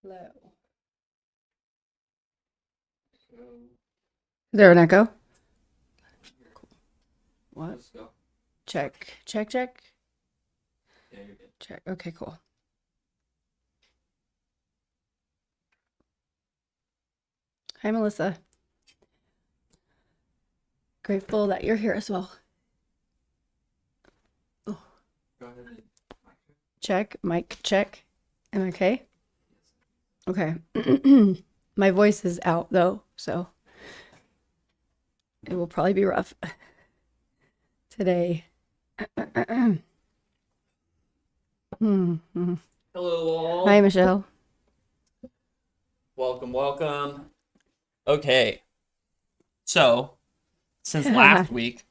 Hello. Is there an echo? What? Let's go. Check. Yeah, you're good. Check. Okay, cool. Hi, Melissa. Grateful that you're here as well. Oh, Go ahead and check. Mic check. Am I okay? Okay. My voice is out though, so it will probably be rough today. Hello all. Hi, Michelle. Welcome. Okay. So, since last week,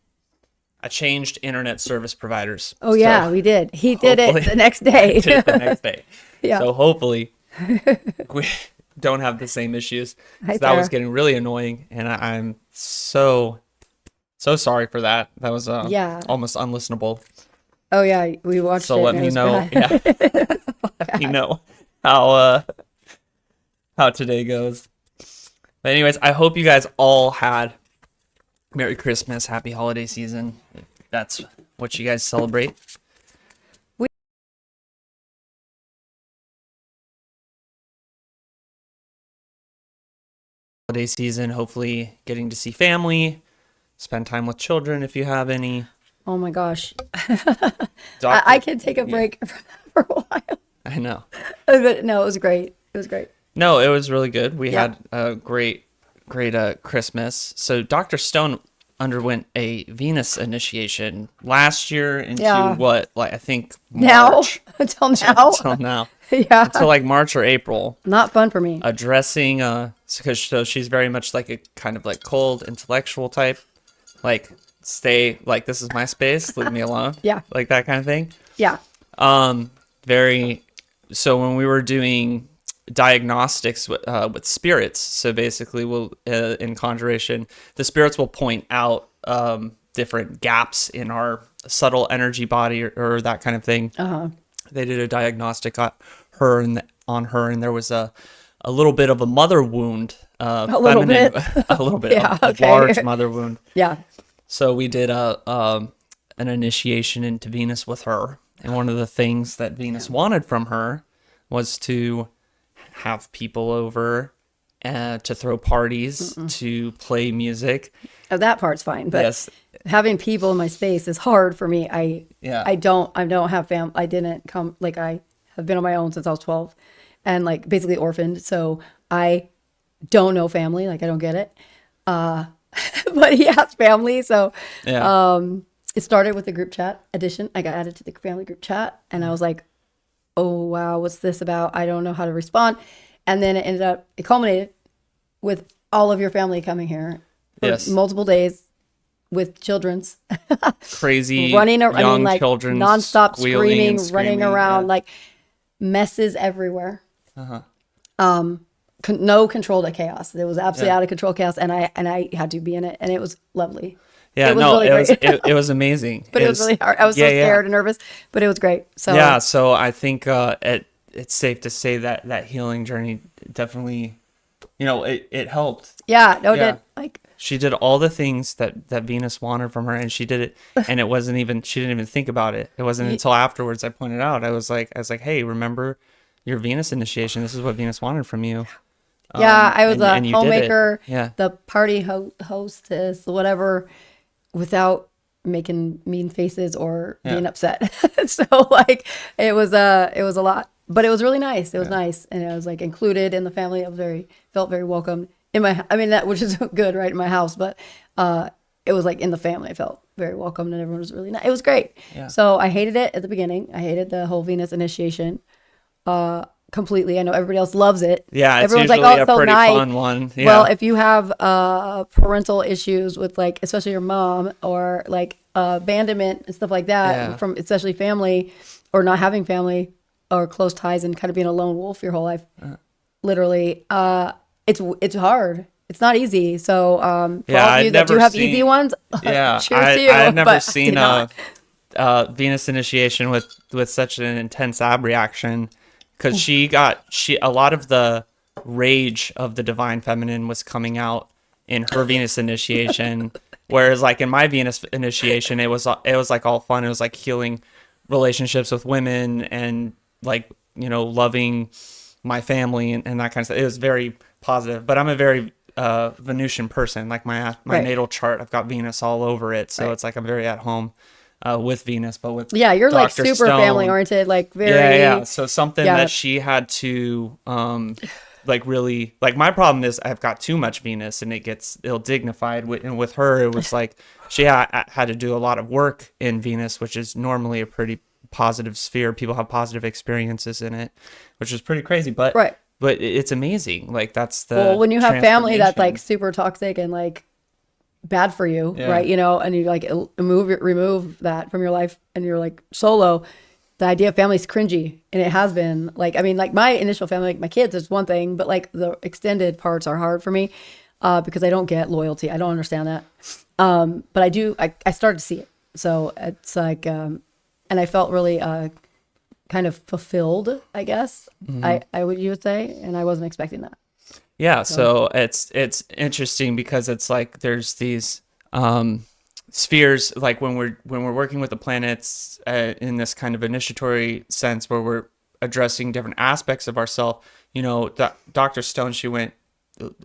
I changed internet service providers. Oh yeah, So, we did. He did it hopefully- the next day. did it the next day. Yeah. So hopefully we don't have the same issues. Hi, 'Cause that was Sarah. getting really annoying, and I'm so sorry for that. That was Yeah. almost unlistenable. Oh yeah, we watched So it. let and it me was know. bad. Yeah. Let me know how today goes. But anyways, I hope you guys all had Merry Christmas, Happy Holiday Season. If that's what you guys celebrate. Holiday season, hopefully getting to see family, spend time with children if you have any. Oh my gosh, Doctor- I can take a break for a while. I know. But no, it was great. It was great. No, it was really good. We Yeah. had a great Christmas. So Dr. Stone underwent a Venus initiation last year into Yeah. what, like I think Now March until now, until now, yeah, until like March or April, not fun for me. addressing because so she's very much like a kind of like cold intellectual type, like stay like this is my space, leave me alone, Yeah. like that kind of thing. Yeah, Very. So when we were doing diagnostics with spirits, so basically we'll in conjuration, the spirits will point out different gaps in our subtle energy body or that kind of thing. They did a diagnostic on her and there was a little bit of a mother wound, a little bit. a little bit, Yeah, a okay. large mother wound. Yeah. So we did an initiation into Venus with her, and one of the things that Venus wanted from her was to have people over, to throw parties, to play music. Oh, that part's fine, but Yes. having people in my space is hard for me. Yeah. I don't have family. I didn't come, like, I have been on my own since I was 12 and like basically orphaned. So I don't know family. Like I don't get it. But he has family. So, Yeah. it started with the group chat edition. I got added to the family group chat and I was like, oh, wow, what's this about? I don't know how to respond. And then it culminated with all of your family coming here for Yes. multiple days with children's Crazy running young around, like children nonstop squealing screaming, and running screaming, around, yeah. like messes everywhere. Uh-huh. No controlled chaos. It was absolutely Yeah. out of control chaos, and I had to be in it, and it was lovely. Yeah, It was no, really it was great. it was amazing. But it was really hard. I was so scared and nervous, but it was great. So Yeah, so I think it's safe to say that that healing journey definitely, it helped. yeah, no, Yeah. did like She did all the things that Venus wanted from her, and she did it, and it wasn't even, she didn't even think about it. It wasn't until afterwards I pointed out. I was like, hey, remember your Venus initiation? This is what Venus wanted from you. yeah, I was and a you did it. homemaker, Yeah. the party hostess, whatever, without making mean faces or Yeah. being upset. So like it was a lot, but it was really nice. It was nice, and I was like included in the family. I was felt very welcome in my. I mean that, which is good, right, in my house, but it was like in the family. I felt very welcomed, and everyone was really nice. It was great. Yeah. So I hated it at the beginning. I hated the whole Venus initiation. Completely. I know everybody else loves it. Yeah, it's Everyone's usually like, oh, a it's so pretty nice. fun one. Yeah. Well, if you have parental issues with, like, especially your mom, or like abandonment and stuff like that, Yeah. from especially family, or not having family or close ties, and kind of being a lone wolf your whole life, literally, it's hard. It's not easy. So for Yeah, all of you I'd that do never have seen- easy ones, yeah, cheers to you. I had never but seen do not. Venus initiation with such an intense ab reaction, because a lot of the rage of the divine feminine was coming out in her Venus initiation, whereas like in my Venus initiation, it was like all fun. It was like healing relationships with women and like, you know, loving my family and that kind of stuff. It was very positive, but I'm a very Venusian person. Like my Right. natal chart, I've got Venus all over it, so Right. it's like I'm very at home with Venus, but with Yeah, you're like Dr. super Stone, family oriented, like very. yeah. So something Yeah. that she had to like really like my problem is I've got too much Venus and it gets ill-dignified. And with her, it was like she had to do a lot of work in Venus, which is normally a pretty positive sphere. People have positive experiences in it, which is pretty crazy. But Right. but it's amazing. Like that's the Well, when you have family that's like transformation. super toxic and like bad for you, Yeah. right? You know, and you like remove that from your life and you're like solo. The idea of family is cringy, and it has been. Like, I mean, like my initial family, like my kids, is one thing, but like the extended parts are hard for me because I don't get loyalty. I don't understand that. But I do. I started to see it, so it's like, and I felt really kind of fulfilled, I guess. I would you would say, and I wasn't expecting that. Yeah, so it's interesting because it's like there's these spheres, like when we're working with the planets in this kind of initiatory sense where we're addressing different aspects of ourselves. You know, Dr. Stone, she went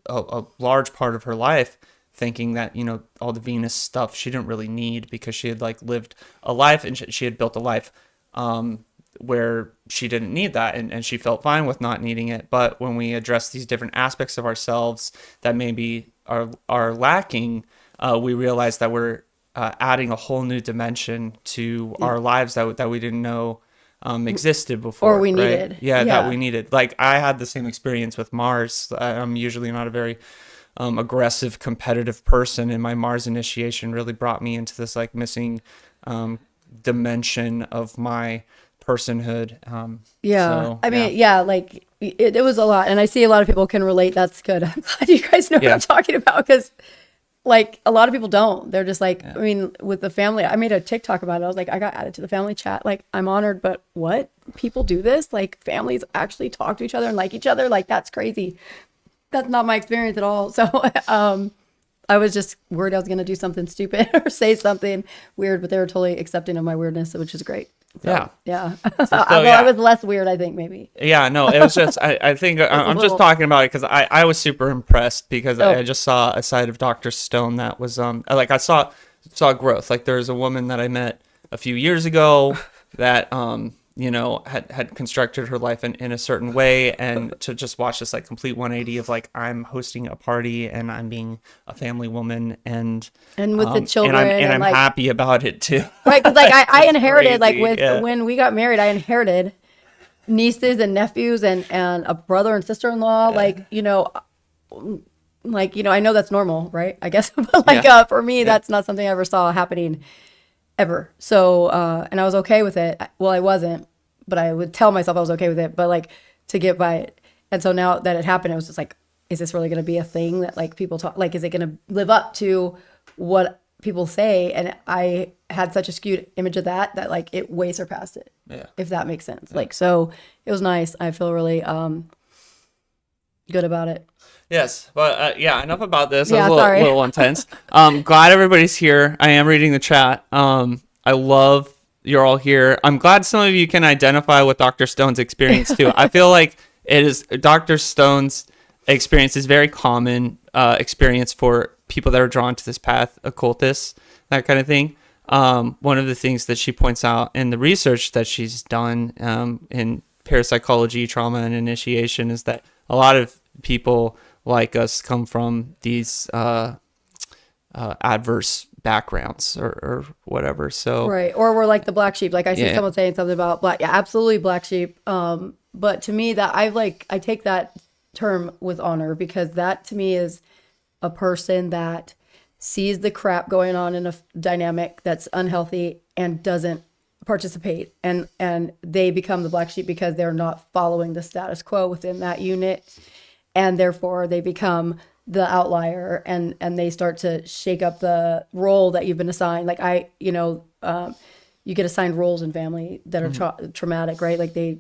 a large part of her life thinking that, you know, all the Venus stuff she didn't really need because she had like lived a life and she had built a life where she didn't need that and she felt fine with not needing it. But when we address these different aspects of ourselves that maybe are lacking, we realize that we're adding a whole new dimension to our lives that we didn't know existed before. Or we right? needed. Yeah, Yeah. that we needed. Like I had the same experience with Mars. I'm usually not a very aggressive, competitive person, and my Mars initiation really brought me into this like missing dimension of my personhood. Yeah. So, I mean, yeah, like it was a lot. And I see a lot of people can relate. That's good. I'm glad you guys know what Yeah. I'm talking about because, like, a lot of people don't. They're just like, I mean, with the family, I made a TikTok about it. I was like, I got added to the family chat. Like, I'm honored, but what? People do this? Like, families actually talk to each other and like each other? Like, that's crazy. That's not my experience at all. So, I was just worried I was going to do something stupid or say something weird, but they were totally accepting of my weirdness, which is great. So, Yeah. Yeah. yeah. I was less weird, I think, maybe. Yeah, no, it was just, I think I'm just little- talking about it because I was super impressed because Oh. I just saw a side of Dr. Stone that was, like I saw growth. Like there's a woman that I met a few years ago that, you know, had constructed her life in a certain way, and to just watch this like complete 180 of like I'm hosting a party and I'm being a family woman and with the children and I'm like, happy about it too. right. Cause like I inherited, like crazy, yeah. when we got married, I inherited nieces and nephews and a brother and sister-in-law, like, you know, I know that's normal, right? I guess, but like, Yeah. for me, that's not something I ever saw happening ever. So, and I was okay with it. Well, I wasn't, but I would tell myself I was okay with it, but like to get by it. And so now that it happened, it was just like, is this really going to be a thing that like people talk, like, is it going to live up to what people say? And I had such a skewed image of that like it way surpassed it. Yeah. If that makes sense. Like, so it was nice. I feel really, good about it. Yes, but yeah, enough about this. It Yeah, was a sorry. little intense. Glad everybody's here. I am reading the chat. I love you're all here. I'm glad some of you can identify with Dr. Stone's experience too. I feel like it is Dr. Stone's experience is very common experience for people that are drawn to this path, occultists, that kind of thing. One of the things that she points out in the research that she's done in parapsychology, trauma, and initiation is that a lot of people like us come from these adverse backgrounds or whatever. So Right. Or we're like the black sheep. Like I see Yeah. someone saying something about black. Yeah, absolutely black sheep. But to me that I take that term with honor because that to me is a person that sees the crap going on in a dynamic that's unhealthy and doesn't participate and they become the black sheep because they're not following the status quo within that unit and therefore they become the outlier and they start to shake up the role that you've been assigned. Like you get assigned roles in family that are traumatic, right? Like they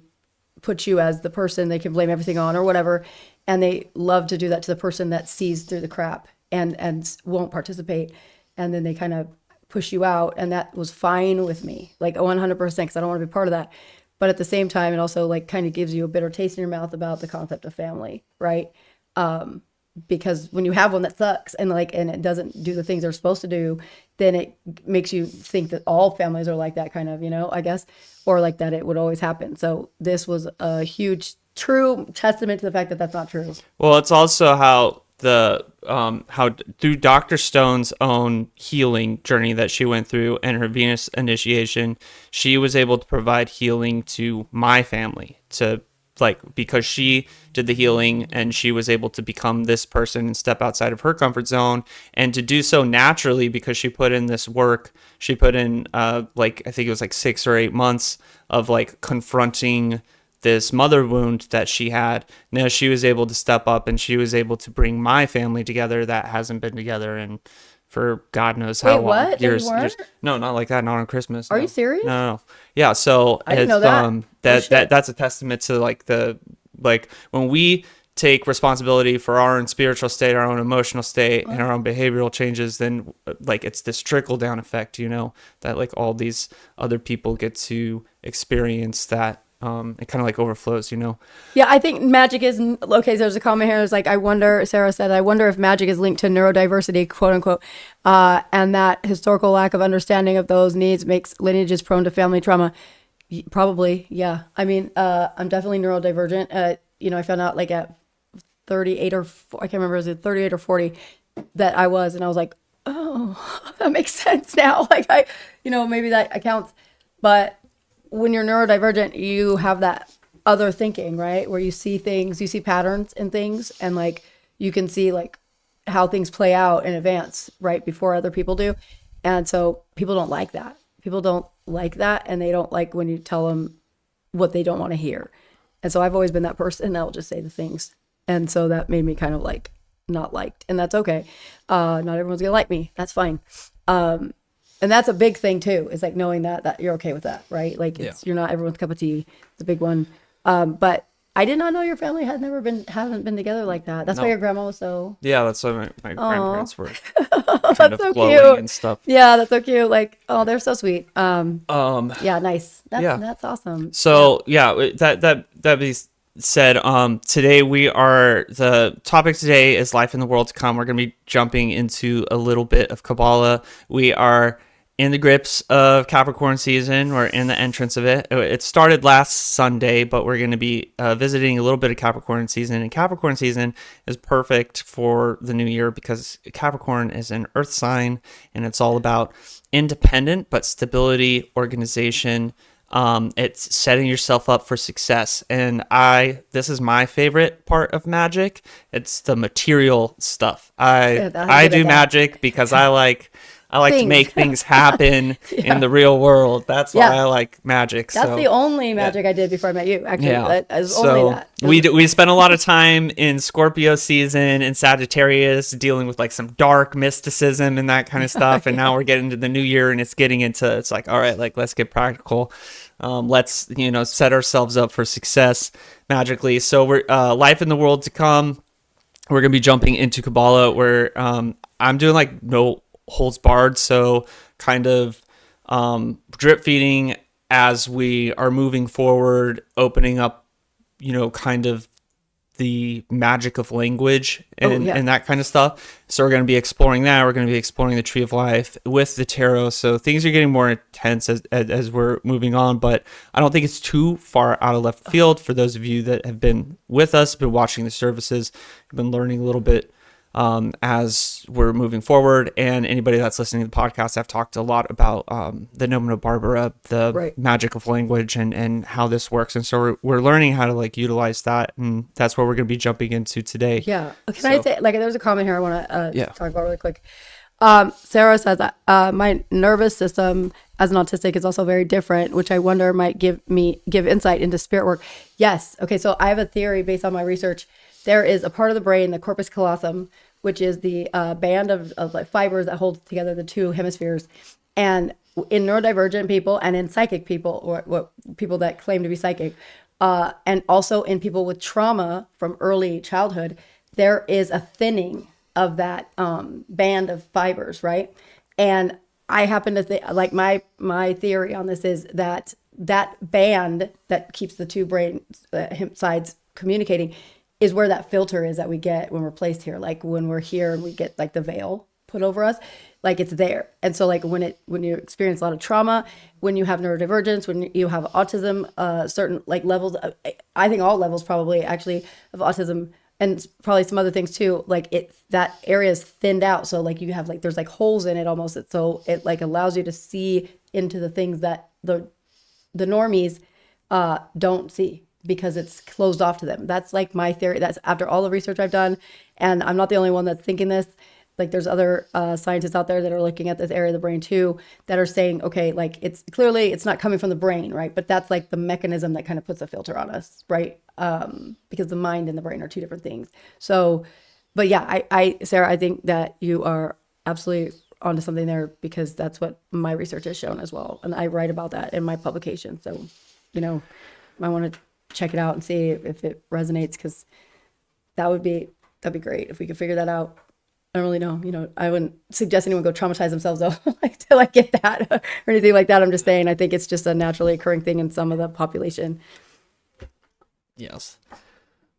put you as the person they can blame everything on or whatever. And they love to do that to the person that sees through the crap and won't participate. And then they kind of push you out. And that was fine with me, like 100%, because I don't want to be part of that. But at the same time, it also like kind of gives you a bitter taste in your mouth about the concept of family, right? Because when you have one that sucks and it doesn't do the things they're supposed to do, then it makes you think that all families are like that kind of, I guess, or like that it would always happen. So this was a huge, true testament to the fact that that's not true. Well, it's also how through Dr. Stone's own healing journey that she went through and her Venus initiation, she was able to provide healing to my family because she did the healing and she was able to become this person and step outside of her comfort zone, and to do so naturally because she put in this work. She put in I think it was like 6 or 8 months of like confronting this mother wound that she had. Now she was able to step up and she was able to bring my family together that hasn't been together for God knows how Wait, long. what? Years. They weren't? No, not like that. Not on Christmas. Are no. you serious? No. Yeah. So I didn't know that. That's a testament to when we take responsibility for our own spiritual state, our own emotional state, and our own behavioral changes, then it's this trickle down effect, that like all these other people get to experience that. It kind of like overflows, Yeah, I think magic is okay. So there's a comment here. It's like, Sarah said, I wonder if magic is linked to neurodiversity, quote unquote, and that historical lack of understanding of those needs makes lineages prone to family trauma. Probably, yeah. I mean, I'm definitely neurodivergent. I found out like at 38 or I can't remember, was it 38 or 40 that I was, and I was like, oh, that makes sense now. Maybe that accounts, but when you're neurodivergent, you have that other thinking, right? Where you see things, you see patterns in things, and like you can see like how things play out in advance, right? Before other people do. And so people don't like that. People don't like that, and they don't like when you tell them what they don't want to hear. And so I've always been that person that will just say the things. And so that made me kind of like not liked, and that's okay. Not everyone's gonna like me. That's fine. And that's a big thing too, is like knowing that you're okay with that, right? Like you're not everyone's cup of tea. It's a big one. But I did not know your family haven't been together like that. That's why your grandma was so. Yeah, that's why my grandparents were That's kind of so glowing cute. and stuff. Yeah, that's so cute. Like, oh, they're so sweet. Yeah, nice. That's awesome. So that being said, today the topic today is life in the world to come. We're going to be jumping into a little bit of Kabbalah. We are in the grips of Capricorn season. We're in the entrance of it. It started last Sunday, but we're going to be visiting a little bit of Capricorn season. And Capricorn season is perfect for the new year because Capricorn is an earth sign, and it's all about independent but stability, organization. It's setting yourself up for success. And this is my favorite part of magic. It's the material stuff. I do magic because I like to make things happen in the real world. That's why I like magic. That's the only magic I did before I met you. Actually, only that. We spent a lot of time in Scorpio season and Sagittarius dealing with like some dark mysticism and that kind of stuff. And now we're getting to the new year and it's like, all right, like let's get practical. Let's set ourselves up for success magically. So we're life in the world to come. We're gonna be jumping into Kabbalah where I'm doing like no holds barred, so kind of drip feeding as we are moving forward, opening up kind of the magic of language and that kind of stuff. So we're going to be exploring that. We're going to be exploring the Tree of Life with the tarot. So things are getting more intense as we're moving on, but I don't think it's too far out of left field for those of you that have been with us, been watching the services, have been learning a little bit as we're moving forward. And anybody that's listening to the podcast, I've talked a lot about the Nomina Barbara, the magic of language and how this works. And so we're learning how to like utilize that. And that's what we're going to be jumping into today. Yeah. Can I say, like, there's a comment here I want to talk about really quick. Sarah says that my nervous system as an autistic is also very different, which I wonder might give insight into spirit work. Yes. Okay. So I have a theory based on my research. There is a part of the brain, the corpus callosum, which is the band of like fibers that holds together the two hemispheres. And in neurodivergent people and in psychic people, or people that claim to be psychic, And also in people with trauma from early childhood, there is a thinning of that band of fibers, right? And I happen to think, like my theory on this is that that band that keeps the two brain sides communicating is where that filter is that we get when we're placed here. Like when we're here and we get like the veil put over us, like it's there. And so like when you experience a lot of trauma, when you have neurodivergence, when you have autism, certain like levels, I think all levels probably actually of autism, and probably some other things too, like that area is thinned out. So like you have like, there's like holes in it almost. So it like allows you to see into the things that the normies don't see because it's closed off to them. That's like my theory. That's after all the research I've done. And I'm not the only one that's thinking this. Like there's other scientists out there that are looking at this area of the brain too, that are saying, okay, like it's clearly it's not coming from the brain, right? But that's like the mechanism that kind of puts a filter on us, right? Because the mind and the brain are two different things. So, but yeah, Sarah, I think that you are absolutely onto something there, because that's what my research has shown as well. And I write about that in my publication. So, I want to check it out and see if it resonates, because that'd be great if we could figure that out. I don't really know. I wouldn't suggest anyone go traumatize themselves though, like to like get that or anything like that. I'm just saying, I think it's just a naturally occurring thing in some of the population. Yes.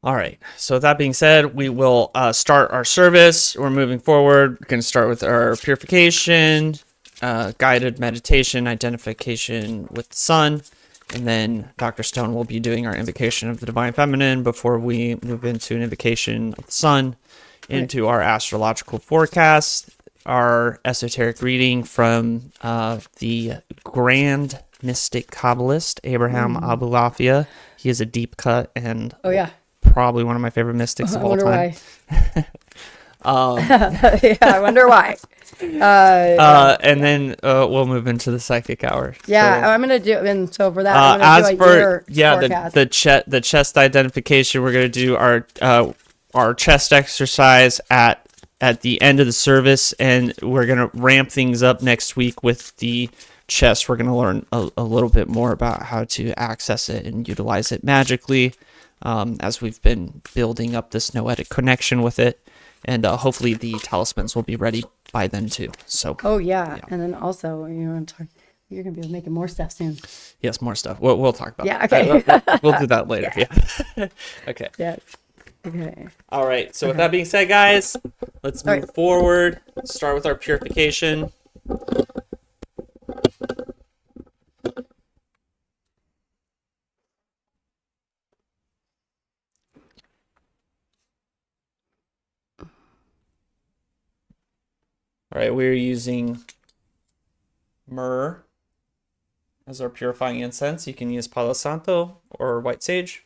All right. So with that being said, we will start our service. We're moving forward. We're going to start with our purification, guided meditation, identification with the sun, and then Dr. Stone will be doing our invocation of the Divine Feminine before we move into an invocation of the sun, into our astrological forecast, our esoteric reading from the grand mystic Kabbalist, Abraham Abulafia. He is a deep cut and probably one of my favorite mystics of all time. Yeah, I wonder why. And then we'll move into the psychic hour. Yeah, so, I'm gonna do. And so for that, I'm gonna do a year forecast. the chest identification. We're gonna do our chest exercise at the end of the service, and we're gonna ramp things up next week with the chest. We're gonna learn a little bit more about how to access it and utilize it magically, as we've been building up this noetic connection with it. And hopefully the talismans will be ready by then too. So. Oh yeah, and then also you're gonna be making more stuff soon. Yes, more stuff. We'll talk about. Yeah. Okay. We'll do that later. Yeah. Okay. Yes. Okay. All right. So with that being said, guys, let's move forward. Start with our purification. All right, we're using myrrh as our purifying incense. You can use Palo Santo or white sage.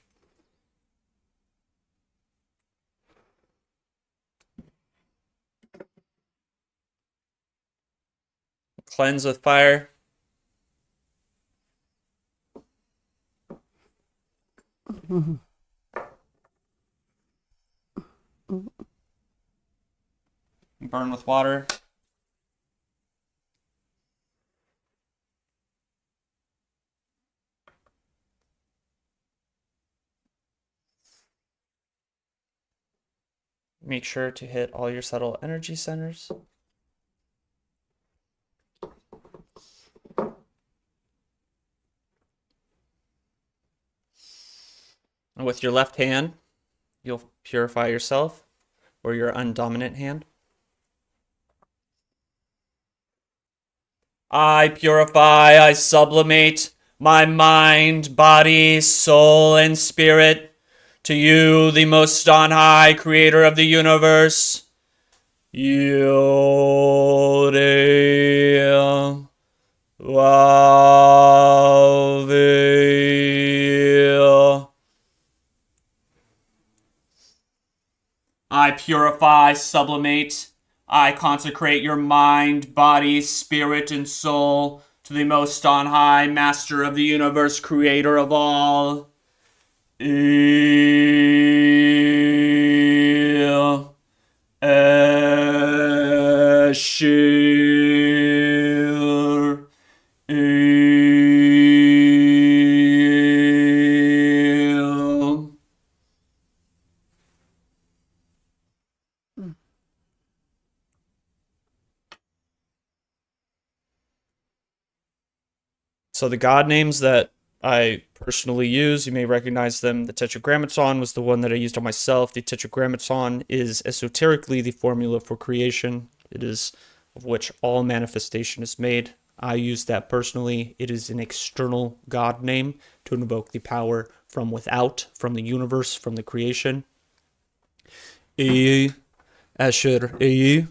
Cleanse with fire. Burn with water. Make sure to hit all your subtle energy centers. And with your left hand, you'll purify yourself, or your undominant hand. I purify, I sublimate my mind, body, soul, and spirit to you, the most on high creator of the universe. Yodel Wavil. I purify, sublimate, I consecrate your mind, body, spirit, and soul to the most on high master of the universe, creator of all. Eshir So the God names that I personally use, you may recognize them. The Tetragrammaton was the one that I used on myself. The Tetragrammaton is esoterically the formula for creation. It is of which all manifestation is made. I use that personally. It is an external God name to invoke the power from without, from the universe, from the creation. Eye, Asher, Eye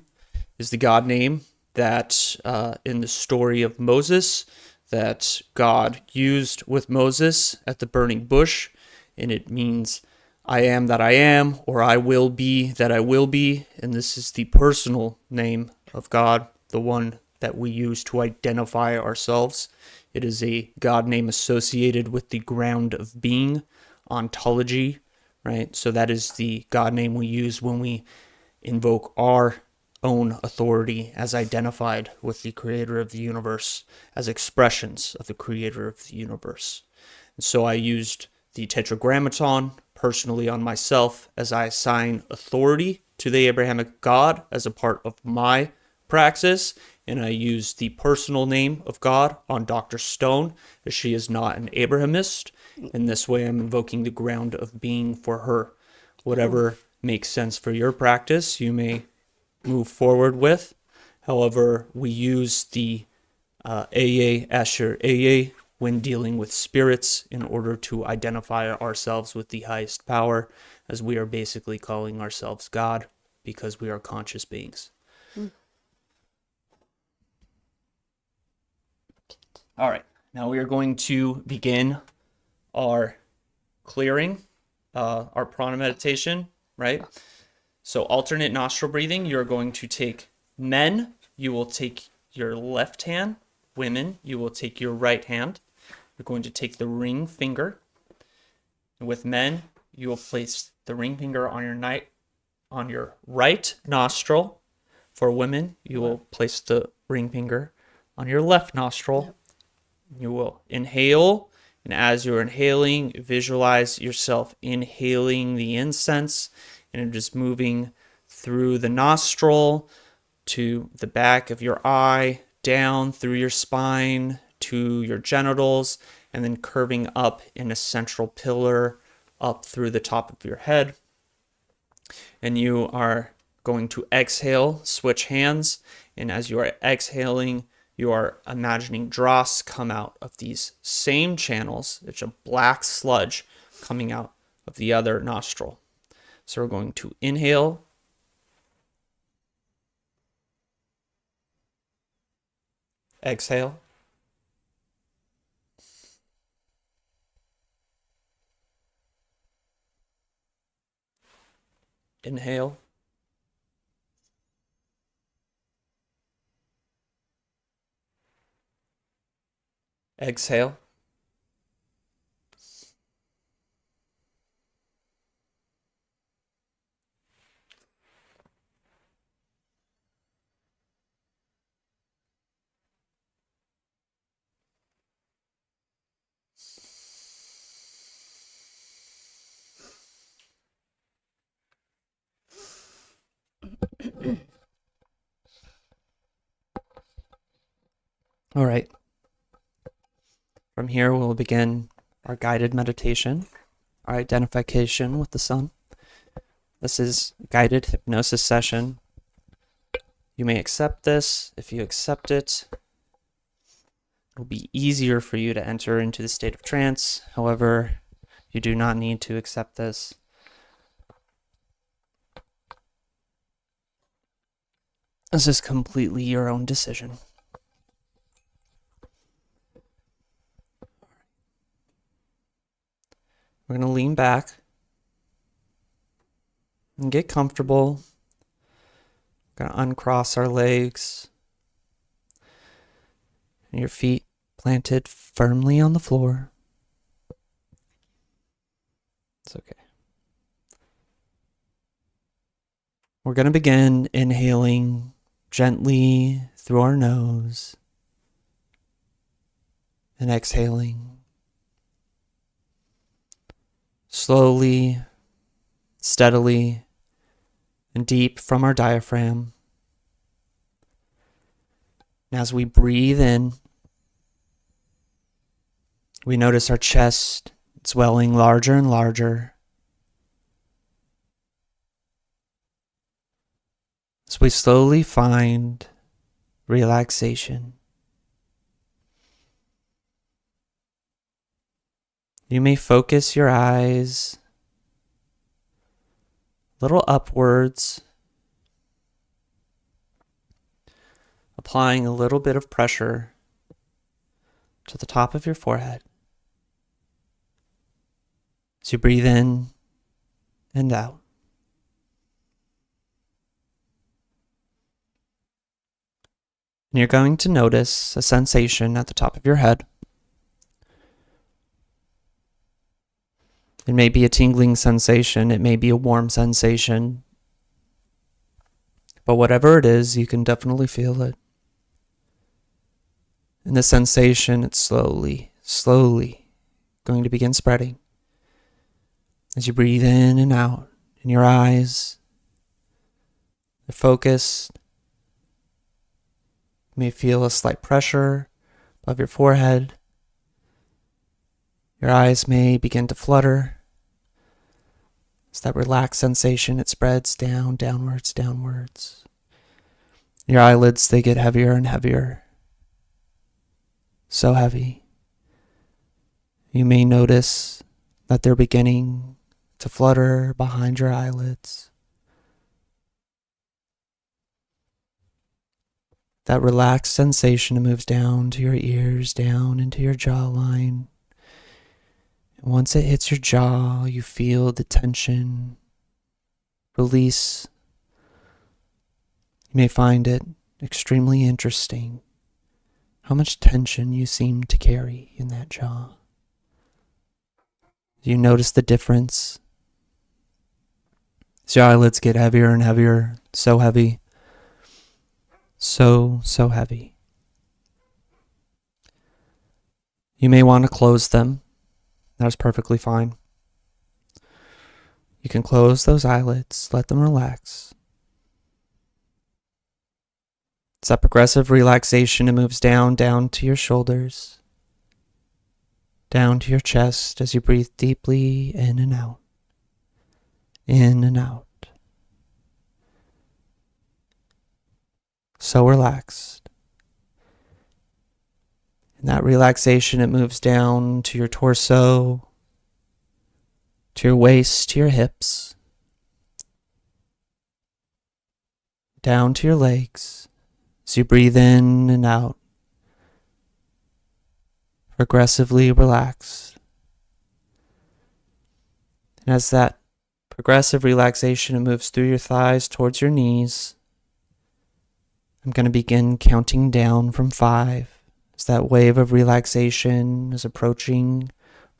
is the God name that in the story of Moses that God used with Moses at the burning bush, and it means I am that I am, or I will be that I will be, and this is the personal name of God, the one that we use to identify ourselves. It is a God name associated with the ground of being, ontology, right? So that is the God name we use when we invoke our own authority as identified with the creator of the universe, as expressions of the creator of the universe. And so I used the Tetragrammaton personally on myself as I assign authority to the Abrahamic God as a part of my praxis, and I used the personal name of God on Dr. Stone, as she is not an Abrahamist. In this way, I'm invoking the ground of being for her. Whatever makes sense for your practice, you may move forward with. However, we use the AA, Asher AA, when dealing with spirits in order to identify ourselves with the highest power, as we are basically calling ourselves God because we are conscious beings. All right, now we are going to begin our clearing, our prana meditation, right? So alternate nostril breathing, you're going to take men, you will take your left hand. Women, you will take your right hand. You're going to take the ring finger. And with men, you will place the ring finger on your right nostril. For women, you will place the ring finger on your left nostril. You will inhale, and as you're inhaling, visualize yourself inhaling the incense, and just moving through the nostril to the back of your eye, down through your spine to your genitals, and then curving up in a central pillar up through the top of your head. And you are going to exhale, switch hands, and as you are exhaling, you are imagining dross come out of these same channels. It's a black sludge coming out of the other nostril. So we're going to inhale. Exhale. Inhale. Exhale. All right. From here, we'll begin our guided meditation, our identification with the sun. This is a guided hypnosis session. You may accept this. If you accept it, it'll be easier for you to enter into the state of trance. However, you do not need to accept this. This is completely your own decision. We're going to lean back and get comfortable. We're going to uncross our legs. And your feet planted firmly on the floor. It's okay. We're going to begin inhaling gently through our nose and exhaling slowly, steadily, and deep from our diaphragm. And as we breathe in, We notice our chest swelling larger and larger as we slowly find relaxation. You may focus your eyes a little upwards, applying a little bit of pressure to the top of your forehead. As you breathe in and out. And you're going to notice a sensation at the top of your head. It may be a tingling sensation, it may be a warm sensation, but whatever it is, you can definitely feel it. And the sensation, it's slowly going to begin spreading. As you breathe in and out, and your eyes are focused. You may feel a slight pressure above your forehead. Your eyes may begin to flutter. It's that relaxed sensation. It spreads downwards. Your eyelids, they get heavier and heavier. So heavy. You may notice that they're beginning to flutter behind your eyelids. That relaxed sensation moves down to your ears, down into your jawline. And once it hits your jaw, you feel the tension release. You may find it extremely interesting how much tension you seem to carry in that jaw. You notice the difference as your eyelids get heavier and heavier, so heavy, so heavy. You may want to close them. That is perfectly fine. You can close those eyelids, let them relax. It's that progressive relaxation. It moves down to your shoulders, down to your chest as you breathe deeply in and out. In and out. So relaxed. And that relaxation, it moves down to your torso, to your waist, to your hips, down to your legs. As you breathe in and out, progressively relax. And as that progressive relaxation, it moves through your thighs towards your knees. I'm going to begin counting down from 5 as that wave of relaxation is approaching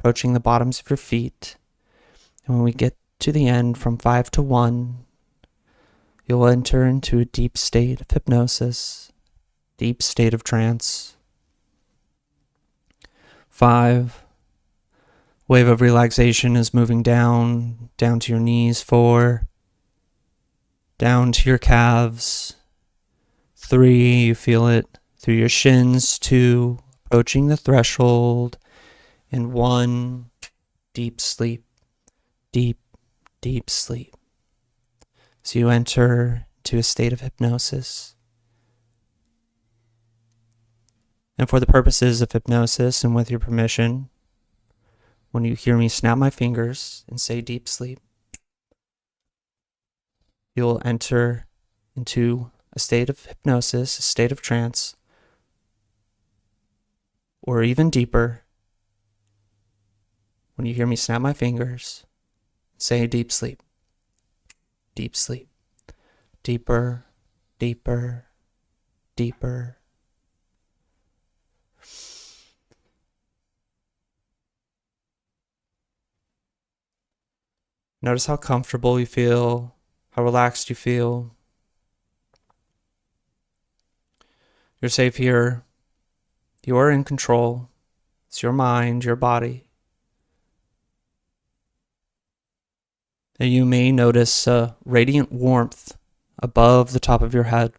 the bottoms of your feet. And when we get to the end, from 5 to 1, you'll enter into a deep state of hypnosis, deep state of trance. 5. Wave of relaxation is moving down to your knees. 4. Down to your calves. 3. You feel it through your shins. 2. Approaching the threshold. And 1. Deep sleep. Deep sleep. So you enter to a state of hypnosis. And for the purposes of hypnosis and with your permission, when you hear me snap my fingers and say deep sleep, you'll enter into a state of hypnosis, a state of trance, or even deeper when you hear me snap my fingers and say deep sleep. Deep sleep. Deeper, deeper, deeper. Notice how comfortable you feel, how relaxed you feel. You're safe here. You are in control. It's your mind, your body. And you may notice a radiant warmth above the top of your head.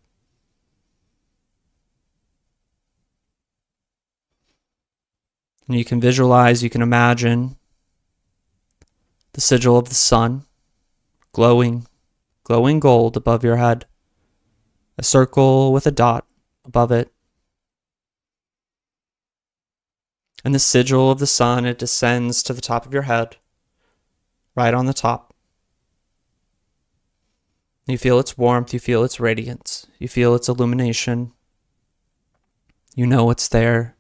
And you can visualize, you can imagine the sigil of the sun, glowing gold above your head. A circle with a dot above it. And the sigil of the sun, it descends to the top of your head, right on the top. You feel its warmth, you feel its radiance, you feel its illumination. You know it's there.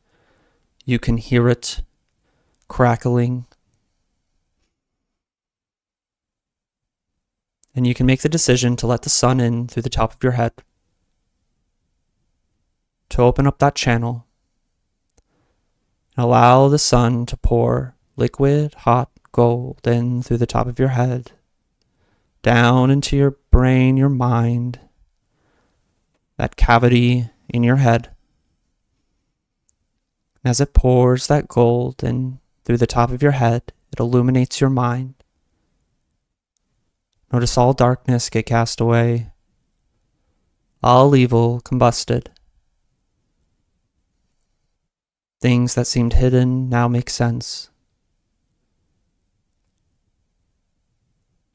You can hear it crackling. And you can make the decision to let the sun in through the top of your head, to open up that channel and allow the sun to pour liquid, hot gold in through the top of your head, down into your brain, your mind, that cavity in your head. As it pours that gold in through the top of your head, it illuminates your mind. Notice all darkness get cast away, all evil combusted. Things that seemed hidden now make sense.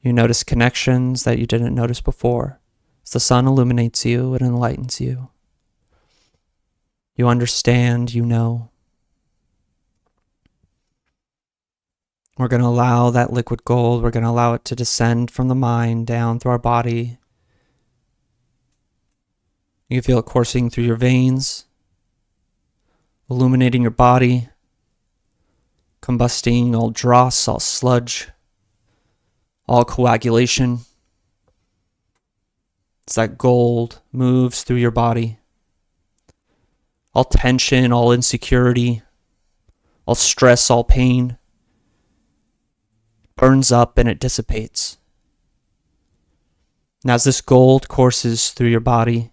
You notice connections that you didn't notice before. As the sun illuminates you, it enlightens you. You understand, you know. We're going to allow that liquid gold, we're going to allow it to descend from the mind down through our body. You can feel it coursing through your veins, illuminating your body, combusting all dross, all sludge, all coagulation. As that gold moves through your body, all tension, all insecurity, all stress, all pain, burns up and it dissipates. And as this gold courses through your body,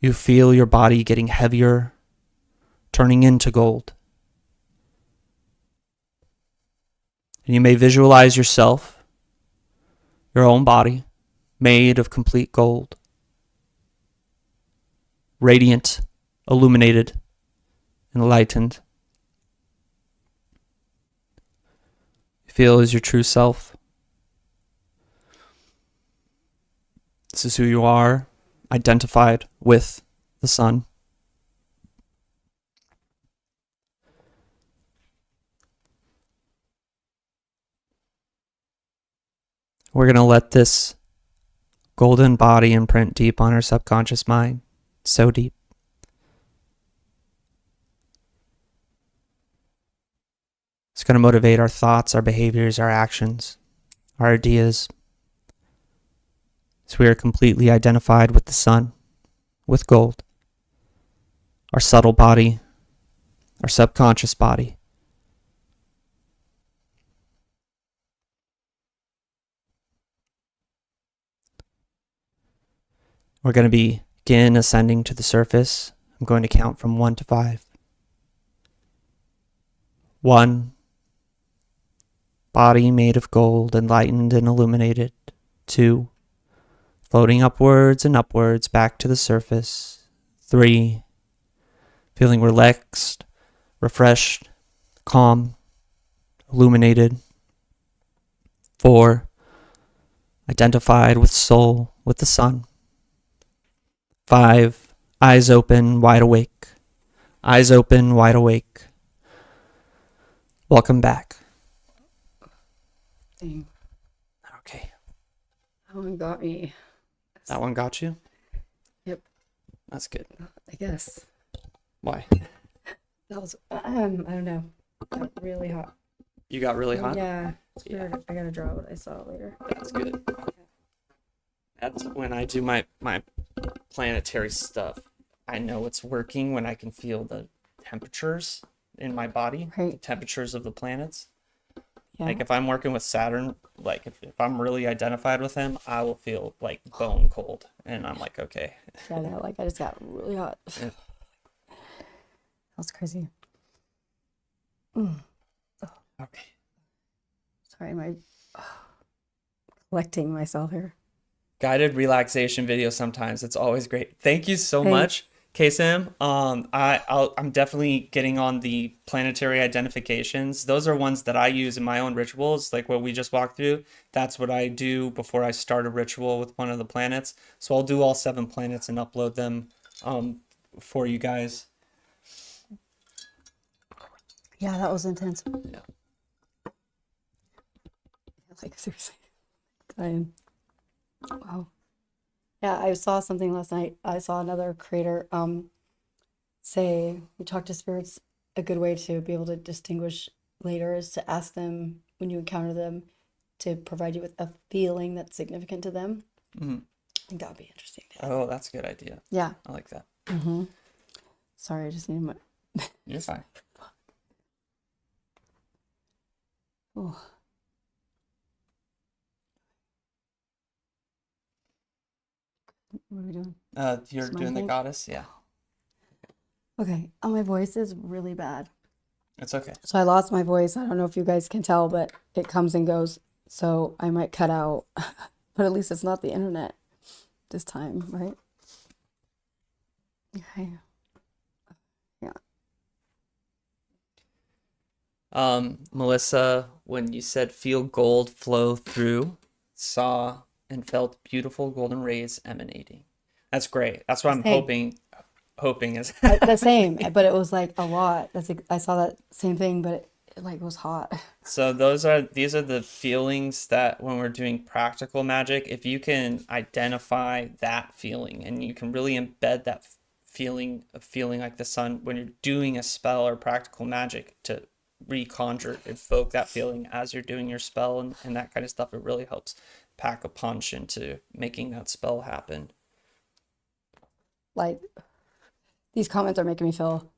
you feel your body getting heavier, turning into gold. And you may visualize yourself, your own body, made of complete gold, radiant, illuminated, enlightened. Feel as your true self. This is who you are, identified with the sun. We're going to let this golden body imprint deep on our subconscious mind, so deep. It's going to motivate our thoughts, our behaviors, our actions, our ideas. So we are completely identified with the sun, with gold, our subtle body, our subconscious body. We're going to begin ascending to the surface. I'm going to count from 1 to 5. 1. Body made of gold, enlightened and illuminated. 2. Floating upwards and upwards back to the surface. 3. Feeling relaxed, refreshed, calm, illuminated. 4. Identified with soul, with the sun. 5. Eyes open, wide awake. Eyes open, wide awake. Welcome back. Dang. Okay. That one got me. That one got you? Yep. That's good. I guess. Why? That was, I don't know. Got really hot. You got really hot? Yeah. Yeah. I gotta draw what I saw later. That's good. That's when I do my planetary stuff. I know it's working when I can feel the temperatures in my body, Right. the temperatures of the planets. Yeah. Like if I'm working with Saturn, like if I'm really identified with him, I will feel like bone cold. And I'm like, okay. Yeah, no, like I just got really hot. Yeah. That was crazy. Okay. Sorry, my collecting myself here. Guided relaxation video sometimes. It's always great. Thank you so Hey. much. Okay, Sam. I'm definitely getting on the planetary identifications. Those are ones that I use in my own rituals, like what we just walked through. That's what I do before I start a ritual with one of the planets. So I'll do all 7 planets and upload them um, for you guys. Yeah, that was intense. Yeah. Like seriously. I, wow. Yeah, I saw something last night. I saw another creator say you talk to spirits. A good way to be able to distinguish later is to ask them when you encounter them to provide you with a feeling that's significant to them. Mhm. I think that would be interesting. Oh, that's a good idea. Yeah. I like that. Sorry, I just need my. You're fine. Oh, what are we doing? You're Just my doing the thing? goddess? Yeah. Okay. Oh, my voice is really bad. It's okay. So I lost my voice. I don't know if you guys can tell, but it comes and goes. So I might cut out. But at least it's not the internet this time, right? Okay. Yeah. Melissa, when you said feel gold flow through, saw and felt beautiful golden rays emanating. That's great. That's what I'm Same. hoping is The same, but it was like a lot. I saw that same thing, but it like was hot. So these are the feelings that when we're doing practical magic, if you can identify that feeling and you can really embed that feeling of feeling like the sun when you're doing a spell or practical magic to reconjure, evoke that feeling as you're doing your spell and that kind of stuff, it really helps pack a punch into making that spell happen. Like these comments are making me feel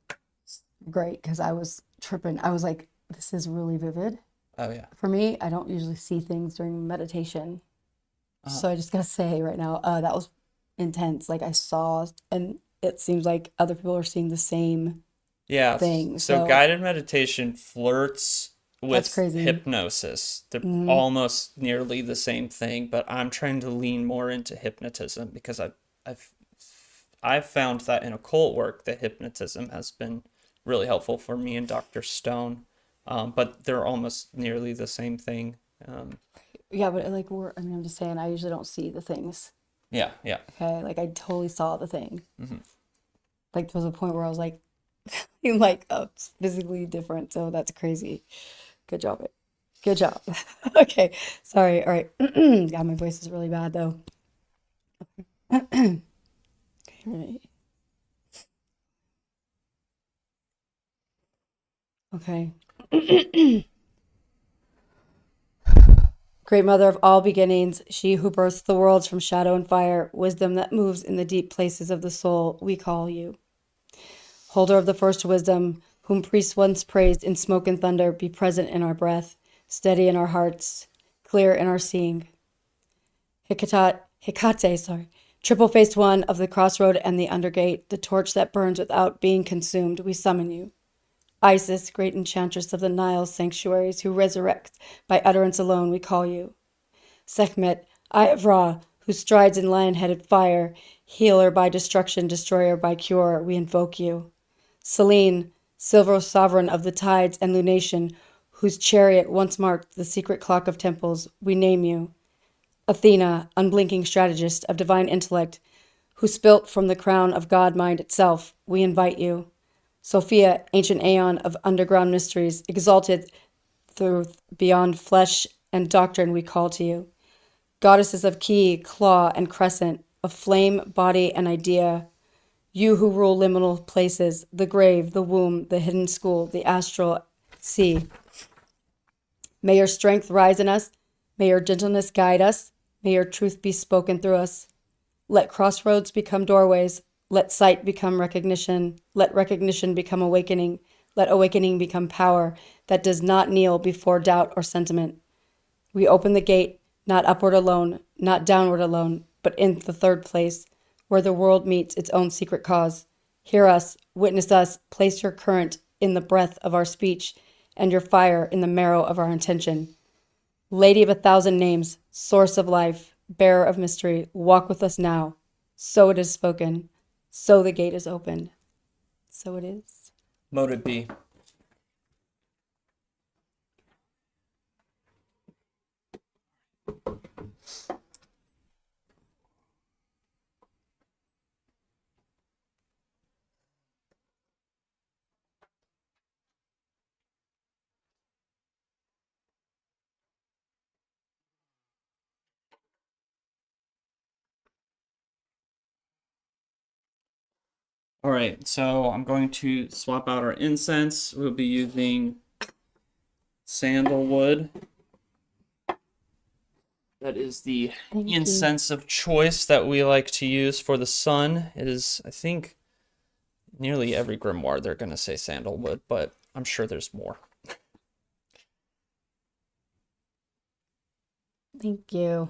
great because I was tripping. I was like, this is really vivid. Oh yeah. For me, I don't usually see things during meditation. Uh, So I just gotta say right now, that was intense. Like I saw, and it seems like other people are seeing the same yeah. thing. So So guided meditation flirts that's with crazy. hypnosis. They're Hmm. almost nearly the same thing, but I'm trying to lean more into hypnotism because I've I've found that in occult work that hypnotism has been really helpful for me and Dr. Stone. But they're almost nearly the same thing. Um, Yeah, but like I mean, I'm just saying, I usually don't see the things. yeah, yeah. Okay, like I totally saw the thing. Hmm. Like there was a point where I was like, like it's physically different. So that's crazy. Good job. Good job. Okay, sorry. All right. God, my voice is really bad though. Okay, right. Okay. Great mother of all beginnings, she who births the worlds from shadow and fire, wisdom that moves in the deep places of the soul, we call you. Holder of the first wisdom, whom priests once praised in smoke and thunder, be present in our breath, steady in our hearts, clear in our seeing. Hecate, triple-faced one of the crossroad and the undergate, the torch that burns without being consumed, we summon you. Isis, great enchantress of the Nile's sanctuaries, who resurrects by utterance alone, we call you. Sekhmet, Eye of Ra, who strides in lion-headed fire, healer by destruction, destroyer by cure, we invoke you. Selene, silver sovereign of the tides and lunation, whose chariot once marked the secret clock of temples, we name you. Athena, unblinking strategist of divine intellect, who spilt from the crown of God mind itself, we invite you. Sophia, ancient aeon of underground mysteries, exalted through beyond flesh and doctrine, we call to you. Goddesses of key, claw, and crescent, of flame, body, and idea, you who rule liminal places, the grave, the womb, the hidden school, the astral sea. May your strength rise in us. May your gentleness guide us. May your truth be spoken through us. Let crossroads become doorways. Let sight become recognition. Let recognition become awakening. Let awakening become power that does not kneel before doubt or sentiment. We open the gate, not upward alone, not downward alone, but in the third place, where the world meets its own secret cause. Hear us, witness us, place your current in the breath of our speech, and your fire in the marrow of our intention. Lady of 1,000 names, source of life, bearer of mystery, walk with us now. So it is spoken. So the gate is opened. So it is. Mote it be. All right, so I'm going to swap out our incense. We'll be using sandalwood. That is the incense of choice that we like to use for the sun. It is, I think, nearly every grimoire they're going to say sandalwood, but I'm sure there's more. Thank you.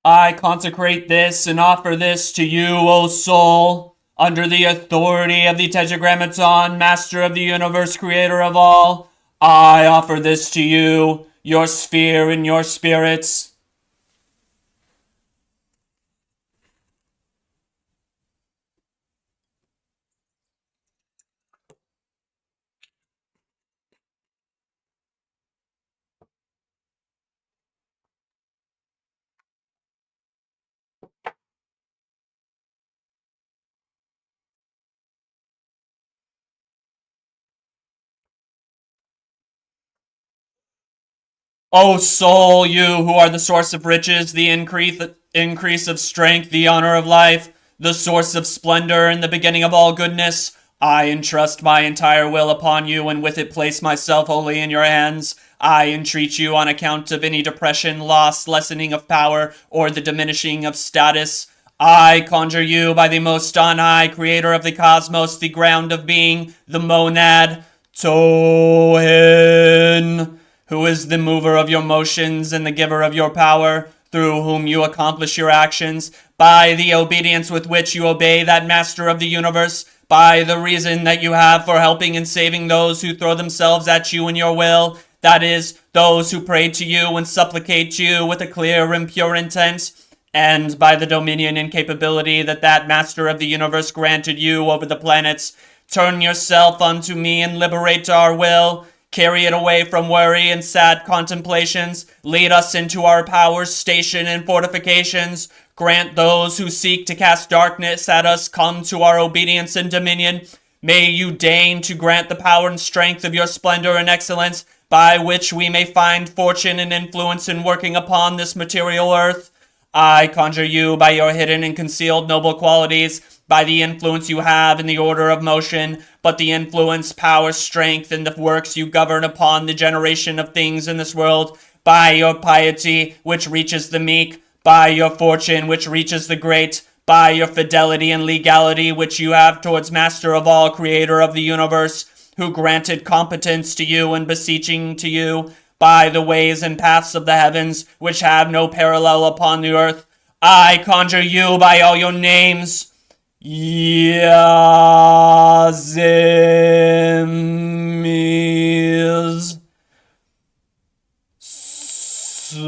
I consecrate this and offer this to you, O soul, under the authority of the Tetragrammaton, Master of the Universe, Creator of all. I offer this to you, your sphere and your spirits. O soul, you who are the source of riches, the increase of strength, the honor of life, the source of splendor, and the beginning of all goodness, I entrust my entire will upon you, and with it place myself wholly in your hands. I entreat you on account of any depression, loss, lessening of power, or the diminishing of status. I conjure you by the most on high, creator of the cosmos, the ground of being, the monad, Tohin, who is the mover of your motions and the giver of your power, through whom you accomplish your actions, by the obedience with which you obey that master of the universe, by the reason that you have for helping and saving those who throw themselves at you in your will, that is, those who pray to you and supplicate you with a clear and pure intent, and by the dominion and capability that that master of the universe granted you over the planets, turn yourself unto me and liberate our will. Carry it away from worry and sad contemplations. Lead us into our powers, station, and fortifications. Grant those who seek to cast darkness at us come to our obedience and dominion. May you deign to grant the power and strength of your splendor and excellence, by which we may find fortune and influence in working upon this material earth. I conjure you by your hidden and concealed noble qualities, by the influence you have in the order of motion, but the influence, power, strength, and the works you govern upon the generation of things in this world, by your piety, which reaches the meek, by your fortune, which reaches the great, by your fidelity and legality, which you have towards Master of all, Creator of the universe, who granted competence to you and beseeching to you, by the ways and paths of the heavens, which have no parallel upon the earth. I conjure you by all your names. Yazimiz. So.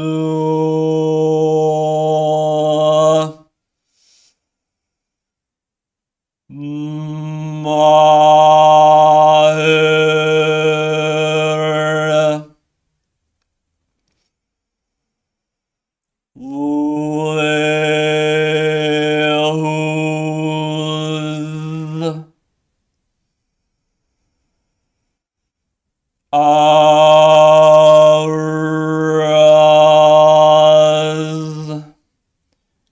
Mahir. Lehuz. Araz.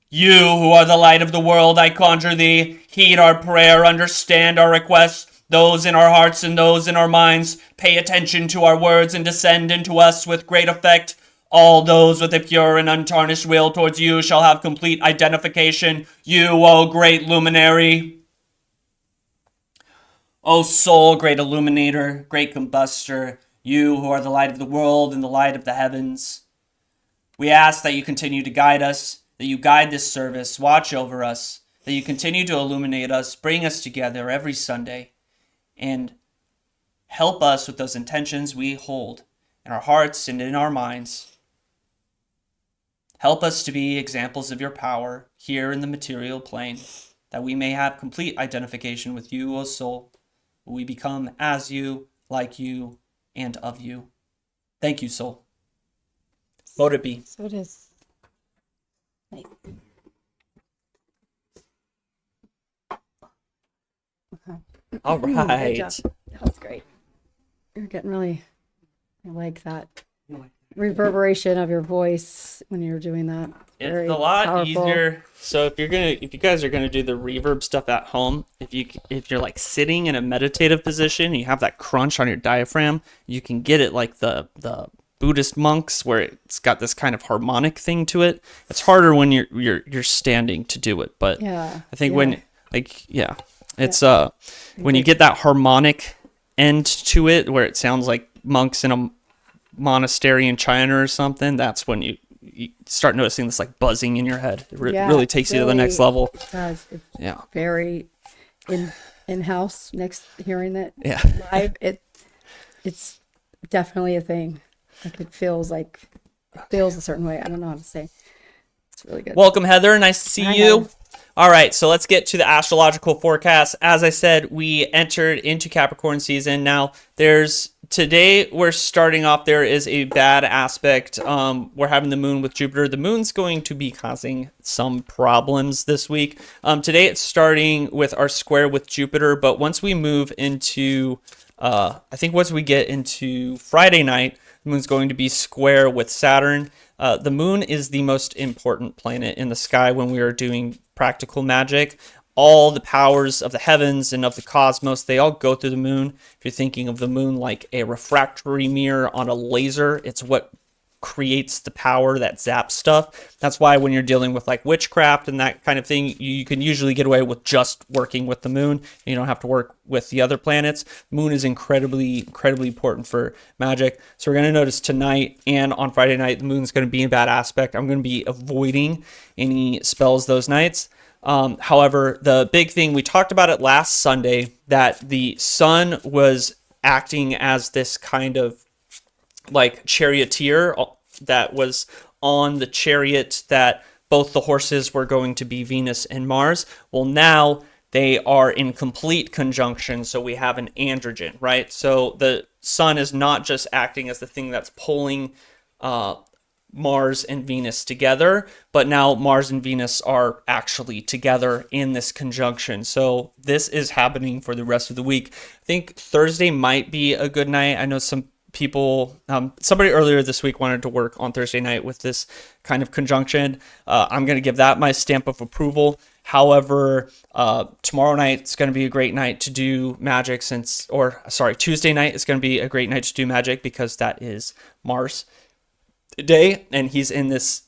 You who are the light of the world, I conjure thee, heed our prayer, understand our requests, those in our hearts and those in our minds, pay attention to our words and descend into us with great effect. All those with a pure and untarnished will towards you shall have complete identification. You, O great luminary. O soul, great illuminator, great combustor, You who are the light of the world and the light of the heavens. We ask that you continue to guide us, that you guide this service, watch over us, that you continue to illuminate us, bring us together every Sunday, and help us with those intentions we hold in our hearts and in our minds. Help us to be examples of your power here in the material plane, that we may have complete identification with you, O soul. We become as you, like you, and of you. Thank you, soul. Let it be. So it is. Nice. Okay. All Good right. job. That was great. You're getting really, I like that reverberation of your voice when you're doing that. Very It's a lot powerful. easier. So if you guys are gonna do the reverb stuff at home, if you're like sitting in a meditative position, and you have that crunch on your diaphragm, you can get it like the Buddhist monks, where it's got this kind of harmonic thing to it. It's harder when you're standing to do it, but Yeah. I think yeah. when it's when you get that harmonic end to it, where it sounds like monks in a monastery in China or something, that's when you start noticing this like buzzing in your head. It Yeah, really takes you to the next level. It does. It's Yeah. very in-house. Next, hearing that Yeah. live, it's definitely a thing. Like it feels a certain way. I don't know how to say. It's really good. Welcome, Heather. Nice to see Hi, you. Heather. All right, so let's get to the astrological forecast. As I said, we entered into Capricorn season. Now, today we're starting off. There is a bad aspect. We're having the moon with Jupiter. The moon's going to be causing some problems this week. Today it's starting with our square with Jupiter, but once we move into, I think once we get into Friday night, the moon's going to be square with Saturn. The moon is the most important planet in the sky when we are doing practical magic. All the powers of the heavens and of the cosmos, they all go through the moon. If you're thinking of the moon like a refractory mirror on a laser, it's what creates the power that zaps stuff. That's why when you're dealing with like witchcraft and that kind of thing, you can usually get away with just working with the moon. You don't have to work with the other planets. Moon is incredibly important for magic. So we're going to notice tonight and on Friday night, the moon's going to be in bad aspect. I'm going to be avoiding any spells those nights. However, the big thing, we talked about it last Sunday, that the sun was acting as this kind of like charioteer that was on the chariot that both the horses were going to be Venus and Mars. Well, now they are in complete conjunction, so we have an androgen, right? So the sun is not just acting as the thing that's pulling Mars and Venus together, but now Mars and Venus are actually together in this conjunction. So this is happening for the rest of the week. I think Thursday might be a good night. I know some people, somebody earlier this week wanted to work on Thursday night with this kind of conjunction. I'm going to give that my stamp of approval. However, tomorrow night is going to be a great night to do magic Tuesday night is going to be a great night to do magic because that is Mars day and he's in this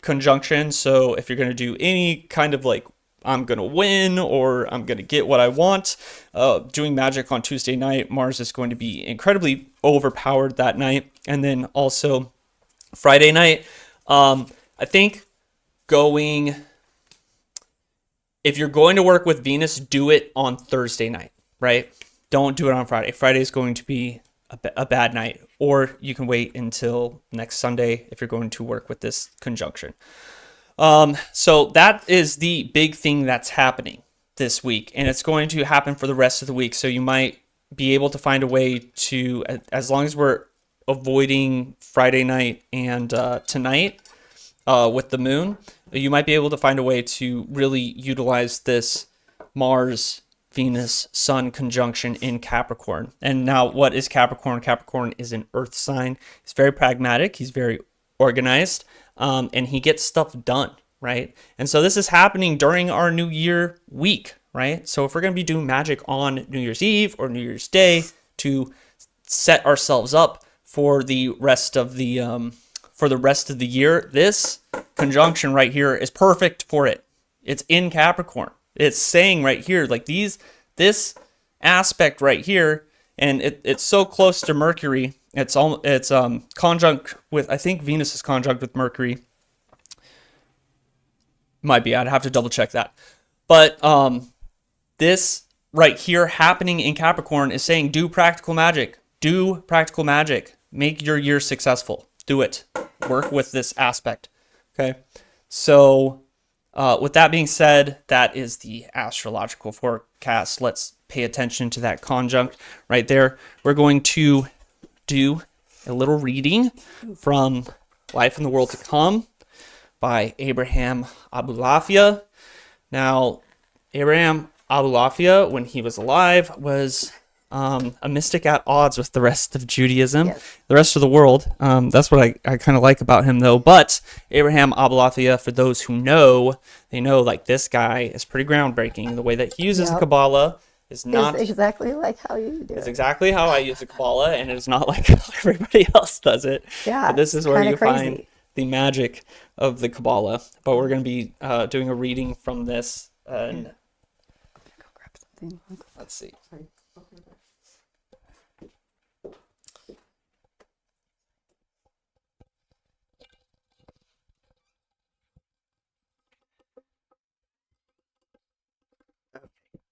conjunction. So if you're going to do any kind of like, I'm going to win or I'm going to get what I want, doing magic on Tuesday night, Mars is going to be incredibly overpowered that night. And then also Friday night, I think if you're going to work with Venus, do it on Thursday night, right? Don't do it on Friday. Friday is going to be a bad night, or you can wait until next Sunday if you're going to work with this conjunction. So that is the big thing that's happening this week, and it's going to happen for the rest of the week. So you might be able to find a way to, as long as we're avoiding Friday night and tonight with the moon, you might be able to find a way to really utilize this Mars, Venus, Sun conjunction in Capricorn. And now what is Capricorn? Capricorn is an earth sign. He's very pragmatic. He's very organized. And he gets stuff done, right? And so this is happening during our New Year week, right? So if we're going to be doing magic on New Year's Eve or New Year's Day to set ourselves up for the rest of the year, this conjunction right here is perfect for it. It's in Capricorn. It's saying right here, like this aspect right here, and it's so close to Mercury. It's conjunct with, I think Venus is conjunct with Mercury. Might be. I'd have to double check that. But this right here happening in Capricorn is saying do practical magic. Do practical magic. Make your year successful. Do it. Work with this aspect. Okay. So with that being said, that is the astrological forecast. Let's pay attention to that conjunct right there. We're going to do a little reading from Life in the World to Come by Abraham Abulafia. Now, Abraham Abulafia, when he was alive, was a mystic at odds with the rest of Judaism, the rest of the world. That's what I kind of like about him, though. But Abraham Abulafia, for those who know, they know like this guy is pretty groundbreaking. The way that he uses the Kabbalah is not exactly like how you do It's it. exactly how I use the Kabbalah, and it's not like how everybody else does it. Yeah, But this is where you crazy. find the magic of the Kabbalah. But we're going to be doing a reading from this. And Go grab something. let's see.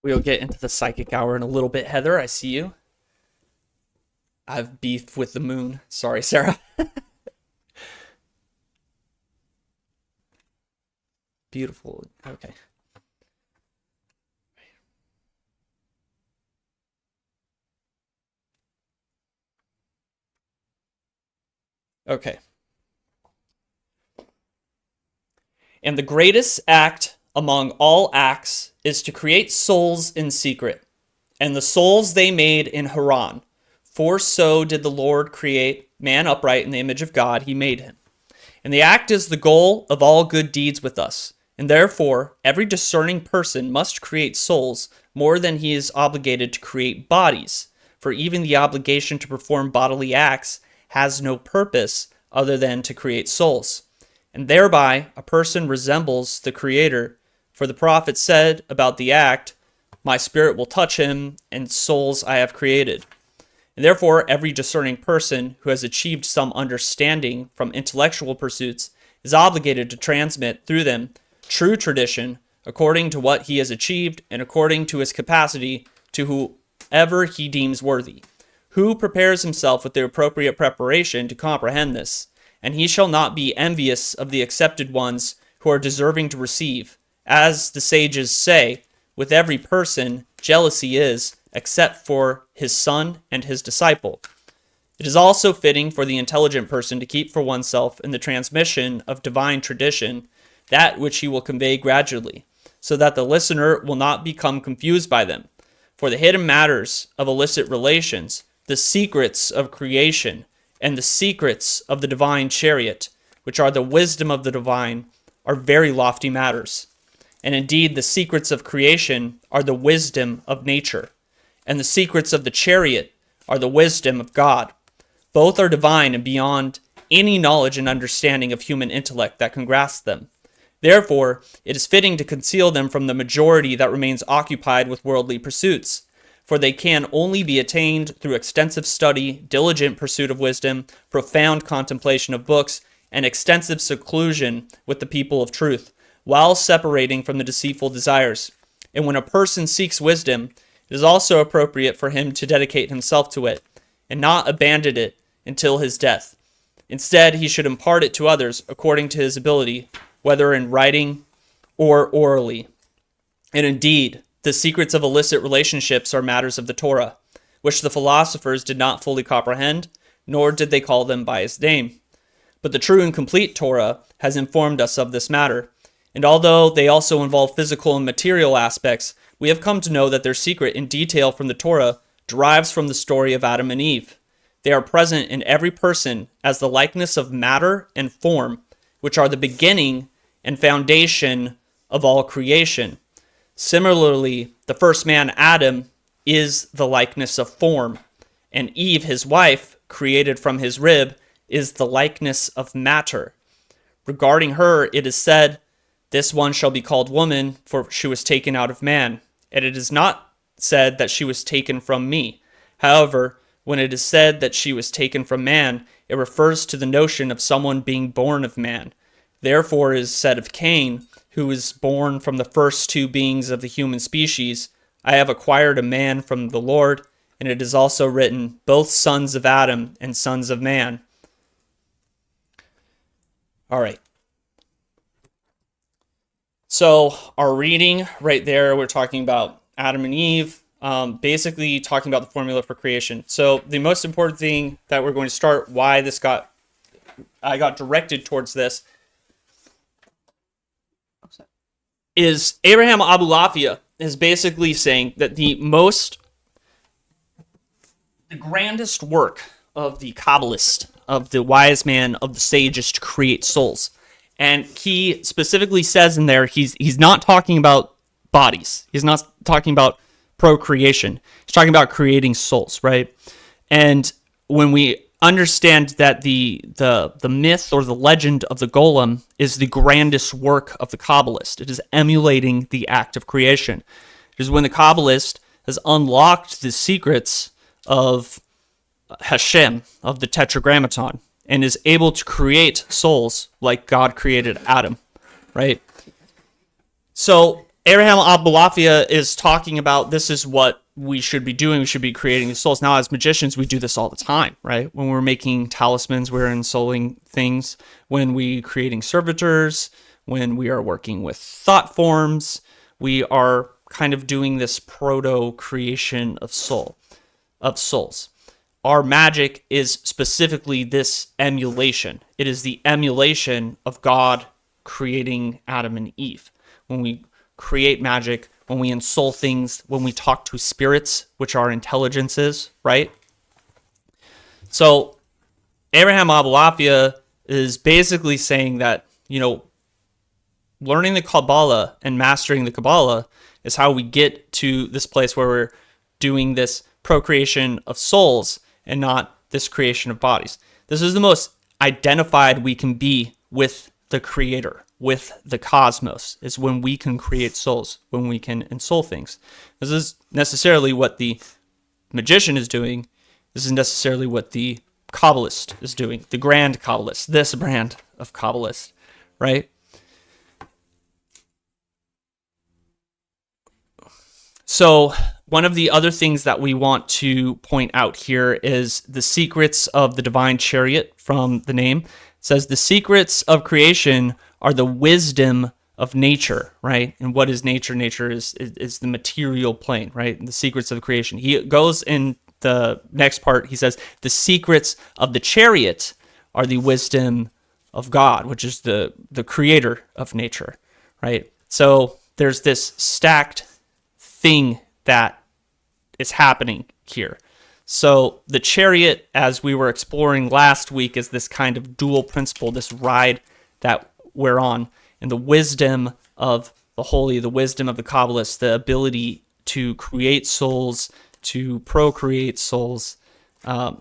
We'll get into the psychic hour in a little bit. Heather, I see you. I've beef with the moon. Sorry, Sarah. Beautiful. Okay. Okay. And the greatest act among all acts is to create souls in secret, and the souls they made in Haran. For so did the Lord create man upright in the image of God, he made him. And the act is the goal of all good deeds with us. And therefore, every discerning person must create souls more than he is obligated to create bodies. For even the obligation to perform bodily acts has no purpose other than to create souls. And thereby, a person resembles the Creator. For the prophet said about the act, my spirit will touch him, and souls I have created. And therefore, every discerning person who has achieved some understanding from intellectual pursuits is obligated to transmit through them true tradition according to what he has achieved and according to his capacity to whoever he deems worthy, who prepares himself with the appropriate preparation to comprehend this. And he shall not be envious of the accepted ones who are deserving to receive. As the sages say, with every person jealousy is, except for his son and his disciple. It is also fitting for the intelligent person to keep for oneself in the transmission of divine tradition that which he will convey gradually, so that the listener will not become confused by them. For the hidden matters of illicit relations, the secrets of creation, and the secrets of the divine chariot, which are the wisdom of the divine, are very lofty matters. And indeed, the secrets of creation are the wisdom of nature, and the secrets of the chariot are the wisdom of God. Both are divine and beyond any knowledge and understanding of human intellect that can grasp them. Therefore, it is fitting to conceal them from the majority that remains occupied with worldly pursuits, for they can only be attained through extensive study, diligent pursuit of wisdom, profound contemplation of books, and extensive seclusion with the people of truth, while separating from the deceitful desires. And when a person seeks wisdom, it is also appropriate for him to dedicate himself to it, and not abandon it until his death. Instead, he should impart it to others according to his ability, whether in writing or orally. And indeed, the secrets of illicit relationships are matters of the Torah, which the philosophers did not fully comprehend, nor did they call them by his name. But the true and complete Torah has informed us of this matter, and although they also involve physical and material aspects, we have come to know that their secret in detail from the Torah derives from the story of Adam and Eve. They are present in every person as the likeness of matter and form, which are the beginning and foundation of all creation. Similarly, the first man, Adam, is the likeness of form, and Eve, his wife, created from his rib, is the likeness of matter. Regarding her, it is said, this one shall be called woman, for she was taken out of man. And it is not said that she was taken from me. However, When it is said that she was taken from man, it refers to the notion of someone being born of man. Therefore, it is said of Cain, who was born from the first two beings of the human species, I have acquired a man from the Lord, and it is also written, both sons of Adam and sons of man. All right. So our reading right there, we're talking about Adam and Eve, basically talking about the formula for creation. So the most important thing that we're going to start, why I got directed towards this, is Abraham Abulafia is basically saying that the grandest work of the Kabbalist, of the wise man, of the sage, is to create souls. And he specifically says in there, he's not talking about bodies. He's not talking about procreation. He's talking about creating souls, right? And when we understand that the myth or the legend of the golem is the grandest work of the Kabbalist, it is emulating the act of creation. It is when the Kabbalist has unlocked the secrets of Hashem, of the Tetragrammaton, and is able to create souls like God created Adam, right? So Abraham Abulafia is talking about this is what we should be doing. We should be creating these souls. Now, as magicians, we do this all the time, right? When we're making talismans, we're ensouling things. When we creating servitors, when we are working with thought forms, we are kind of doing this proto-creation of souls. Our magic is specifically this emulation. It is the emulation of God creating Adam and Eve. When we create magic, when we ensoul things, when we talk to spirits, which are intelligences, right? So Abraham Abulafia is basically saying that, learning the Kabbalah and mastering the Kabbalah is how we get to this place where we're doing this procreation of souls and not this creation of bodies. This is the most identified we can be with the Creator, with the cosmos, is when we can create souls, when we can ensoul things. This is necessarily what the magician is doing. This is necessarily what the Kabbalist is doing, the grand Kabbalist, this brand of Kabbalist, right? So one of the other things that we want to point out here is the secrets of the divine chariot from the name. It says the secrets of creation are the wisdom of nature, right? And what is nature? Nature is the material plane, right? And the secrets of creation. He goes in the next part, he says, the secrets of the chariot are the wisdom of God, which is the creator of nature, right? So there's this stacked thing that is happening here. So the chariot, as we were exploring last week, is this kind of dual principle, this ride that we're on, and the wisdom of the holy, the wisdom of the Kabbalists, the ability to create souls, to procreate souls,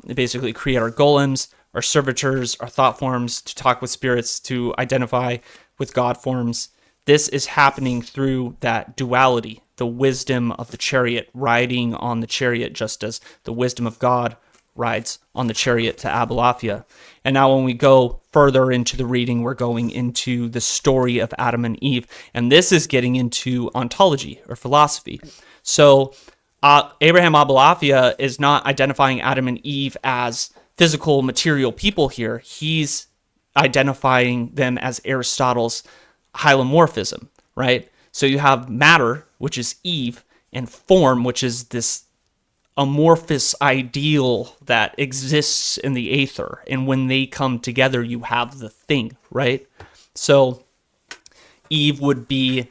basically create our golems, our servitors, our thought forms, to talk with spirits, to identify with God forms. This is happening through that duality, the wisdom of the chariot riding on the chariot, just as the wisdom of God rides on the chariot to Abulafia. And now when we go further into the reading, we're going into the story of Adam and Eve. And this is getting into ontology or philosophy. So Abraham Abulafia is not identifying Adam and Eve as physical, material people here. He's identifying them as Aristotle's hylomorphism, right? So you have matter, which is Eve, and form, which is this amorphous ideal that exists in the aether. And when they come together, you have the thing, right? So Eve would be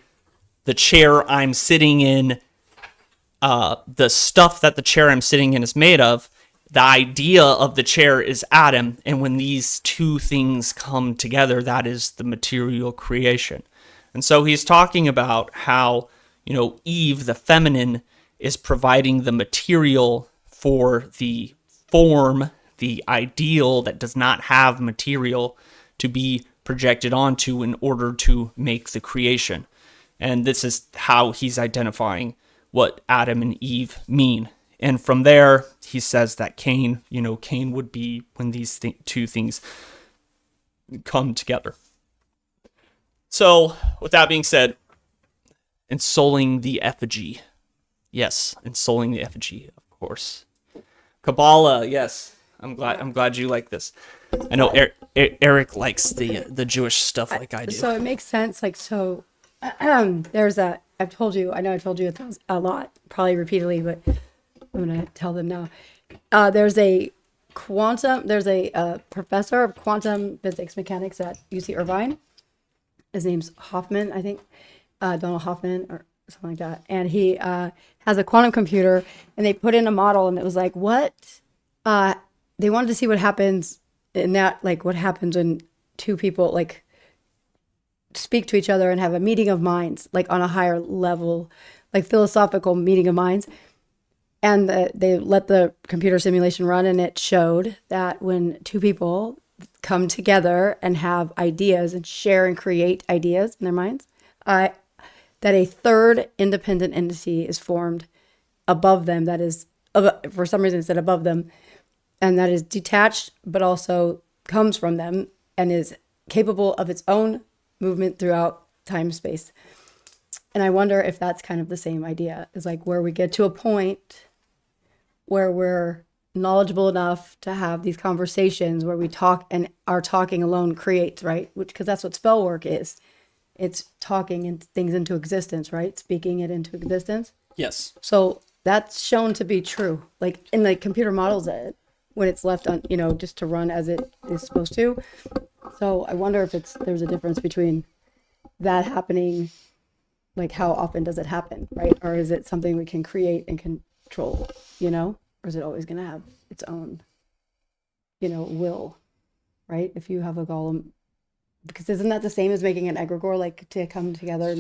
the chair I'm sitting in, the stuff that the chair I'm sitting in is made of. The idea of the chair is Adam, and when these two things come together, that is the material creation. And so he's talking about how, Eve, the feminine, is providing the material for the form, the ideal that does not have material to be projected onto in order to make the creation. And this is how he's identifying what Adam and Eve mean And from there, he says that Cain would be when these two things come together. So, with that being said, ensouling the effigy. Yes, ensouling the effigy, of course. Kabbalah, yes. I'm glad you like this. I know Eric likes the Jewish stuff like I do. So it makes sense. Like, so there's a, I know I've told you a lot, probably repeatedly, but I'm going to tell them now. There's a professor of quantum physics mechanics at UC Irvine. His name's Hoffman, I think, Donald Hoffman or something like that. And he has a quantum computer, and they put in a model, and it was like, they wanted to see what happens in that, like what happens when two people like speak to each other and have a meeting of minds, like on a higher level, like philosophical meeting of minds. And they let the computer simulation run, and it showed that when two people come together and have ideas and share and create ideas in their minds, that a third independent entity is formed above them. That is, for some reason, it said above them, and that is detached, but also comes from them and is capable of its own movement throughout time and space. And I wonder if that's kind of the same idea, is like where we get to a point where we're knowledgeable enough to have these conversations where we talk, and our talking alone creates, right? Because that's what spell work is. It's talking things into existence, right? Speaking it into existence. Yes. So that's shown to be true. Like in the computer models, when it's left on, just to run as it is supposed to. So I wonder if there's a difference between that happening, like how often does it happen, right? Or is it something we can create and control, or is it always going to have its own, will, right? If you have a golem, because isn't that the same as making an egregore, like to come together?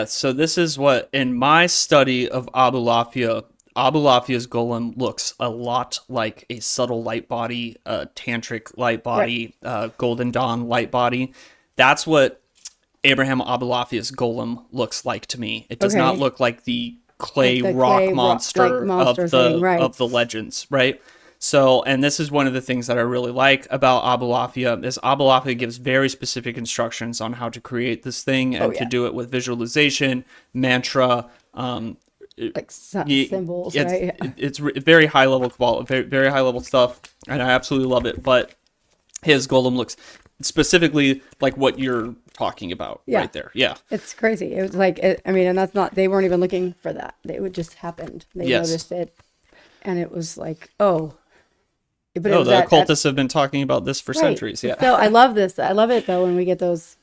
So this is what, in my study of Abu Lafia's golem looks a lot like a subtle light body, a tantric light body, Golden Dawn light body. That's what Abraham Abu Lafia's golem looks like to me. It does not look like the clay rock monster of the legends, right? So, and this is one of the things that I really like about Abu Lafia is Abu Lafia gives very specific instructions on how to create this thing and to do it with visualization, mantra, symbols, right? It's very high level Kabbalah, very, very high level stuff, and I absolutely love it. But his golem looks specifically like what you're talking about right there. Yeah. It's crazy. It was like, and that's not, they weren't even looking for that. It just happened. They noticed it, and it was like, oh. But the occultists have been talking about this for centuries. Yeah. So I love this. I love it though when we get those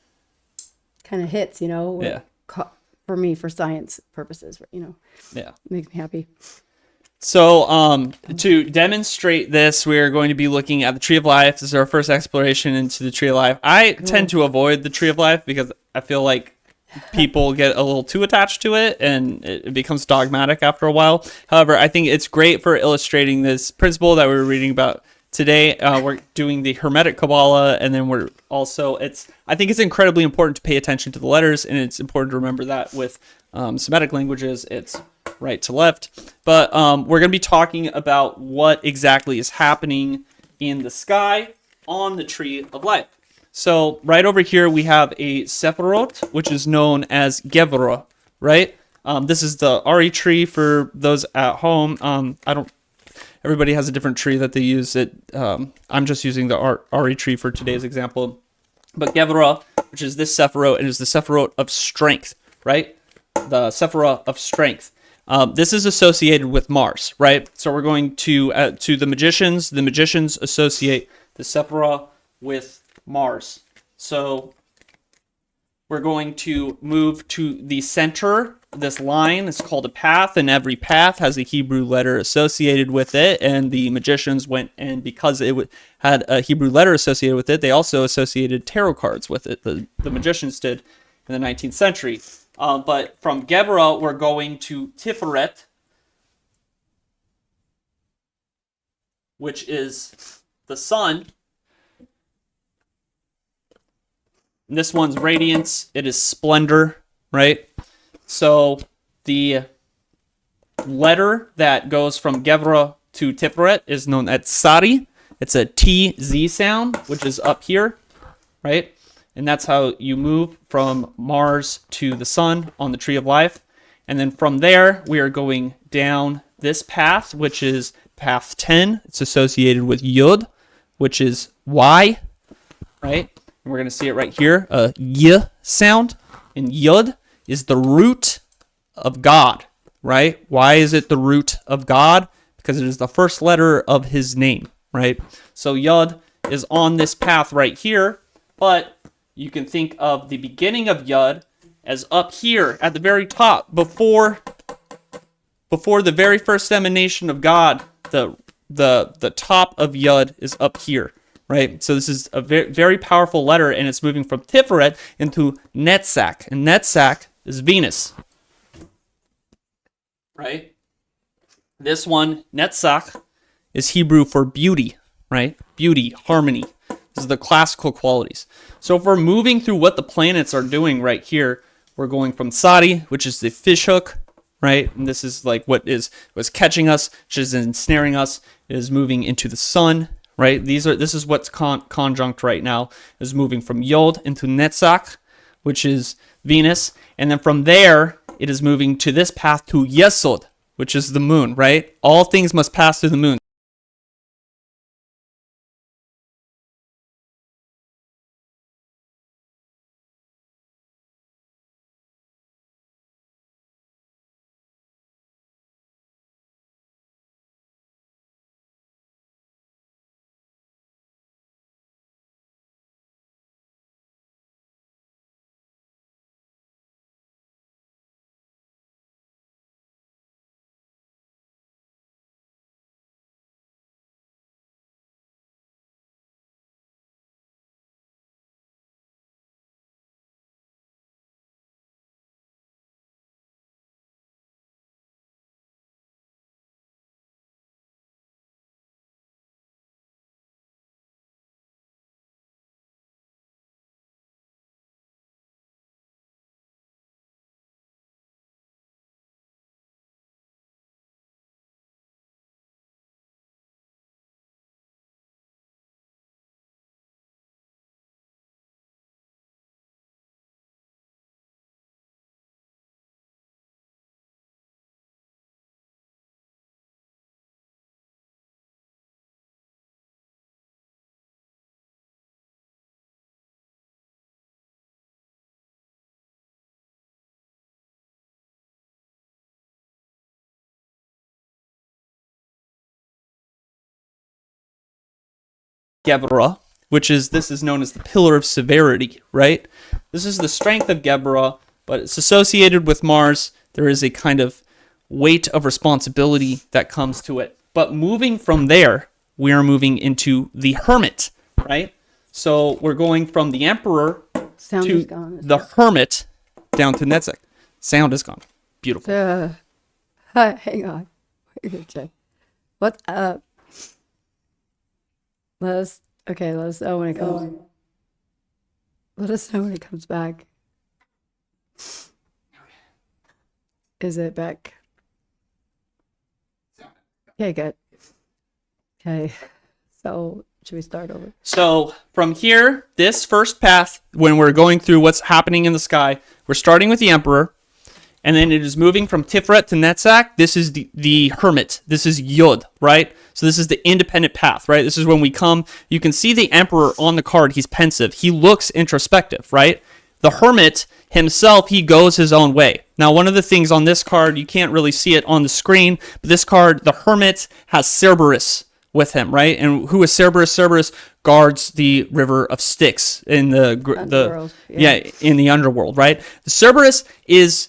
kind of hits, for me, for science purposes, Yeah. It makes me happy. So to demonstrate this, we're going to be looking at the Tree of Life. This is our first exploration into the Tree of Life. I tend to avoid the Tree of Life because I feel like people get a little too attached to it and it becomes dogmatic after a while. However, I think it's great for illustrating this principle that we were reading about today. We're doing the Hermetic Kabbalah, and then we're also, I think it's incredibly important to pay attention to the letters, and it's important to remember that with Semitic languages, it's right to left. But we're going to be talking about what exactly is happening in the sky on the Tree of Life. So right over here, we have a Sephiroth, which is known as Gevurah, right? This is the Ari tree for those at home. Everybody has a different tree that they use. I'm just using the Ari tree for today's example. But Gevurah, which is this Sephiroth, it is the Sephiroth of strength, right? The Sephiroth of strength. This is associated with Mars, right? So we're going to the magicians. The magicians associate the Sephiroth with Mars. So we're going to move to the center. This line is called a path, and every path has a Hebrew letter associated with it. And the magicians went, and because it had a Hebrew letter associated with it, they also associated tarot cards with it. The magicians did in the 19th century. But from Gevurah, we're going to Tiferet, which is the sun. And this one's radiance. It is splendor, right? So the letter that goes from Gevra to Tiferet is known as Tsari. It's a TZ sound, which is up here, right? And that's how you move from Mars to the sun on the Tree of Life. And then from there, we are going down this path, which is path 10. It's associated with Yod, which is Y, right? And we're going to see it right here, a Y sound. And Yod is the root of God, right? Why is it the root of God? Because it is the first letter of his name, right? So Yod is on this path right here, but you can think of the beginning of Yod as up here at the very top, before the very first emanation of God. The top of Yod is up here, right? So this is a very, very powerful letter, and it's moving from Tiferet into Netzach, and Netzach is Venus, right? This one, Netzach, is Hebrew for beauty, right? Beauty, harmony. This is the classical qualities. So if we're moving through what the planets are doing right here, we're going from Sadi, which is the fish hook, right? And this is like was catching us, which is ensnaring us, is moving into the sun, right? This is what's conjunct right now, is moving from Yod into Netzach, which is Venus. And then from there, it is moving to this path to Yesod, which is the moon, right? All things must pass through the moon. Geburah, this is known as the pillar of severity, right? This is the strength of Geburah, but it's associated with Mars. There is a kind of weight of responsibility that comes to it. But moving from there, we are moving into the hermit, right? So we're going from the emperor to the hermit down to Netzach. Sound is gone. Beautiful. Hang on. What? Let us know when it comes. Let us know when it comes back. Is it back? Okay, good. Okay, so should we start over? So from here, this first path, when we're going through what's happening in the sky, we're starting with the emperor, and then it is moving from Tiferet to Netzach. This is the hermit. This is Yod, right? So this is the independent path, right? This is when we come. You can see the emperor on the card. He's pensive. He looks introspective, right? The hermit himself, he goes his own way. Now, one of the things on this card, you can't really see it on the screen, but this card, the hermit, has Cerberus with him, right? And who is Cerberus? Cerberus guards the river of Styx in the in the underworld, right? The Cerberus is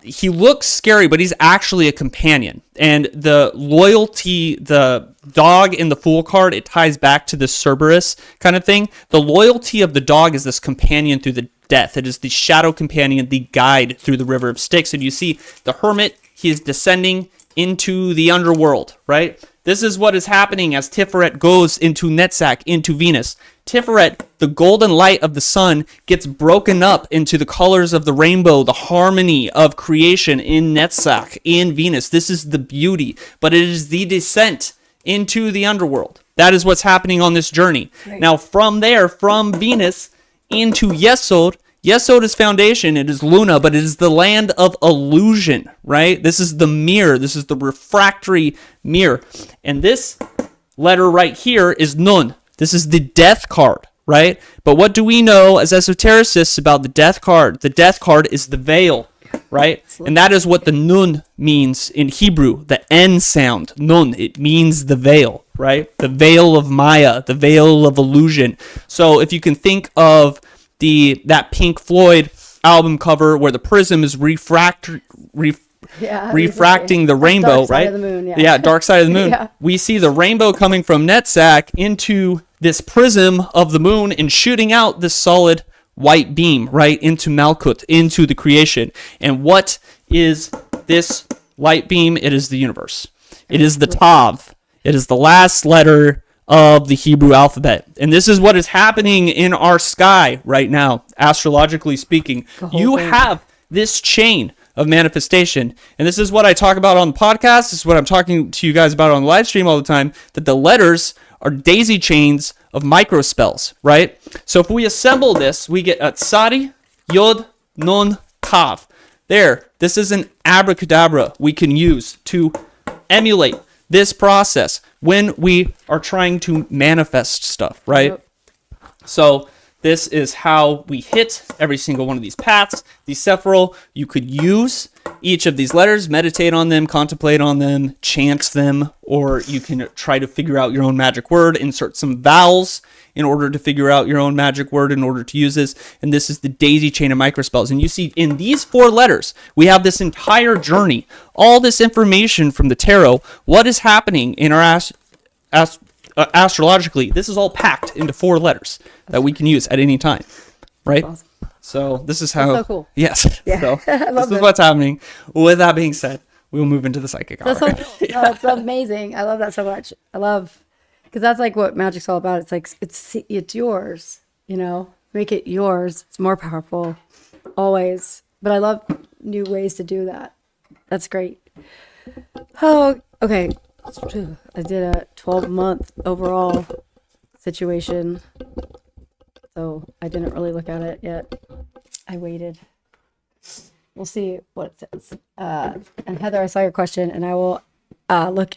he looks scary, but he's actually a companion. And the loyalty, the dog in the Fool card, it ties back to this Cerberus kind of thing. The loyalty of the dog is this companion through the death. It is the shadow companion, the guide through the river of Styx. And you see the hermit, he is descending into the underworld, right? This is what is happening as Tiferet goes into Netzach, into Venus. Tiferet, the golden light of the sun, gets broken up into the colors of the rainbow, the harmony of creation in Netzach, in Venus. This is the beauty, but it is the descent into the underworld. That is what's happening on this journey. Right. Now, from there, from Venus into Yesod, Yesod is foundation, it is Luna, but it is the land of illusion, right? This is the mirror, this is the refractory mirror. And this letter right here is Nun. This is the death card, right? But what do we know as esotericists about the death card? The death card is the veil, right? And that is what the Nun means in Hebrew, the N sound, Nun. It means the veil, right? The veil of Maya, the veil of illusion. So if you can think of that Pink Floyd album cover where the prism is refracting the rainbow, dark side right? Of the moon, yeah, dark side of the moon. Yeah. We see the rainbow coming from Netzach into this prism of the moon and shooting out this solid white beam right into Malkut, into the creation. And what is this light beam? It is the universe. It is the Tav. It is the last letter of the Hebrew alphabet. And this is what is happening in our sky right now, astrologically speaking. You have this chain of manifestation. And this is what I talk about on the podcast. This is what I'm talking to you guys about on the live stream all the time, that the letters are daisy chains of microspells, right? So if we assemble this, we get Tsadi, Yod, Nun, Tav. There, this is an abracadabra we can use to emulate this process when we are trying to manifest stuff, right? Yep. So this is how we hit every single one of these paths. These Sephiral, you could use each of these letters, meditate on them, contemplate on them, chant them, or you can try to figure out your own magic word, insert some vowels in order to figure out your own magic word in order to use this. And this is the daisy chain of microspells. And you see in these 4 letters, we have this entire journey, all this information from the tarot, what is happening in our astrologically. This is all packed into 4 letters that we can use at any time, right? Awesome. So this is how. That's so cool. Yes. Yeah. So this is what's happening. With that being said, we will move into the psychic hour. That's so cool. No, that's amazing. I love that so much. I love, because that's like what magic's all about. It's like it's yours. You know, make it yours. It's more powerful, always. But I love new ways to do that. That's great. Oh, okay. I did a 12-month overall situation, so I didn't really look at it yet. I waited. We'll see what it says. And Heather, I saw your question, and I will look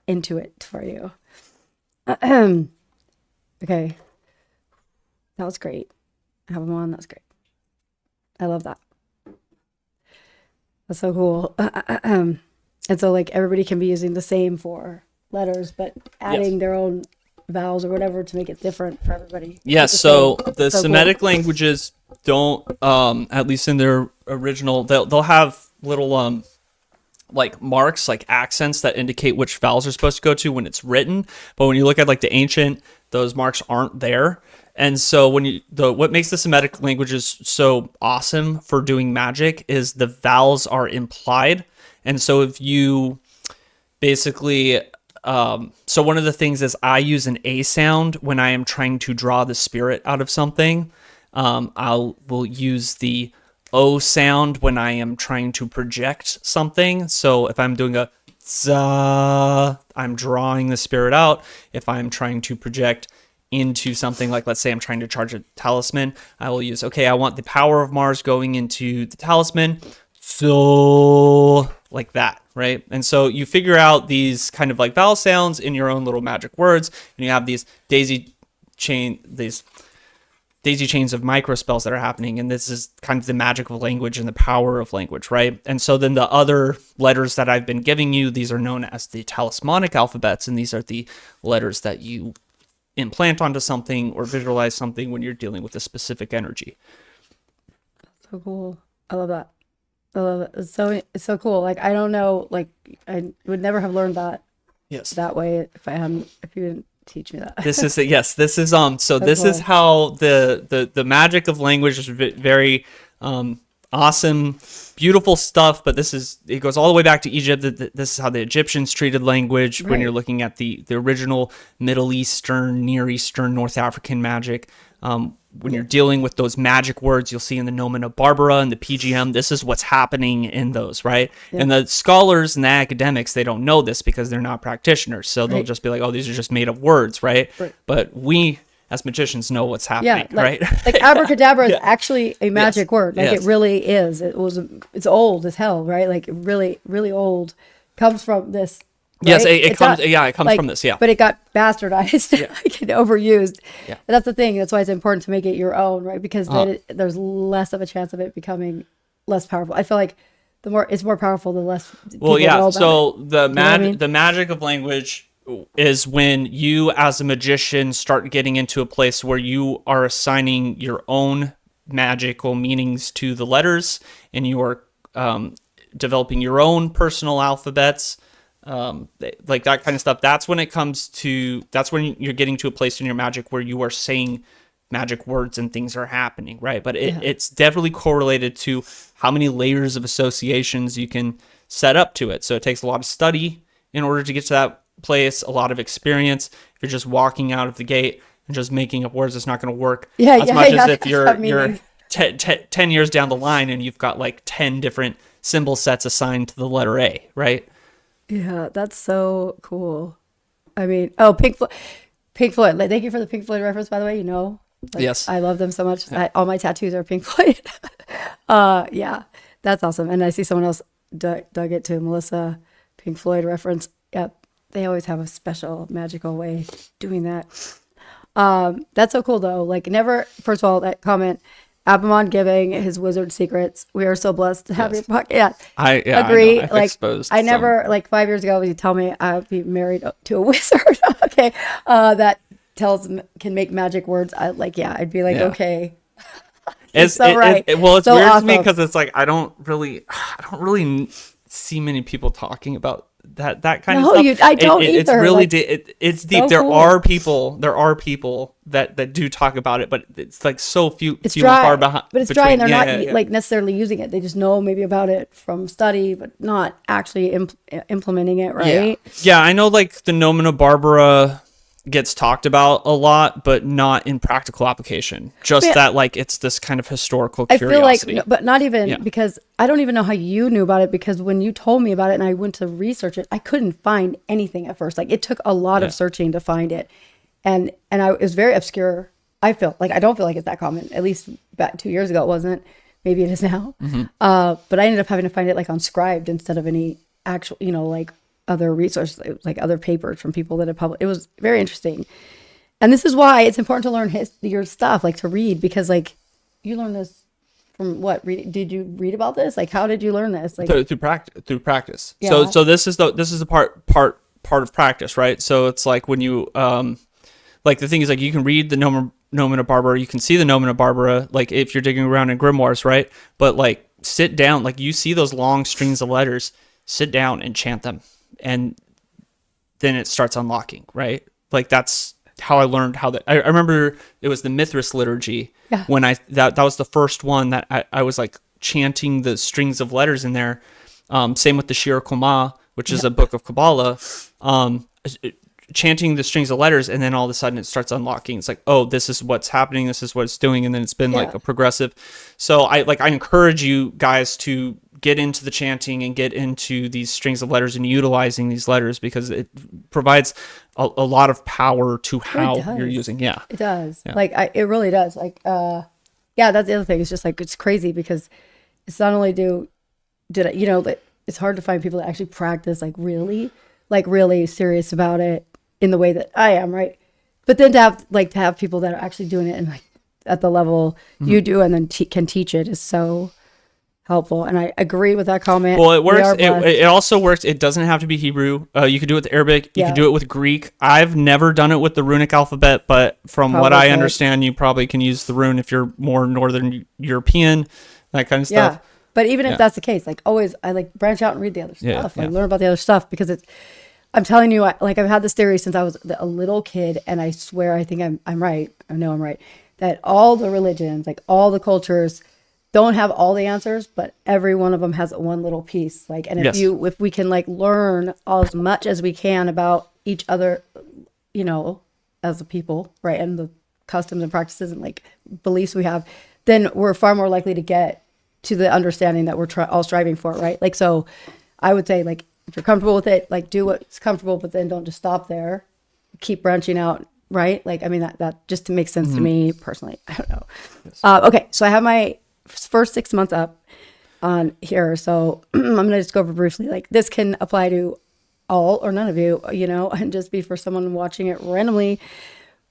into it for you. Okay. That was great. I have them on. That's great. I love that. That's so cool. And so, like, everybody can be using the same 4 letters, but adding their own vowels or whatever to make it different for everybody. Yes, so the Semitic languages don't, at least in their original, they'll have little, like, marks, like accents that indicate which vowels are supposed to go to when it's written. But when you look at, like, the ancient, those marks aren't there. And so what makes the Semitic languages so awesome for doing magic is the vowels are implied. And so if you basically, so one of the things is I use an A sound when I am trying to draw the spirit out of something. Will use the O sound when I am trying to project something. So if I'm doing a za, I'm drawing the spirit out. If I'm trying to project into something, like let's say I'm trying to charge a talisman, I will use, okay, I want the power of Mars going into the talisman. So like that, right? And so you figure out these kind of like vowel sounds in your own little magic words, and you have these daisy chains of microspells that are happening, and this is kind of the magic of language and the power of language, right? And so then the other letters that I've been giving you, these are known as the talismanic alphabets, and these are the letters that you implant onto something or visualize something when you're dealing with a specific energy. So cool. I love that. I love it. It's so cool. Like, I don't know, like, I would never have learned that that way if you didn't teach me that. This is this is so this cool. Is how the magic of language is very awesome, beautiful stuff. But it goes all the way back to Egypt. This is how the Egyptians treated language. When you're looking at the original Middle Eastern, Near Eastern, North African magic. When you're dealing with those magic words, you'll see in the Nomina Barbara and the PGM, this is what's happening in those, right? Yeah. And the scholars and the academics, they don't know this because they're not practitioners. So they'll just be like, oh, these are just made up words, right? But we, as magicians, know what's happening, right? Like abracadabra is actually a magic word. Like it really is. It's old as hell, right? Like really, really old. Comes from this. Right? Yes, it comes from this, yeah. But it got bastardized, like, and overused. Yeah. But that's the thing. That's why it's important to make it your own, right? Because then there's less of a chance of it becoming less powerful. I feel like it's more powerful the less people know about it. The magic of language is when you, as a magician, start getting into a place where you are assigning your own magical meanings to the letters, and you are developing your own personal alphabets. Like that kind of stuff. That's when you're getting to a place in your magic where you are saying magic words and things are happening, right? But it's definitely correlated to how many layers of associations you can set up to it. So it takes a lot of study in order to get to that place, a lot of experience. If you're just walking out of the gate and just making up words, it's not going to work as much as if you're 10 years down the line and you've got like 10 different symbol sets assigned to the letter A, right? Yeah, that's so cool. I mean, Pink Floyd. Like, thank you for the Pink Floyd reference, by the way. Yes, I love them so much. All my tattoos are Pink Floyd. Yeah, that's awesome. And I see someone else dug it to Melissa, Pink Floyd reference. Yep, they always have a special magical way of doing that. That's so cool though. Like, never. First of all, that comment. Abammon giving his wizard secrets. We are so blessed to have your podcast. Yeah, I agree. I never, like 5 years ago, you tell me I'd be married to a wizard. Okay, that can make magic words. I'd be like, okay. It's so right. It's so weird awesome to me because it's like I don't really see many people talking about that kind of stuff. I don't either. It's really it's deep. So there are people that do talk about it, but it's like so few. It's few dry, far behind. But it's dry, and they're not like necessarily using it. They just know maybe about it from study, but not actually implementing it. Right? Yeah. I know. Like the Nomina Barbara gets talked about a lot, but not in practical application. Just that, like, it's this kind of historical curiosity. I feel like, but not even because I don't even know how you knew about it, because when you told me about it and I went to research it, I couldn't find anything at first. Like, it took a lot of searching to find it. And it was very obscure. I don't feel like it's that common. At least back 2 years ago, it wasn't. Maybe it is now. Mm-hmm. But I ended up having to find it like on Scribed instead of any actual, like other resources, like other papers from people that have published. It was very interesting. And this is why it's important to learn your stuff, like to read, because like you learn this from what? Did you read about this? Like, how did you learn this? Like through practice. Yeah. So this is the part of practice, right? So it's like when you like the thing is like you can read the Nomina Barbara, you can see the Nomina Barbara, like if you're digging around in grimoires, right? But like sit down, like you see those long strings of letters, sit down and chant them, and then it starts unlocking, right? Like that's how I learned how that. I remember it was the Mithras liturgy when that was the first one that I was like chanting the strings of letters in there. Same with the Shir Koma, which is a book of Kabbalah. Chanting the strings of letters, and then all of a sudden it starts unlocking. It's like, oh, this is what's happening, this is what it's doing, and then it's been like a progressive. So I encourage you guys to get into the chanting and get into these strings of letters and utilizing these letters, because it provides a lot of power to how you're using. Yeah, it does. Yeah. Like it really does. Like that's the other thing. It's just like it's crazy because it's not only it's hard to find people that actually practice really serious about it in the way that I am, right? But then to have people that are actually doing it and like at the level you do, and then can teach it is so helpful. And I agree with that comment. Well, it works. It also works. It doesn't have to be Hebrew. You could do it with Arabic. You can do it with Greek. I've never done it with the runic alphabet, but from what I understand, you probably can use the rune if you're more Northern European, that kind of stuff. Yeah. But even if that's the case, like always, I like branch out and read the other stuff. Like learn about the other stuff, because I'm telling you, I've had this theory since I was a little kid, and I swear I think I'm right. I know I'm right. That all the religions, like all the cultures, don't have all the answers, but every one of them has one little piece. Like, and Yes. if we can like learn as much as we can about each other, as a people, right, and the customs and practices and like beliefs we have, then we're far more likely to get to the understanding that we're all striving for, right? Like, so I would say, like, if you're comfortable with it, like, do what's comfortable, but then don't just stop there. Keep branching out, right? Like, I mean, that just makes sense to me personally. I don't know. Yes. Okay, so I have my first 6 months up on here. So I'm going to just go over briefly. Like, this can apply to all or none of you, and just be for someone watching it randomly.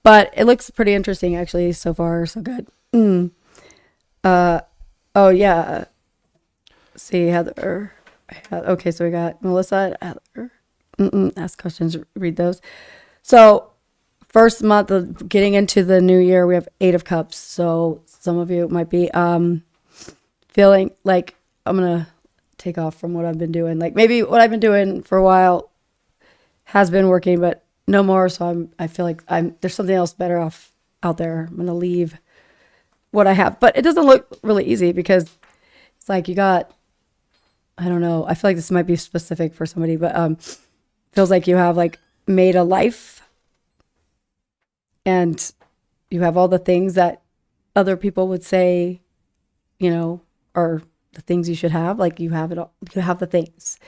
But it looks pretty interesting, actually, so far. So good. Oh, yeah. See, Heather. Okay, so we got Melissa, Heather. Ask questions, read those. So, first month of getting into the new year, we have 8 of Cups. So, some of you might be feeling like I'm going to take off from what I've been doing. Like, maybe what I've been doing for a while has been working, but no more. So, I feel like there's something else better off out there. I'm going to leave what I have. But it doesn't look really easy because it's like you got, I don't know. I feel like this might be specific for somebody, but feels like you have like made a life and you have all the things that other people would say, are the things you should have. Like you have it all. You have the things,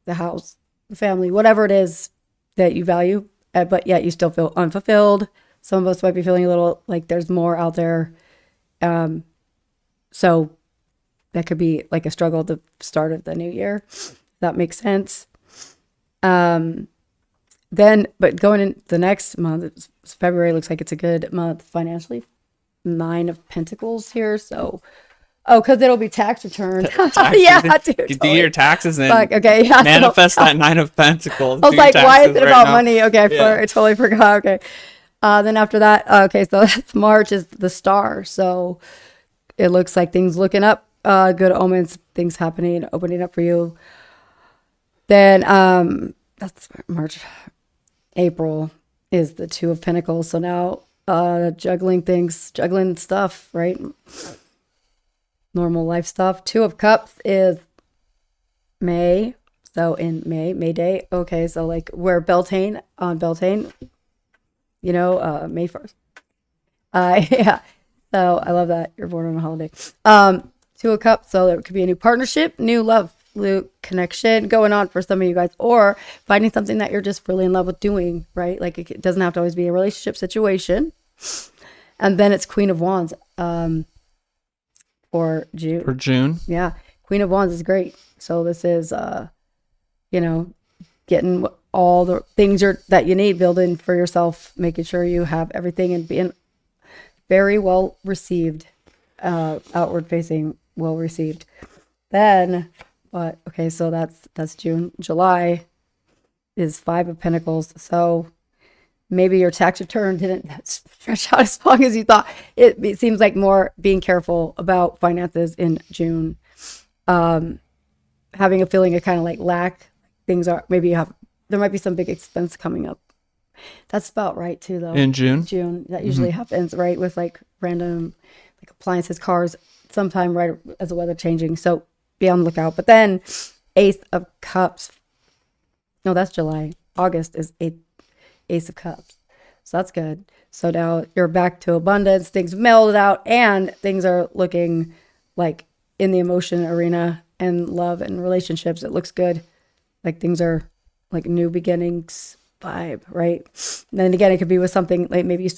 the house, the family, whatever it is that you value, but yet you still feel unfulfilled. Some of us might be feeling a little like there's more out there. So that could be like a struggle at the start of the new year. That makes sense. But going in the next month, February looks like it's a good month financially. 9 of Pentacles here. So, because it'll be tax return. Yeah, dude. You do your taxes and Okay, yeah. manifest that 9 of Pentacles. I was like, why is it about money? Okay, Yeah. I totally forgot. Okay. Then after that, okay, so that's March is the star. So it looks like things looking up, good omens, things happening, opening up for you. Then that's March. April is the 2 of Pentacles. So now juggling stuff, right? Normal life stuff. 2 of Cups is May. So in May Day. Okay, so like we're Beltane on Beltane. May 1st. Yeah. So I love that you're born on a holiday. 2 of Cups. So there could be a new partnership, new love, new connection going on for some of you guys, or finding something that you're just really in love with doing, right? Like it doesn't have to always be a relationship situation. And then it's Queen of Wands for June. For June. Yeah. Queen of Wands is great. So this is, getting all the things that you need, building for yourself, making sure you have everything and being very well received, outward facing, well received. Then, okay, so that's June. July is 5 of Pentacles. So maybe your tax return didn't stretch out as long as you thought. It seems like more being careful about finances in June. Having a feeling of kind of like lack. Things are, there might be some big expense coming up. That's about right too, though. In June? June. That usually happens, right? With like random like appliances, cars, sometime right as the weather changing. So be on the lookout. But then Ace of Cups. No, that's July. August is Ace of Cups. So that's good. So now you're back to abundance. Things melded out and things are looking like in the emotion arena and love and relationships. It looks good. Like things are like new beginnings vibe, right? And then again, it could be with something like maybe you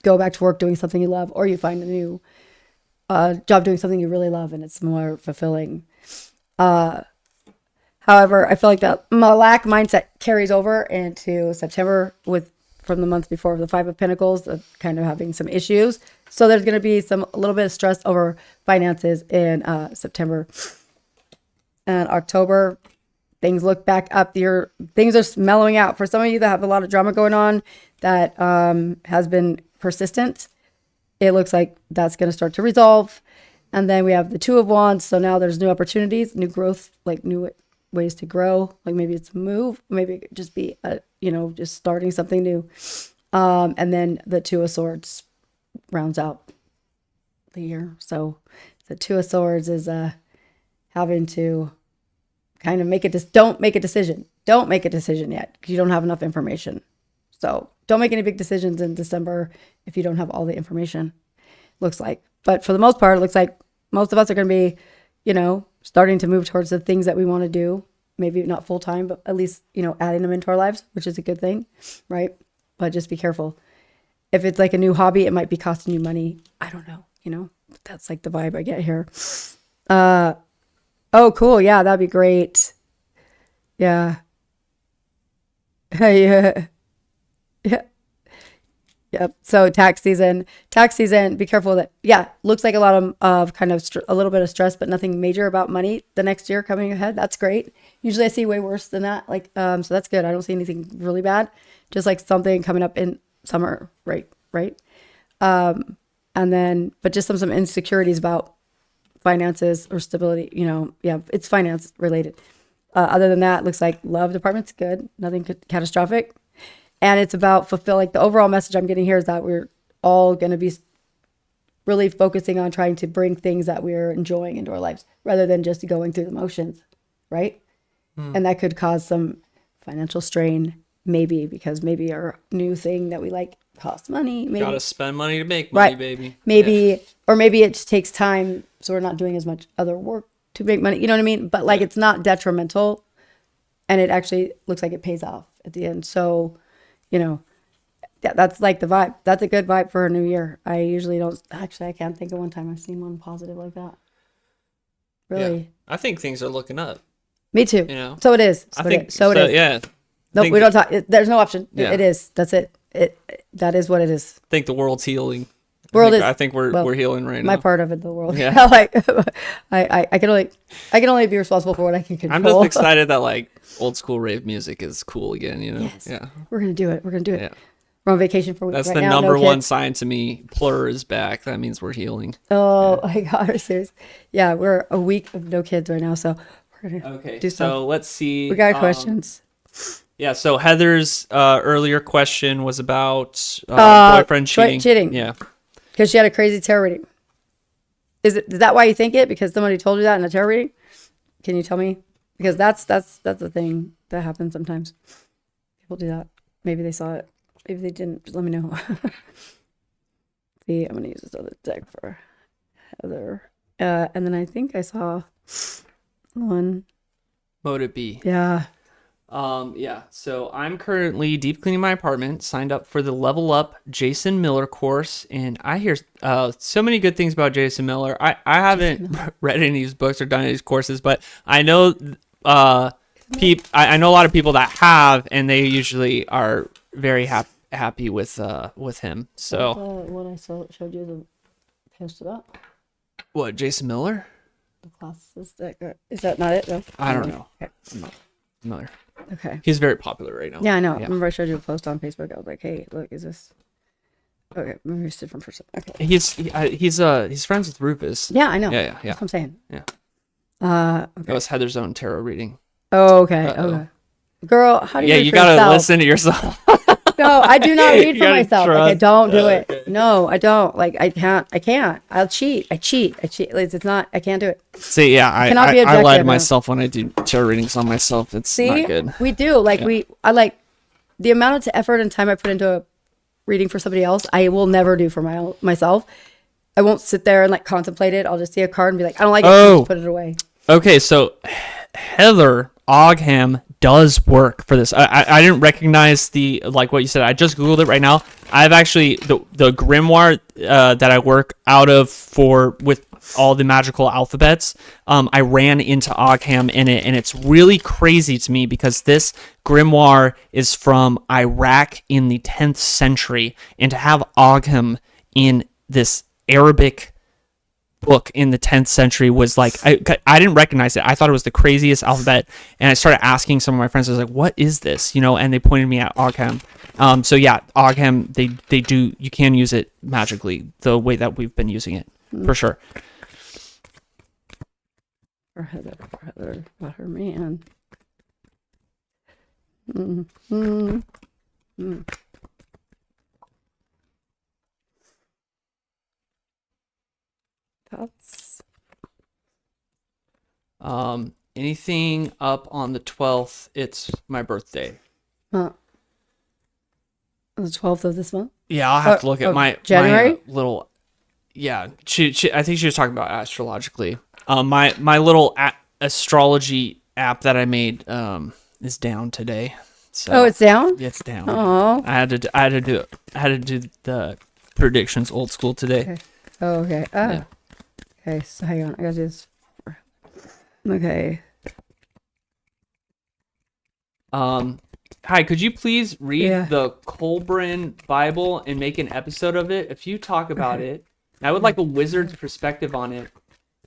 go back to work doing something you love, or you find a new job doing something you really love and it's more fulfilling. However, I feel like that lack mindset carries over into September from the month before the 5 of Pentacles, of kind of having some issues. So there's going to be a little bit of stress over finances in September and October. Things look back up. Things are mellowing out. For some of you that have a lot of drama going on that has been persistent, it looks like that's going to start to resolve. And then we have the 2 of Wands. So now there's new opportunities, new growth, like new ways to grow. Like maybe it's a move, maybe it could just be, just starting something new. And then the 2 of Swords rounds out the year. So The Two of Swords is having to kind of don't make a decision. Don't make a decision yet because you don't have enough information. So don't make any big decisions in December if you don't have all the information, looks like. But for the most part, it looks like most of us are going to be, starting to move towards the things that we want to do. Maybe not full time, but at least, adding them into our lives, which is a good thing, right? But just be careful. If it's like a new hobby, it might be costing you money. I don't know, that's like the vibe I get here. Oh, cool. Yeah, that'd be great. Yeah. Yeah. Yeah. Yep. So tax season, be careful that, looks like a lot of kind of a little bit of stress, but nothing major about money the next year coming ahead. That's great. Usually I see way worse than that. So that's good. I don't see anything really bad. Just like something coming up in summer. Right. And then, but just some insecurities about finances or stability, it's finance related. Other than that, looks like love department's good. Nothing catastrophic. And it's about the overall message I'm getting here is that we're all going to be really focusing on trying to bring things that we're enjoying into our lives rather than just going through the motions, right? And that could cause some financial strain, maybe, because maybe our new thing that we like costs money. Maybe. Gotta spend money to make money, baby. Maybe, or maybe it just takes time, so we're not doing as much other work to make money. You know what I mean? But it's not detrimental, and it actually looks like it pays off at the end. So, that's like the vibe. That's a good vibe for a new year. I usually don't. Actually, I can't think of one time I've seen one positive like that. Really? Yeah. I think things are looking up. Me too. So it is. It is. Yeah. No, we don't talk. There's no option. Yeah. It is. That's it. That is what it is. I think the world's healing. I think we're healing right now. My part of it, the world. Yeah. I can only be responsible for what I can control. I'm just excited that old school rave music is cool again. Yes. Yeah. We're gonna do it. Yeah. We're on vacation for a week. That's right the now, number no one kids. sign to me. Plur is back. That means we're healing. Oh my God, are you serious? Yeah, we're a week of no kids right now, so we're gonna do stuff. So let's see. We got questions. Yeah. So Heather's earlier question was about boyfriend cheating. Yeah. Because she had a crazy tarot reading. Is that why you think it? Because somebody told you that in a tarot reading? Can you tell me? Because that's the thing that happens sometimes. People do that. Maybe they saw it. Maybe they didn't. Just let me know. See, I'm gonna use this other deck for Heather. And then I think I saw one. Mote it be. Yeah. Yeah. So I'm currently deep cleaning my apartment, signed up for the Level Up Jason Miller course, and I hear so many good things about Jason Miller. I haven't read any of these books or done any of these courses, but I know I know a lot of people that have, and they usually are very happy with him. So what I showed you the post about. What, Jason Miller? The classes deck. Is that not it though? I don't know. Okay. Miller. Okay. He's very popular right now. Yeah, I know. I remember I showed you a post on Facebook. I was like, hey, look, is this? Okay, maybe it's a different person. Okay. He's friends with Rufus. Yeah, I know. Yeah. That's what I'm saying. Yeah. Okay. That was Heather's own tarot reading. Oh, okay. Uh-oh. Okay. Girl, how do you? Yeah, read you for gotta yourself? listen to yourself. No, I do not read You for gotta myself. trust. Okay, don't do it. Okay. No, I don't. I can't. I'll cheat. I cheat. It's not. I can't do it. See, yeah, I cannot be lie to objective, myself when I do tarot readings on myself. It's See, not good. we do. I like the amount of effort and time I put into a reading for somebody else. I will never do for myself. I won't sit there and contemplate it. I'll just see a card and be like, I don't like it. Oh. Just put it away. Okay, so Heather Ogham does work for this. I didn't recognize the what you said. I just googled it right now. I've actually the grimoire that I work out of with all the magical alphabets. I ran into Ogham in it, and it's really crazy to me because this grimoire is from Iraq in the 10th century, and to have Ogham in this Arabic book in the 10th century was I didn't recognize it. I thought it was the craziest alphabet, and I started asking some of my friends. I was like, what is this, and they pointed me at Ogham. So yeah, Ogham, they do, you can use it magically the way that we've been using it for sure. For Heather, about her man. Mm-hmm. Mm. That's Anything up on the 12th, it's my birthday. The 12th of this month. Yeah, I'll have to look at my January. my, little. Yeah, she I think she was talking about astrologically. My little astrology app that I made is down today. So Oh, it's down. it's down. Oh. I had to do the predictions old school today. Okay. Oh, okay. Yeah. Okay. So hang on. I gotta do this. Okay. Hi, could you please read Yeah. the Colburn Bible and make an episode of it? If you talk about it, I would like a wizard's perspective on it.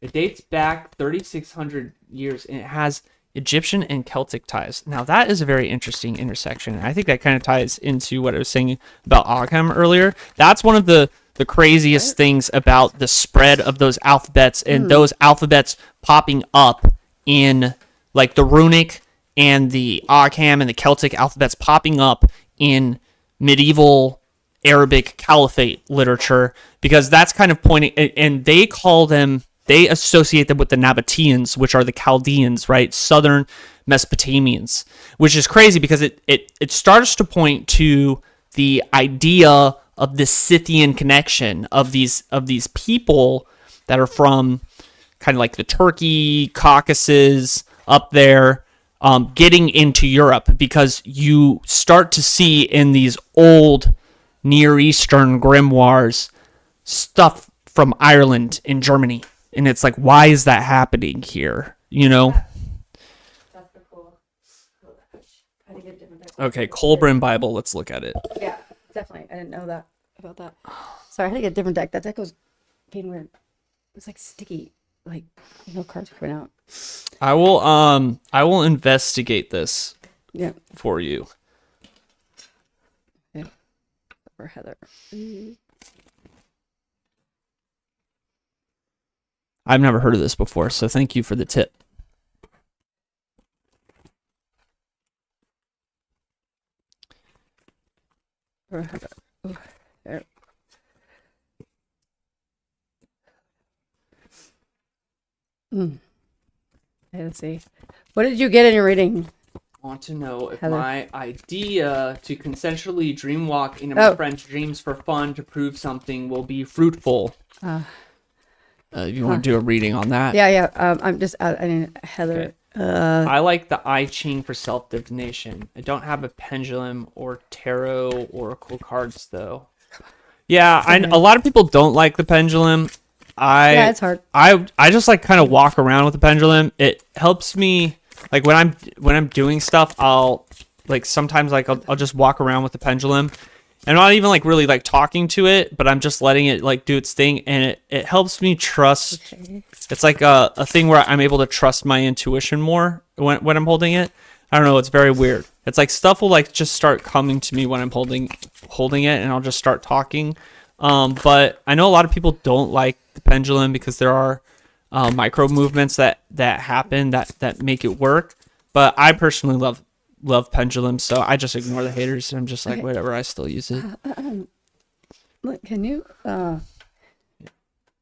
It dates back 3,600 years and it has Egyptian and Celtic ties. Now, that is a very interesting intersection. I think that kind of ties into what I was saying about Ogham earlier. That's one of the craziest things about the spread of those alphabets and those alphabets popping up in like the runic and the Ogham and the Celtic alphabets popping up in medieval Arabic caliphate literature, because that's kind of pointing, and they associate them with the Nabateans, which are the Chaldeans, right? Southern Mesopotamians, which is crazy because it starts to point to the idea of the Scythian connection of these people that are from kind of like the Turkey, Caucasus up there, getting into Europe, because you start to see in these old Near Eastern grimoires stuff from Ireland and Germany. And it's like, why is that happening here? You know? That's the cool. Okay, Colburn Bible. Let's look at it. Yeah, definitely. I didn't know that about that. Sorry, I had to get a different deck. That deck was being weird. It's like sticky. Like no cards are coming out. I will investigate this Yeah. for you. Yeah. For Heather. I've never heard of this before, so thank you for the tip. For Heather. Ooh, there. Okay, let's see. What did you get in your reading? Want to know if Heather. my idea to consensually dream walk into my friend's dreams for fun to prove something will be fruitful. You want to do a reading on that? Yeah. I'm just. I mean, Heather. Okay. I like the I Ching for self divination. I don't have a pendulum or tarot oracle cards though. Yeah, a lot of people don't like the pendulum. Yeah, it's hard. I just like kind of walk around with the pendulum. It helps me, like when I'm doing stuff. I'll like sometimes like I'll just walk around with the pendulum. I'm not even like really like talking to it, but I'm just letting it like do its thing, and it helps me trust. Okay. It's like a thing where I'm able to trust my intuition more when I'm holding it. I don't know. It's very weird. It's like stuff will like just start coming to me when I'm holding it, and I'll just start talking. But I know a lot of people don't like the pendulum because there are micro movements that happen that make it work. But I personally love pendulums, so I just ignore the haters. I'm just like, whatever, I still use it. Look, can you?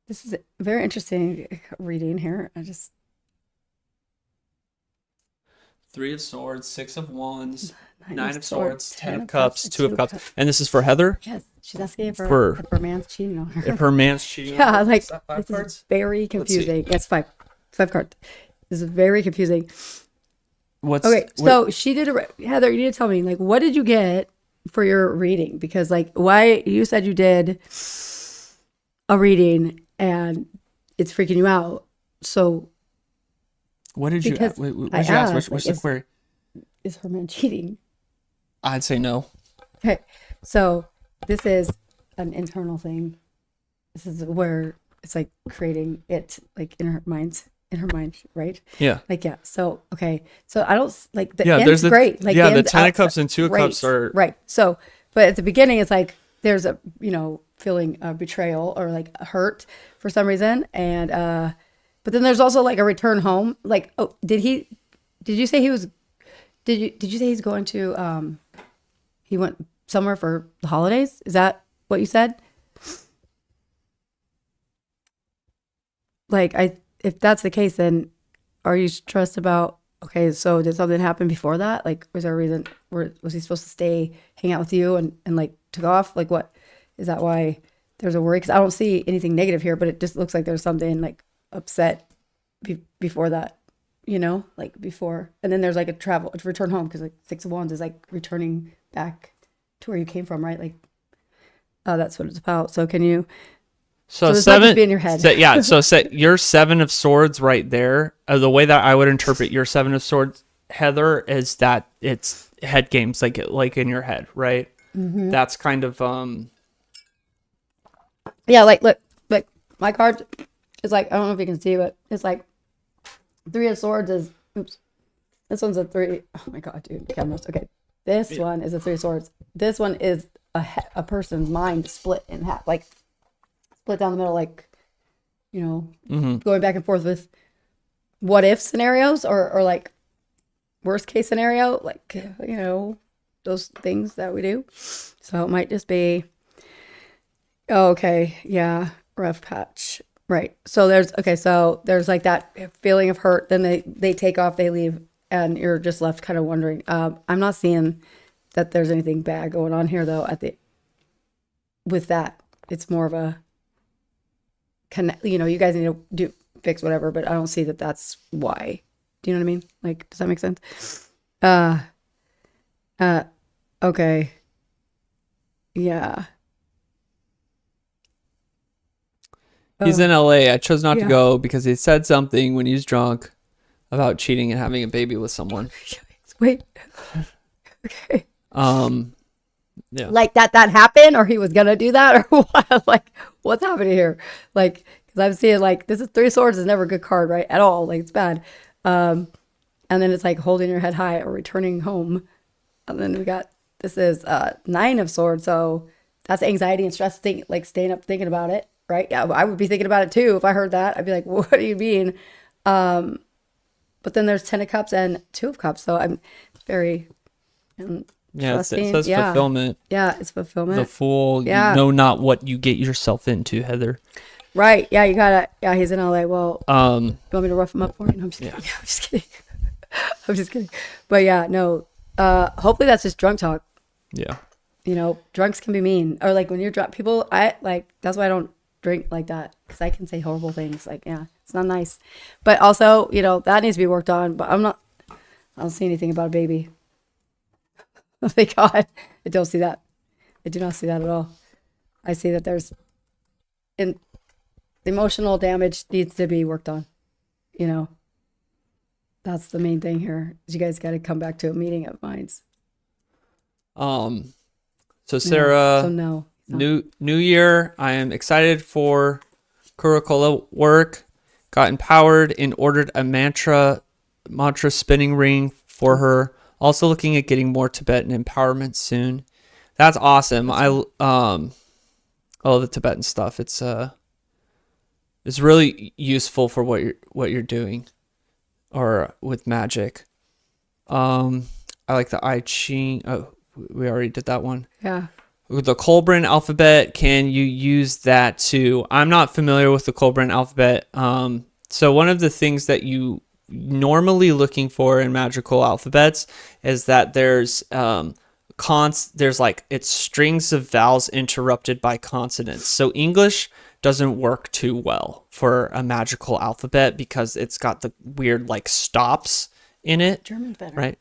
This is a very interesting reading here. Three of Swords, Six of Wands, Nine of Swords, Ten of Cups, Two of Cups, and this is for Heather. Yes, she's asking if her man's cheating on her. If her man's cheating. Yeah, on her. like Is that 5 this cards? is very confusing. Yes, five cards. This is very confusing. So she did Heather, you need to tell me, like, what did you get for your reading? Because like, why you said you did a reading and it's freaking you out. So what did you because what I did you ask? asked, What's like, the query? is her man cheating? I'd say no. Okay, so this is an internal thing. This is where it's like creating it like in her mind, right? Yeah. Like, yeah. So, okay. So I don't like the Yeah, end's there's the great. Like, yeah, the end's 10 of outside- cups and 2 of cups are right. So, but at the beginning, it's like there's a feeling of betrayal or like hurt for some reason, and but then there's also like a return home. Like, oh, did you say he was? Did you say he's going to? He went somewhere for the holidays. Is that what you said? Like, if that's the case, then are you stressed about? Okay, so did something happen before that? Like, was there a reason? Was he supposed to stay, hang out with you, and like took off? Like, what is that? Why there's a worry? Because I don't see anything negative here, but it just looks like there's something like upset before that. Like before, and then there's like a return home because like Six of Wands is like returning back to where you came from, right? Like, that's what it's about. So can you? So this might just be in your head. Your Seven of Swords right there. The way that I would interpret your Seven of Swords, Heather, is that it's head games, like in your head, right? Mm-hmm. That's kind of Yeah, like look, my card is like, I don't know if you can see, but it's like Three of Swords is, oops, this one's a three. Oh my God, dude, cameras. Okay, this one is a Three of Swords. This one is a person's mind split in half, like split down the middle, like, going back and forth with what if scenarios or like worst case scenario, like, those things that we do. So it might just be, okay, yeah, rough patch. Right. So there's like that feeling of hurt. Then they take off, they leave, and you're just left kind of wondering. I'm not seeing that there's anything bad going on here though. With that, it's more of a connect. You guys need to fix whatever, but I don't see that that's why. Do you know what I mean? Like, does that make sense? Okay. Yeah. He's in LA. I chose not to go because he said something when he was drunk about cheating and having a baby with someone. Wait. Okay. Yeah. Like that happened, or he was gonna do that, or what? Like, what's happening here? Like, because I'm seeing like this is Three of Swords is never a good card, right? At all. Like, it's bad. And then it's like holding your head high or returning home. And then we got this is Nine of Swords, so that's anxiety and stress. Like staying up thinking about it. Right? Yeah, I would be thinking about it too if I heard that. I'd be like, "What do you mean?" But then there's Ten of Cups and Two of Cups, so I'm very it says fulfillment. Yeah, it's fulfillment. The Fool. Yeah. You know not what you get yourself into, Heather. Right? Yeah, you gotta. Yeah, he's in LA. Well, you want me to rough him up for you? No, I'm just kidding. Yeah. I'm just kidding. I'm just kidding. But yeah, no. Hopefully that's just drunk talk. Yeah. Drunks can be mean, or like when you're drunk, people. I like that's why I don't drink like that, because I can say horrible things. Like, yeah, it's not nice. But also, that needs to be worked on. But I don't see anything about a baby. Oh, thank God. I don't see that. I do not see that at all. I see that there's emotional damage needs to be worked on. That's the main thing here. You guys got to come back to a meeting of minds. So Sarah, no. New year. I am excited for Kurikola work. Got empowered and ordered a mantra spinning ring for her. Also looking at getting more Tibetan empowerment soon. That's awesome. I love the Tibetan stuff. It's really useful for what you're doing, or with magic. I like the I Ching. Oh, we already did that one. Yeah. The Colburn alphabet, can you use that too? I'm not familiar with the Colburn alphabet. So one of the things that you normally looking for in magical alphabets is that there's it's strings of vowels interrupted by consonants. So English doesn't work too well for a magical alphabet because it's got the weird like stops in it. German's better, right?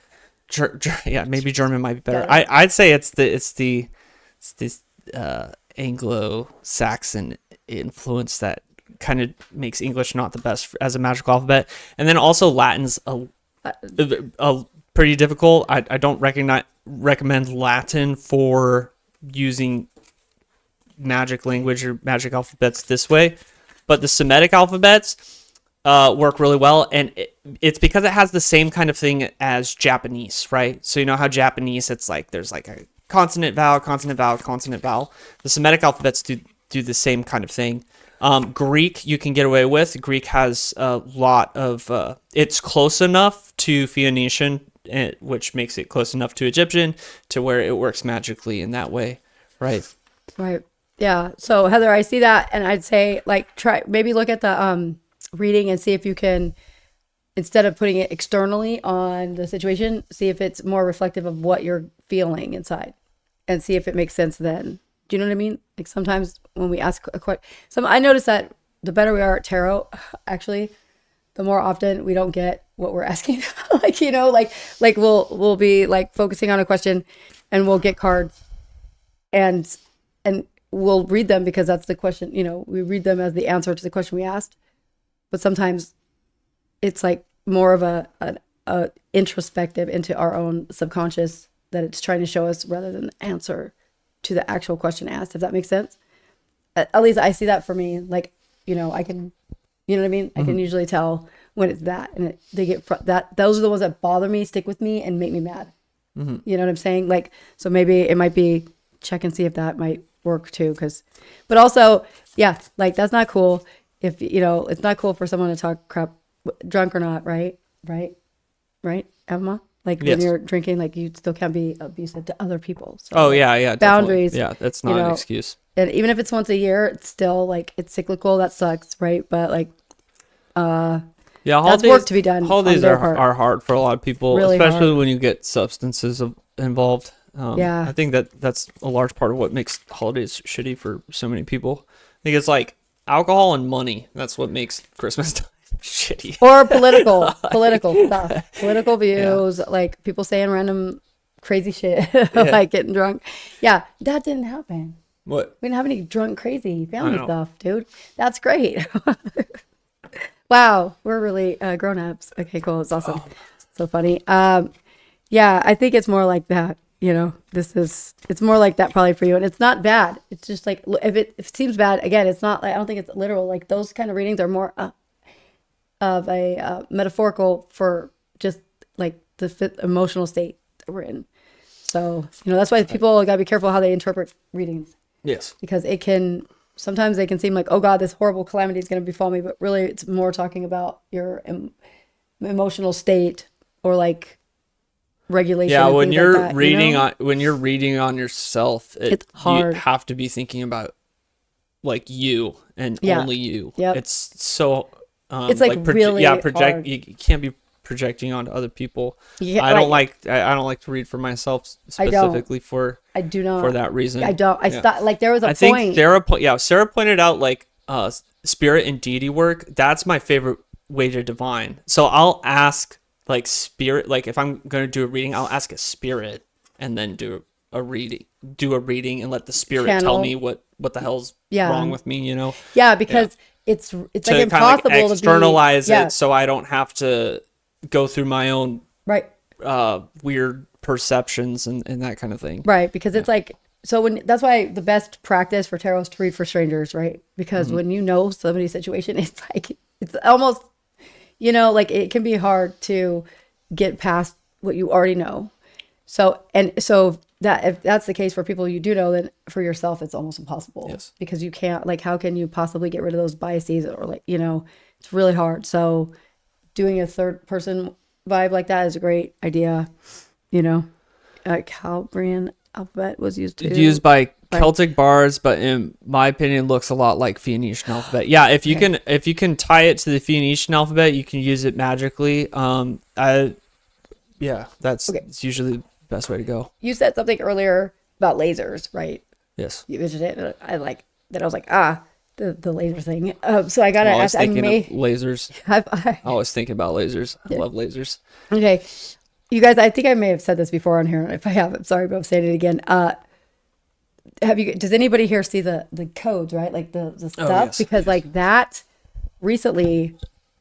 Yeah, maybe German might be better. I'd say it's this Anglo-Saxon influence that kind of makes English not the best as a magical alphabet. And then also Latin's a pretty difficult. I don't recommend Latin for using magic language or magic alphabets this way. But the Semitic alphabets work really well, and it's because it has the same kind of thing as Japanese, right? So you know how Japanese, it's like there's like a consonant, vowel, consonant, vowel, consonant, vowel. The Semitic alphabets do the same kind of thing. Greek you can get away with. Greek has a lot of it's close enough to Phoenician, which makes it close enough to Egyptian to where it works magically in that way, right? Right. Yeah. So Heather, I see that, and I'd say like maybe look at the reading and see if you can instead of putting it externally on the situation, see if it's more reflective of what you're feeling inside, and see if it makes sense then. Do you know what I mean? Like sometimes when we ask a question, I notice that the better we are at tarot, actually, the more often we don't get what we're asking. Like, you know, like we'll be like focusing on a question, and we'll get cards, and we'll read them because that's the question. You know, we read them as the answer to the question we asked. But sometimes it's like more of a introspective into our own subconscious that it's trying to show us rather than the answer to the actual question asked, if that makes sense. At least I see that for me. Like, you know, I can, you know what I mean? I can usually tell when it's that, and they get that. Those are the ones that bother me, stick with me, and make me mad. You know what I'm saying? Like, so maybe it might be check and see if that might work too. But also, yeah, like that's not cool. If, you know, it's not cool for someone to talk crap, drunk or not, right? Emma? Like when you're drinking, like you still can't be abusive to other people. So, yeah, boundaries. Definitely. Yeah, that's not an excuse. And even if it's once a year, it's still like it's cyclical. That sucks, right? But like, that's work to be done. Holidays are hard for a lot of people, really especially hard. when you get substances involved. I think that's a large part of what makes holidays shitty for so many people. I think it's like alcohol and money. That's what makes Christmas time shitty. Or political stuff, political views, like people saying random crazy shit, like getting drunk. Yeah, that didn't happen. What? We didn't have any drunk, crazy family stuff, dude. That's great. Wow, we're really grown-ups. Okay, cool. It's awesome. So funny. Yeah, I think it's more like that. You know, it's more like that probably for you. And it's not bad. It's just like, if it seems bad, again, it's not like, I don't think it's literal. Like those kind of readings are more of a metaphorical for just like the emotional state that we're in. So, you know, that's why people got to be careful how they interpret readings. Yes. Because sometimes they can seem like, oh God, this horrible calamity is going to befall me. But really it's more talking about your emotional state or like regulation. Yeah, when you're like that, reading you know? when you're reading on yourself, it's hard. You have to be thinking about like you and only you. Yep. It's so it's like really hard. You can't be projecting onto other people. Yeah, I don't like to read for myself specifically for that reason. I don't. Stopped, like there was a I point. think Sarah pointed out like spirit and deity work. That's my favorite way to divine. So I'll ask like spirit, like if I'm going to do a reading, I'll ask a spirit and then do a reading and let the spirit tell me what the hell's wrong with me, you know? Yeah, because it's like impossible to externalize to be, it so I don't have to go through my own weird perceptions and that kind of thing. Right, because it's like, so that's why the best practice for tarot is to read for strangers, right? Because when you know somebody's situation, it's like, it's almost, you know, like it can be hard to get past what you already know. So that if that's the case for people you do know, then for yourself, it's almost impossible. Yes. Because you can't, like, how can you possibly get rid of those biases or like, you know, it's really hard. So doing a third person vibe like that is a great idea. You know, Cambrian alphabet was used by Celtic bards, but in my opinion, looks a lot like Phoenician alphabet. Yeah, if you can tie it to the Phoenician alphabet, you can use it magically. That's it's usually the best way to go. You said something earlier about lasers, right? Yes. You mentioned it. And I like that. I was like, the laser thing. So I gotta ask. Of lasers. I was thinking about lasers. I love lasers. Okay, you guys. I think I may have said this before on here. If I have, I'm sorry, but I'm saying it again. Does anybody here see the codes, right? Like the stuff? Yes. Because like that recently,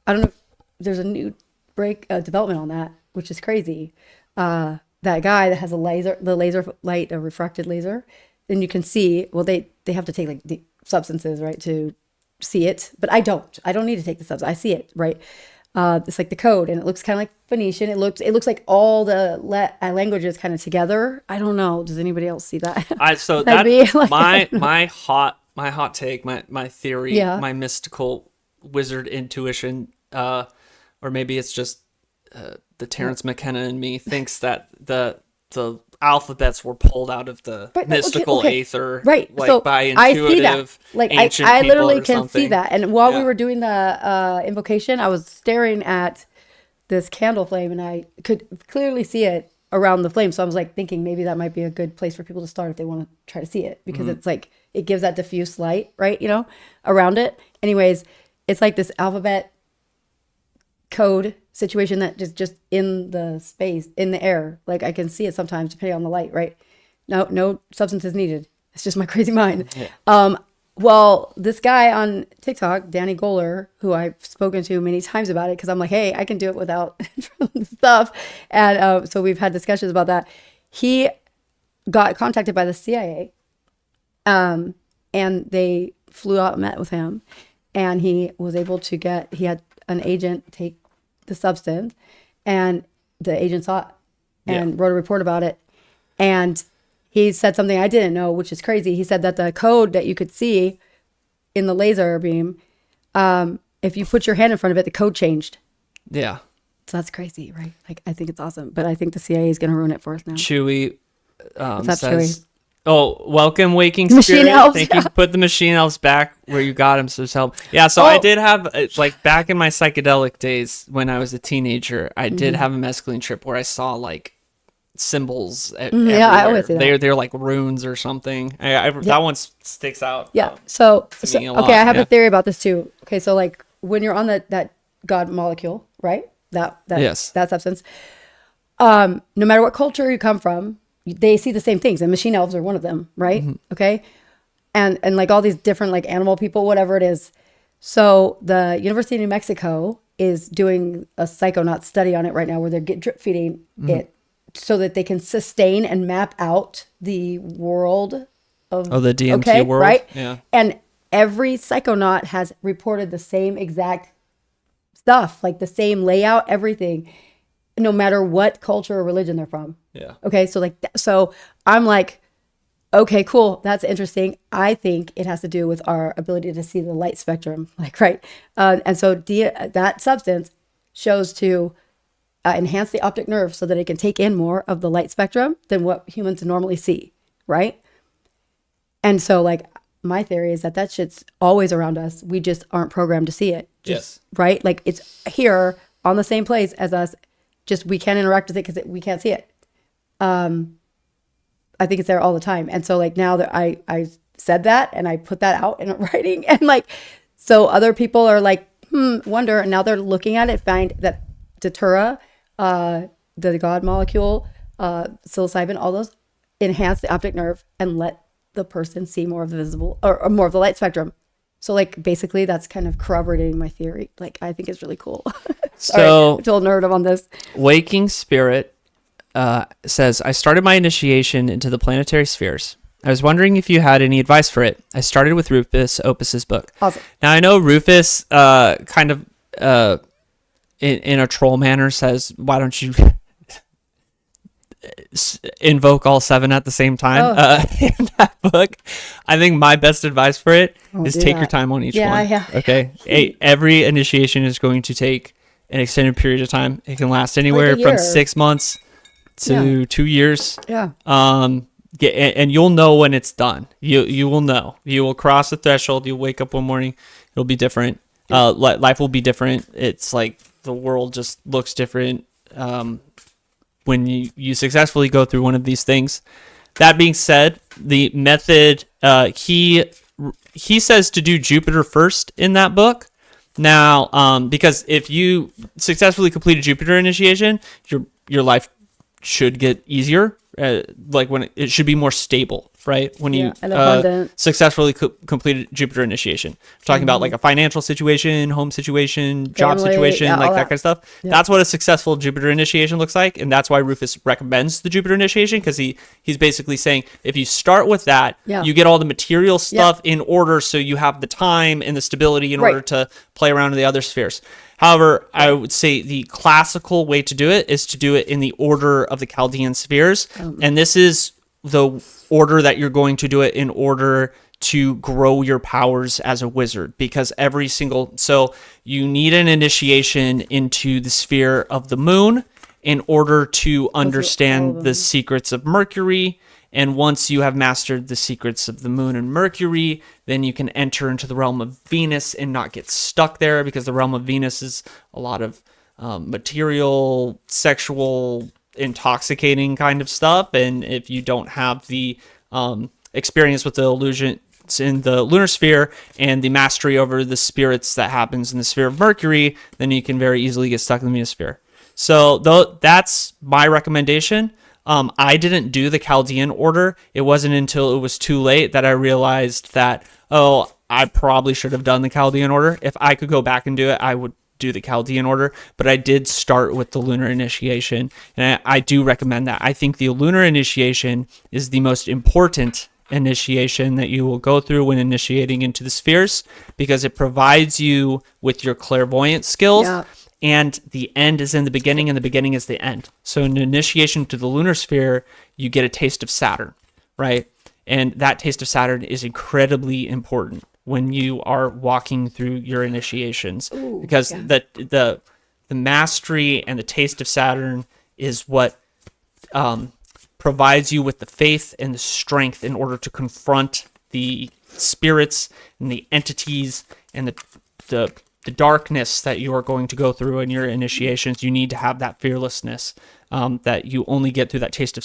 I don't know if there's a new development on that, which is crazy. That guy that has the laser light, a refracted laser, then you can see, well, they have to take like the substances, right, to see it. But I don't need to take the substance. I see it, right? It's like the code, and it looks kind of like Phoenician. It looks like all the languages kind of together. I don't know. Does anybody else see that? My hot take, my theory, my mystical wizard intuition, or maybe it's just the Terrence McKenna in me thinks that the alphabets were pulled out of the mystical aether, right? Like so by intuitive, I see that. Like I literally can see that. And while we were doing the invocation, I was staring at this candle flame, and I could clearly see it around the flame. So I was like thinking maybe that might be a good place for people to start if they want to try to see it, because it's like it gives that diffuse light, right? Around it. Anyways, it's like this alphabet code situation that just in the space, in the air. Like I can see it sometimes depending on the light, right? No substance is needed. It's just my crazy mind. Yeah. Well, this guy on TikTok, Danny Goller, who I've spoken to many times about it, because I'm like, hey, I can do it without stuff. And so we've had discussions about that. He got contacted by the CIA, and they flew out and met with him. And he was able to he had an agent take the substance, and the agent saw it and wrote a report about it. And he said something I didn't know, which is crazy. He said that the code that you could see in the laser beam, if you put your hand in front of it, the code changed. Yeah. So that's crazy, right? Like, I think it's awesome, but I think the CIA is going to ruin it for us now. Chewy What's up, says, Chewy? "Oh, welcome, Waking Machine Spirit. elves, Thank you. Put the machine elves back where you got them, so help." Yeah, so I did have, like, back in my psychedelic days when I was a teenager, I did have a mescaline trip where I saw, like, symbols everywhere. Yeah, I always see that. They're like runes or something. That one sticks out. Yeah. So me a lot, okay, I have yeah. a theory about this too. Okay, so like when you're on that God molecule, right? That Yes. that substance. No matter what culture you come from, they see the same things, and machine elves are one of them, right? Okay, and like all these different like animal people, whatever it is. So the University of New Mexico is doing a psychonaut study on it right now, where they're drip feeding it so that they can sustain and map out the world of the DMT world, right? Yeah. And every psychonaut has reported the same exact stuff, like the same layout, everything, no matter what culture or religion they're from. Yeah. Okay, so like, so I'm like, okay, cool, that's interesting. I think it has to do with our ability to see the light spectrum, like, right? And so that substance shows to enhance the optic nerve so that it can take in more of the light spectrum than what humans normally see, right? And so, like, my theory is that shit's always around us. We just aren't programmed to see it. Yes. Right? Like, it's here on the same place as us. Just we can't interact with it because we can't see it. I think it's there all the time. And so, like, now that I said that and I put that out in writing, and like, so other people are like, wonder, and now they're looking at it, find that Datura, the God molecule, psilocybin, all those enhance the optic nerve and let the person see more of the visible or more of the light spectrum. So like basically that's kind of corroborating my theory. Like I think it's really cool. So I'm total nerd on this. Waking Spirit says, "I started my initiation into the planetary spheres. I was wondering if you had any advice for it. I started with Rufus Opus's book." Awesome. Now I know Rufus kind of in a troll manner says, "Why don't you invoke all 7 at the same time?" In that book, I think my best advice for it is take your time on each one. Yeah. Okay. Every initiation is going to take an extended period of time. It can last anywhere from 6 months to 2 years. Yeah. And you'll know when it's done. You will know. You will cross the threshold. You'll wake up one morning. It'll be different. Life will be different. It's like the world just looks different when you successfully go through one of these things. That being said, the method, he says to do Jupiter first in that book. Now, because if you successfully complete a Jupiter initiation, your life should get easier. Like when it should be more stable, right? When you successfully completed Jupiter initiation. We're talking about like a financial situation, home situation, job situation, like that kind of stuff. Yeah. That's what a successful Jupiter initiation looks like. And that's why Rufus recommends the Jupiter initiation, because he's basically saying if you start with that, you get all the material stuff in order, so you have the time and the stability in order to play around in the other spheres. However, I would say the classical way to do it is to do it in the order of the Chaldean spheres. And this is the order that you're going to do it in order to grow your powers as a wizard. Because so you need an initiation into the sphere of the moon in order to understand the secrets of Mercury. And once you have mastered the secrets of the moon and Mercury, then you can enter into the realm of Venus and not get stuck there, because the realm of Venus is a lot of material, sexual, intoxicating kind of stuff. And if you don't have the experience with the illusion in the lunar sphere and the mastery over the spirits that happens in the sphere of Mercury, then you can very easily get stuck in the Venusphere. So that's my recommendation. I didn't do the Chaldean order. It wasn't until it was too late that I realized that, I probably should have done the Chaldean order. If I could go back and do it, I would do the Chaldean order, but I did start with the lunar initiation, and I do recommend that. I think the lunar initiation is the most important initiation that you will go through when initiating into the spheres, because it provides you with your clairvoyant skills. Yeah. And the end is in the beginning, and the beginning is the end. So in initiation to the lunar sphere, you get a taste of Saturn, right? And that taste of Saturn is incredibly important when you are walking through your initiations. Ooh, because yeah. the mastery and the taste of Saturn is what provides you with the faith and the strength in order to confront the spirits and the entities and the darkness that you are going to go through in your initiations. You need to have that fearlessness that you only get through that taste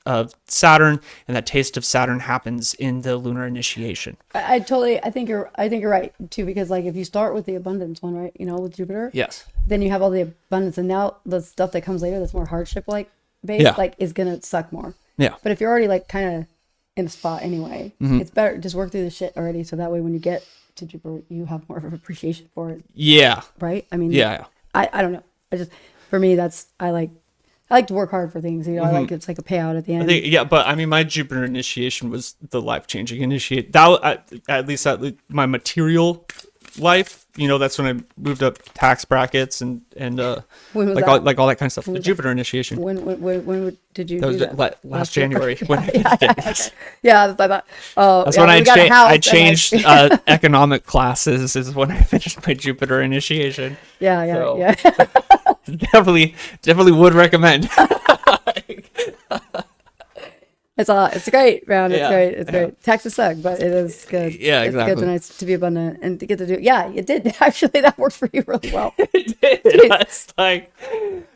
of Saturn, and that taste of Saturn happens in the lunar initiation. I think you're right too, because like if you start with the abundance one, right, with Jupiter, Yes. then you have all the abundance, and now the stuff that comes later that's more hardship based, Yeah. like is gonna suck more. Yeah. But if you're already like kind of in a spot anyway, it's better just work through the shit already, so that way when you get to Jupiter, you have more of an appreciation for it. Yeah. Right? I mean, Yeah. I don't know. For me, I like to work hard for things. I like it's like a payout at the end. I think, but I mean, my Jupiter initiation was the life-changing initiate. That at least my material life. That's when I moved up tax brackets and When was like that? all that kind of stuff. The Jupiter initiation. When did you That do was that? last January. When I yeah, did okay. it. Yeah, that's what I thought. Oh, That's yeah, when we got a house I and, changed like- economic classes. Is when I finished my Jupiter initiation. yeah, So- yeah. Definitely would recommend. It's great, man. It's Yeah, great. It's yeah. great. Taxes suck, but it is good. Yeah, It's exactly. good and nice to be abundant and to get to do. Yeah, it did actually. That worked for you really well. It's like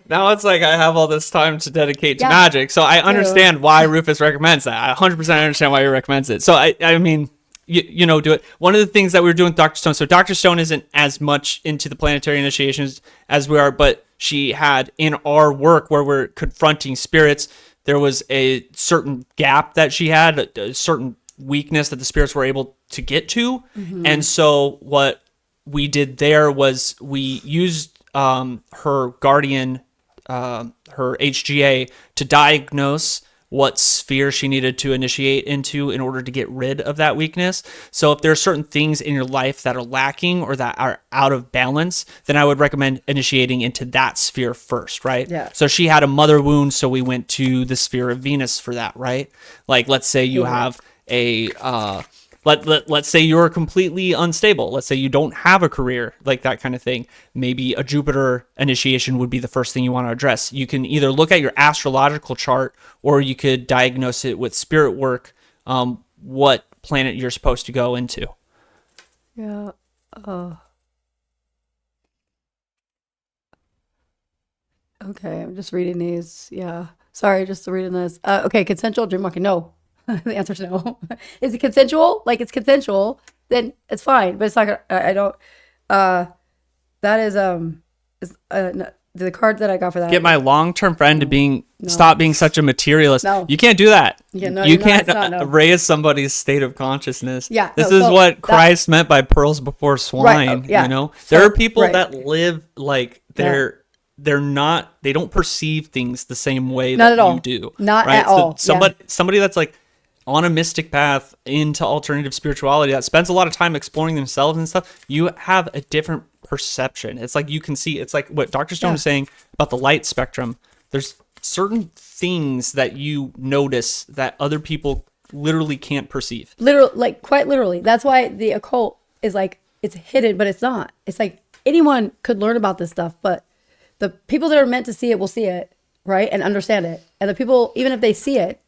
now it's like I have all this time to dedicate to Yeah. magic, so I understand why Rufus recommends that. I 100% understand why he recommends it. So I mean, do it. One of the things that we were doing with Dr. Stone. So Dr. Stone isn't as much into the planetary initiations as we are, but she had in our work where we're confronting spirits, there was a certain gap that she had, a certain weakness that the spirits were able to get to. And so what we did there was we used her guardian, her HGA, to diagnose what sphere she needed to initiate into in order to get rid of that weakness. So if there are certain things in your life that are lacking or that are out of balance, then I would recommend initiating into that sphere first, right? Yeah. So she had a mother wound, so we went to the sphere of Venus for that, right? Like, let's say you have a let's say you're completely unstable. Let's say you don't have a career, like that kind of thing. Maybe a Jupiter initiation would be the first thing you want to address. You can either look at your astrological chart or you could diagnose it with spirit work, what planet you're supposed to go into. Yeah. Okay, I'm just reading these. Yeah. Sorry, just reading this. Okay, consensual dream walking. No. The answer is no. Is it consensual? Like it's consensual, then it's fine. But it's not gonna, I don't that is the card that I got for that. Get my long-term friend to stop being such a materialist. No. You can't do that. Yeah, no, you you're not. can't It's not, no. raise somebody's state of consciousness. Yeah, this no, is so what that- Christ meant by pearls before swine. yeah. There So, are people right. that live like they're not. They don't perceive things the same way Not that at all. you do. Not right? at all. Somebody that's like on a mystic path into alternative spirituality that spends a lot of time exploring themselves and stuff, you have a different perception. It's like you can see, it's like what Dr. Stone was saying about the light spectrum. There's certain things that you notice that other people literally can't perceive. Quite literally. That's why the occult is like, it's hidden, but it's not. It's like anyone could learn about this stuff, but the people that are meant to see it will see it, right? And understand it. And the people, even if they see it,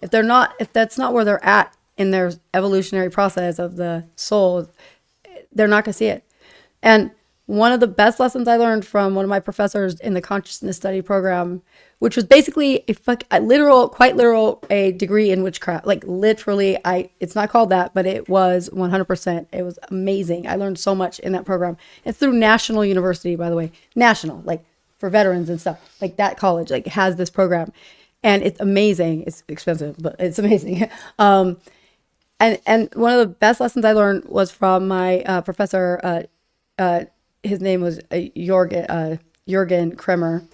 if that's not where they're at in their evolutionary process of the soul, they're not going to see it. And one of the best lessons I learned from one of my professors in the consciousness study program, which was basically quite literal, a degree in witchcraft. Like literally, it's not called that, but it was 100%. It was amazing. I learned so much in that program. It's through National University, by the way, national, like for veterans and stuff. Like that college, like has this program, and it's amazing. It's expensive, but it's amazing. And one of the best lessons I learned was from my professor. His name was Jürgen Kremer,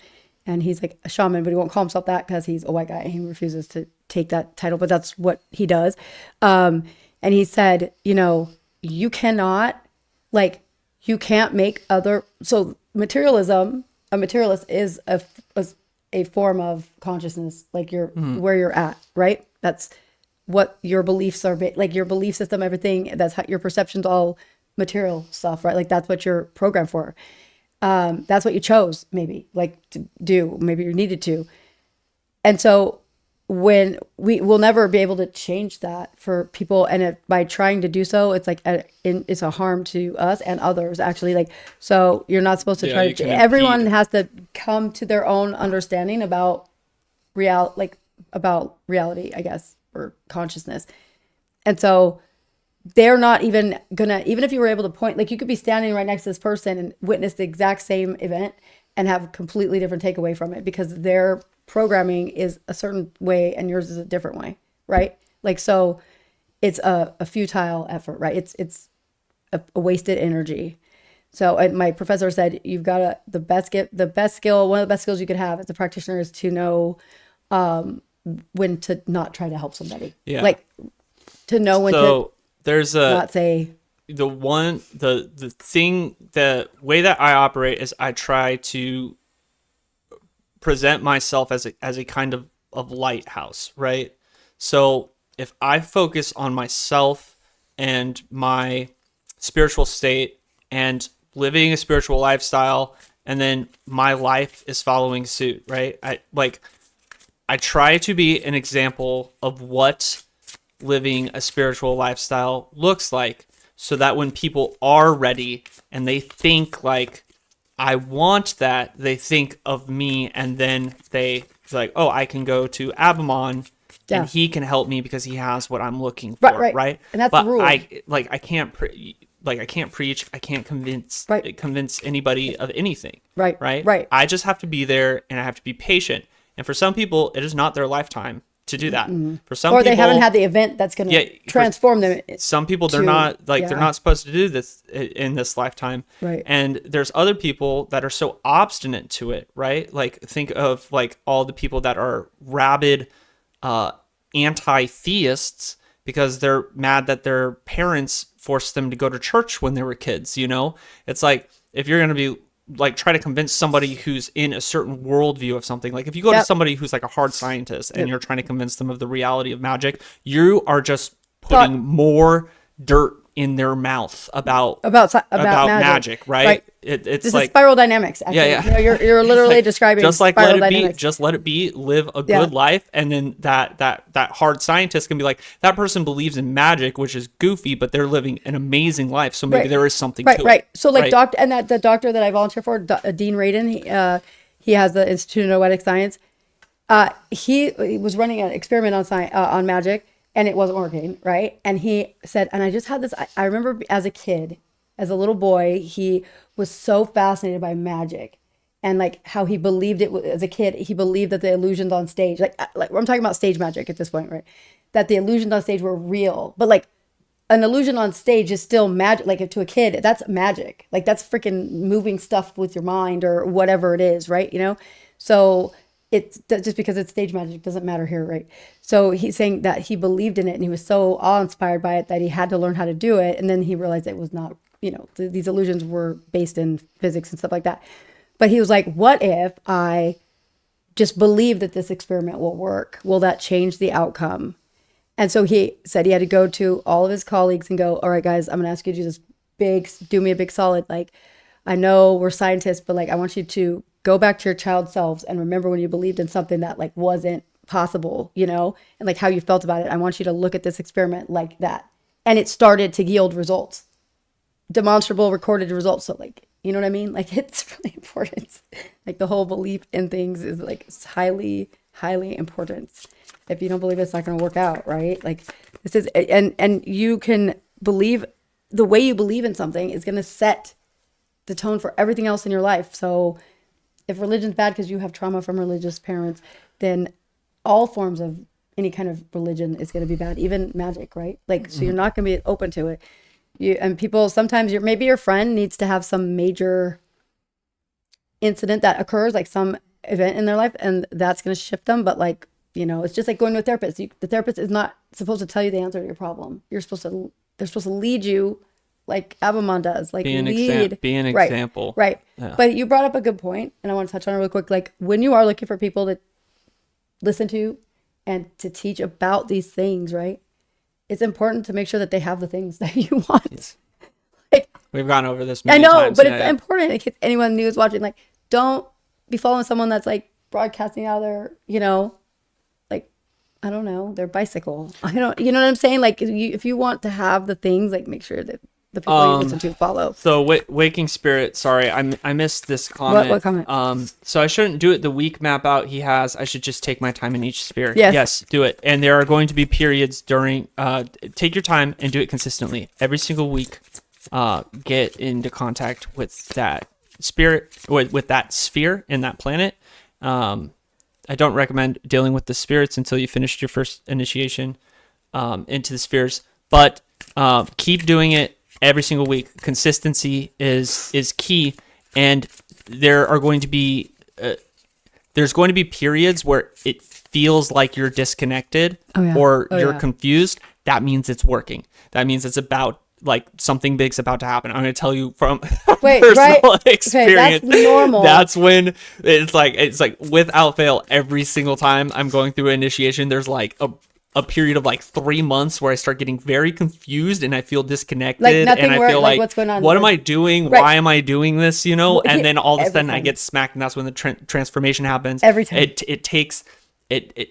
and he's like a shaman, but he won't call himself that because he's a white guy and he refuses to take that title, but that's what he does. And he said, you cannot, you can't make so materialism, a materialist is a form of consciousness, like where you're at, right? That's what your beliefs are, like your belief system, everything, that's how your perception's all material stuff, right? Like that's what you're programmed for. That's what you chose, maybe, like to do, maybe you needed to. And so when we will never be able to change that for people, and by trying to do so, it's like it's a harm to us and others, actually. Like, so you're not supposed to try to. Everyone has to come to their own understanding about about reality, I guess, or consciousness. And so they're not even gonna, even if you were able to point, like you could be standing right next to this person and witness the exact same event and have a completely different takeaway from it, because their programming is a certain way and yours is a different way, right? Like, so it's a futile effort, right? It's a wasted energy. So my professor said, you've got the best skill, one of the best skills you could have as a practitioner is to know when to not try to help somebody. Yeah. Like to know when to there's not say the way that I operate is I try to present myself as a kind of lighthouse, right? So if I focus on myself and my spiritual state and living a spiritual lifestyle, and then my life is following suit, right? I try to be an example of what living a spiritual lifestyle looks like, so that when people are ready and they think like, I want that, they think of me, and then they like, oh, I can go to Abammon and he can help me because he has what I'm looking for, right? And that's the rule. I can't preach, I can't convince anybody of anything, right? I just have to be there, and I have to be patient. And for some people, it is not their lifetime to do that. Mm-hmm. For some people, they haven't had the event that's going to transform them. Some people, they're not supposed to do this in this lifetime. Right. And there's other people that are so obstinate to it, right? Like, think of like all the people that are rabid anti-theists because they're mad that their parents forced them to go to church when they were kids. It's like, if you're going to be like try to convince somebody who's in a certain worldview of something, like if you go to somebody who's like a hard scientist and you're trying to convince them of the reality of magic, you are just putting more dirt in their mouth about magic, right? It's like spiral dynamics. Actually. Yeah. You're literally describing just like spiral let it dynamics. Be, just let it be, live a good life, and then that hard scientist can be like, that person believes in magic, which is goofy, but they're living an amazing life, so maybe there is something to it. Right. So like the doctor that I volunteer for, Dean Radin, he has the Institute of Noetic Science. He was running an experiment on magic. And it wasn't working, right? And he said, and I just had this, I remember as a kid, as a little boy, he was so fascinated by magic and like how he believed it as a kid. He believed that the illusions on stage, like I'm talking about stage magic at this point, right? That the illusions on stage were real, but like an illusion on stage is still magic. Like to a kid, that's magic. Like that's freaking moving stuff with your mind or whatever it is, right? So it's just because it's stage magic doesn't matter here, right? So he's saying that he believed in it and he was so awe-inspired by it that he had to learn how to do it. And then he realized it was not, these illusions were based in physics and stuff like that. But he was like, what if I just believe that this experiment will work? Will that change the outcome? And so he said he had to go to all of his colleagues and go, all right, guys, I'm going to ask you to do me a big solid. Like, I know we're scientists, but like, I want you to go back to your child selves and remember when you believed in something that like wasn't possible, and like how you felt about it. I want you to look at this experiment like that. And it started to yield results, demonstrable recorded results. So like You know what I mean? Like, it's really important. Like, the whole belief in things is like highly, highly important. If you don't believe it's not going to work out, right? Like, this is, and you can believe, the way you believe in something is going to set the tone for everything else in your life. So if religion's bad because you have trauma from religious parents, then all forms of any kind of religion is going to be bad, even magic, right? Like, so you're not going to be open to it. And people, sometimes maybe your friend needs to have some major incident that occurs, like some event in their life, and that's going to shift them. But like, it's just like going to a therapist. The therapist is not supposed to tell you the answer to your problem. They're supposed to lead you, like Abammon does, like Be an right, example. Right. Yeah. But you brought up a good point, and I want to touch on it real quick. Like, when you are looking for people to listen to and to teach about these things, right? It's important to make sure that they have the things that you want. Yes. Like, We've gone over this I many know, times. but it's important in case anyone new is watching. Like, don't be following someone that's like broadcasting out of their, like, I don't know, their bicycle. You know what I'm saying? Like, if you want to have the things, like, make sure that the people you listen to follow. So Waking Spirit, sorry, I missed this comment. What comment? So I shouldn't do it the week map out he has. I should just take my time in each sphere. Yes. Do it. And there are going to be periods during, take your time and do it consistently. Every single week, get into contact with that spirit, with that sphere and that planet. I don't recommend dealing with the spirits until you finished your first initiation into the spheres, but keep doing it every single week. Consistency is key, and there are going to be there's going to be periods where it feels like you're disconnected or you're confused. That means it's working. That means it's about, like, something big's about to happen. I'm going to tell you from personal experience. Okay, that's normal. That's when it's like without fail, every single time I'm going through initiation, there's like a period of like 3 months where I start getting very confused and I feel disconnected, like nothing and I feel like what's going on? What am I doing? Right. Why am I doing this? Well, and then all of a every sudden I time. get smacked, and that's when the transformation happens. Every time. It takes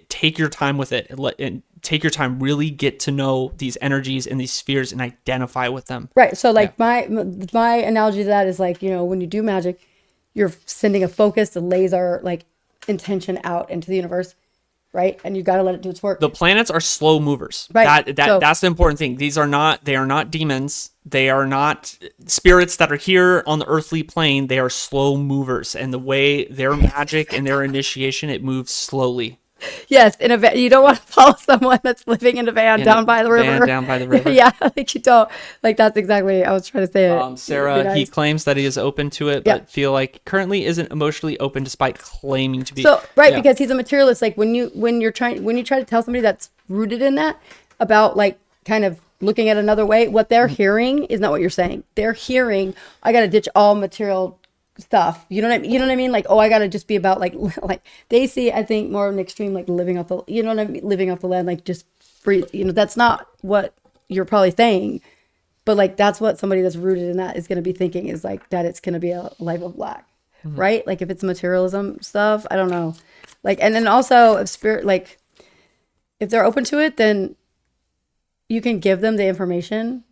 take your time with it, and take your time. Really get to know these energies and these spheres and identify with them. Right. So like my analogy to that is like, when you do magic, you're sending a focused, a laser like intention out into the universe. Right. And you got to let it do its work. The planets are slow movers. Right. That's the important thing. They are not demons. They are not spirits that are here on the earthly plane. They are slow movers. And the way their magic and their initiation, it moves slowly. Yes, in a van. You don't want to follow someone that's living in a van down by the river. Down by the river. Yeah, like you don't. Like, that's exactly, I was trying to say it. Sarah, he claims that he is open to it, but feel like currently isn't emotionally open despite claiming to be. So, right, because he's a materialist. Like, when you try to tell somebody that's rooted in that about, like, kind of looking at another way, what they're hearing is not what you're saying. They're hearing, I got to ditch all material stuff. You know what I mean? Like, I got to just be about like they see, I think, more of an extreme, like living off the, living off the land, like just free, that's not what you're probably saying, but like, that's what somebody that's rooted in that is going to be thinking, is like that it's going to be a life of lack, right? Like, if it's materialism stuff, I don't know. Like, and then also if spirit, like if they're open to it, then you can give them the information.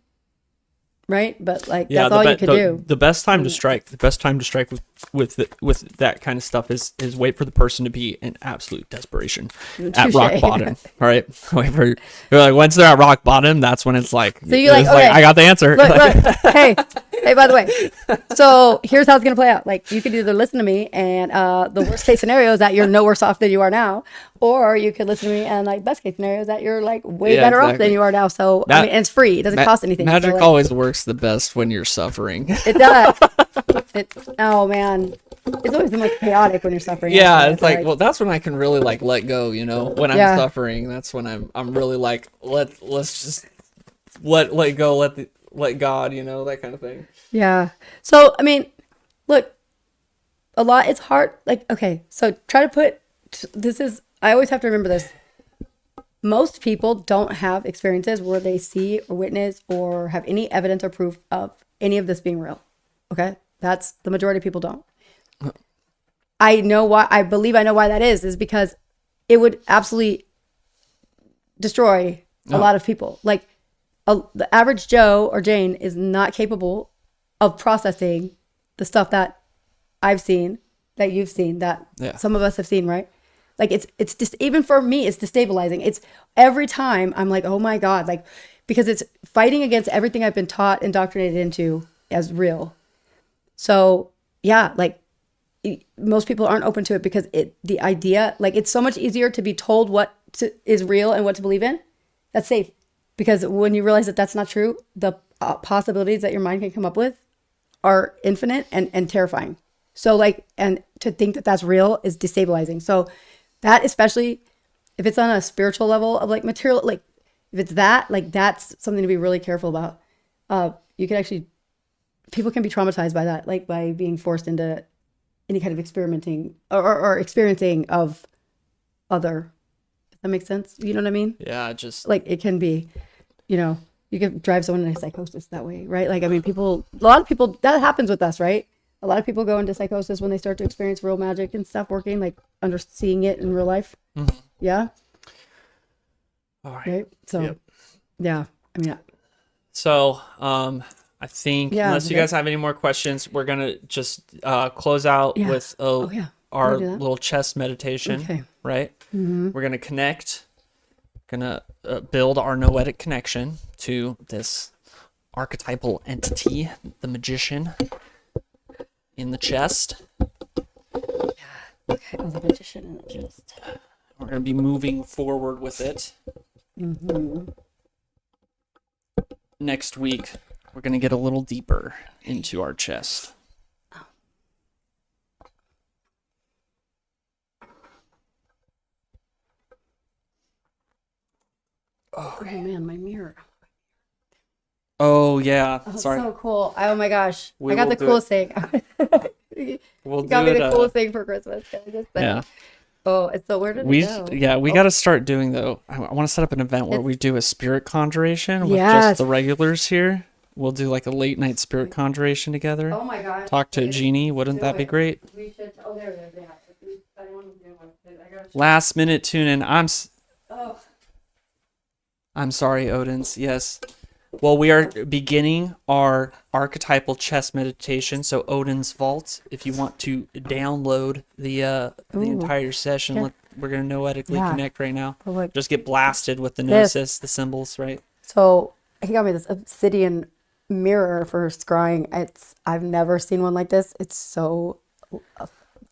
Right, but like that's all you could do. The best time to strike, with that kind of stuff is wait for the person to be in absolute desperation at rock bottom. All right, wait for, you're like, once they're at rock bottom, that's when it's like, so you're like, okay, I got the answer. Look, hey, by the way, so here's how it's gonna play out. Like, you could either listen to me, and the worst case scenario is that you're no worse off than you are now, or you could listen to me, and like best case scenario is that you're like way better off than you are now. So I mean, and it's free; it doesn't cost anything. Magic so, like, always works the best when you're suffering. It does. Oh man, it's always the most chaotic when you're suffering. Yeah, it's like, well, that's when I can really like let go. When I'm suffering, that's when I'm really like, let's just let go, let God, that kind of thing. Yeah. So I mean, look, a lot. It's hard. Like, okay, so try to put. This is. I always have to remember this. Most people don't have experiences where they see or witness or have any evidence or proof of any of this being real. Okay? That's the majority of people don't. I know why. I believe I know why that is because it would absolutely destroy a lot of people. Like, the average Joe or Jane is not capable of processing the stuff that I've seen, that you've seen, that some of us have seen, right? Like it's just, even for me, it's destabilizing. It's every time I'm like, oh my God, like, because it's fighting against everything I've been taught, indoctrinated into as real. So yeah, like most people aren't open to it because the idea, like, it's so much easier to be told is real and what to believe in. That's safe, because when you realize that that's not true, the possibilities that your mind can come up with are infinite and terrifying. So like, and to think that that's real is destabilizing. So that, especially if it's on a spiritual level of like material, like if it's that, like that's something to be really careful about. You can actually, people can be traumatized by that, like by being forced into any kind of experimenting or experiencing of other. Does that make sense? You know what I mean? Yeah, just like it can be, you could drive someone into psychosis that way, right? Like, I mean, a lot of people, that happens with us, right? A lot of people go into psychosis when they start to experience real magic and stuff working, like seeing it in real life. Mm-hmm. Yeah. All right. So, yeah. I mean, so, I think unless you guys have any more questions, we're going to just close out with our little chest meditation, right? Mm-hmm. We're going to connect, build our noetic connection to this archetypal entity, the magician in the chest. Okay, the magician in the chest. We're going to be moving forward with it. Mm-hmm. Next week, we're going to get a little deeper into our chest. Okay. Oh man, my mirror. Oh yeah, sorry. So cool. Oh my gosh, I got the coolest thing. We'll got me the coolest thing for Christmas. Can I just say? Yeah. Oh, it's so, where did it go? Yeah, we got to start doing, though. I want to set up an event where we do a spirit conjuration with just the regulars here. We'll do like a late night spirit conjuration together. Oh my god. Talk to a genie. Wouldn't that be great? We should. Oh, there it is. Yeah. Last minute tune in. I'm sorry, Odins. Yes. Well, we are beginning our archetypal chess meditation. So Odin's Vault, if you want to download the entire session, we're going to noetically connect right now. Just get blasted with the gnosis, the symbols, right? So he got me this obsidian mirror for scrying. I've never seen one like this. It's so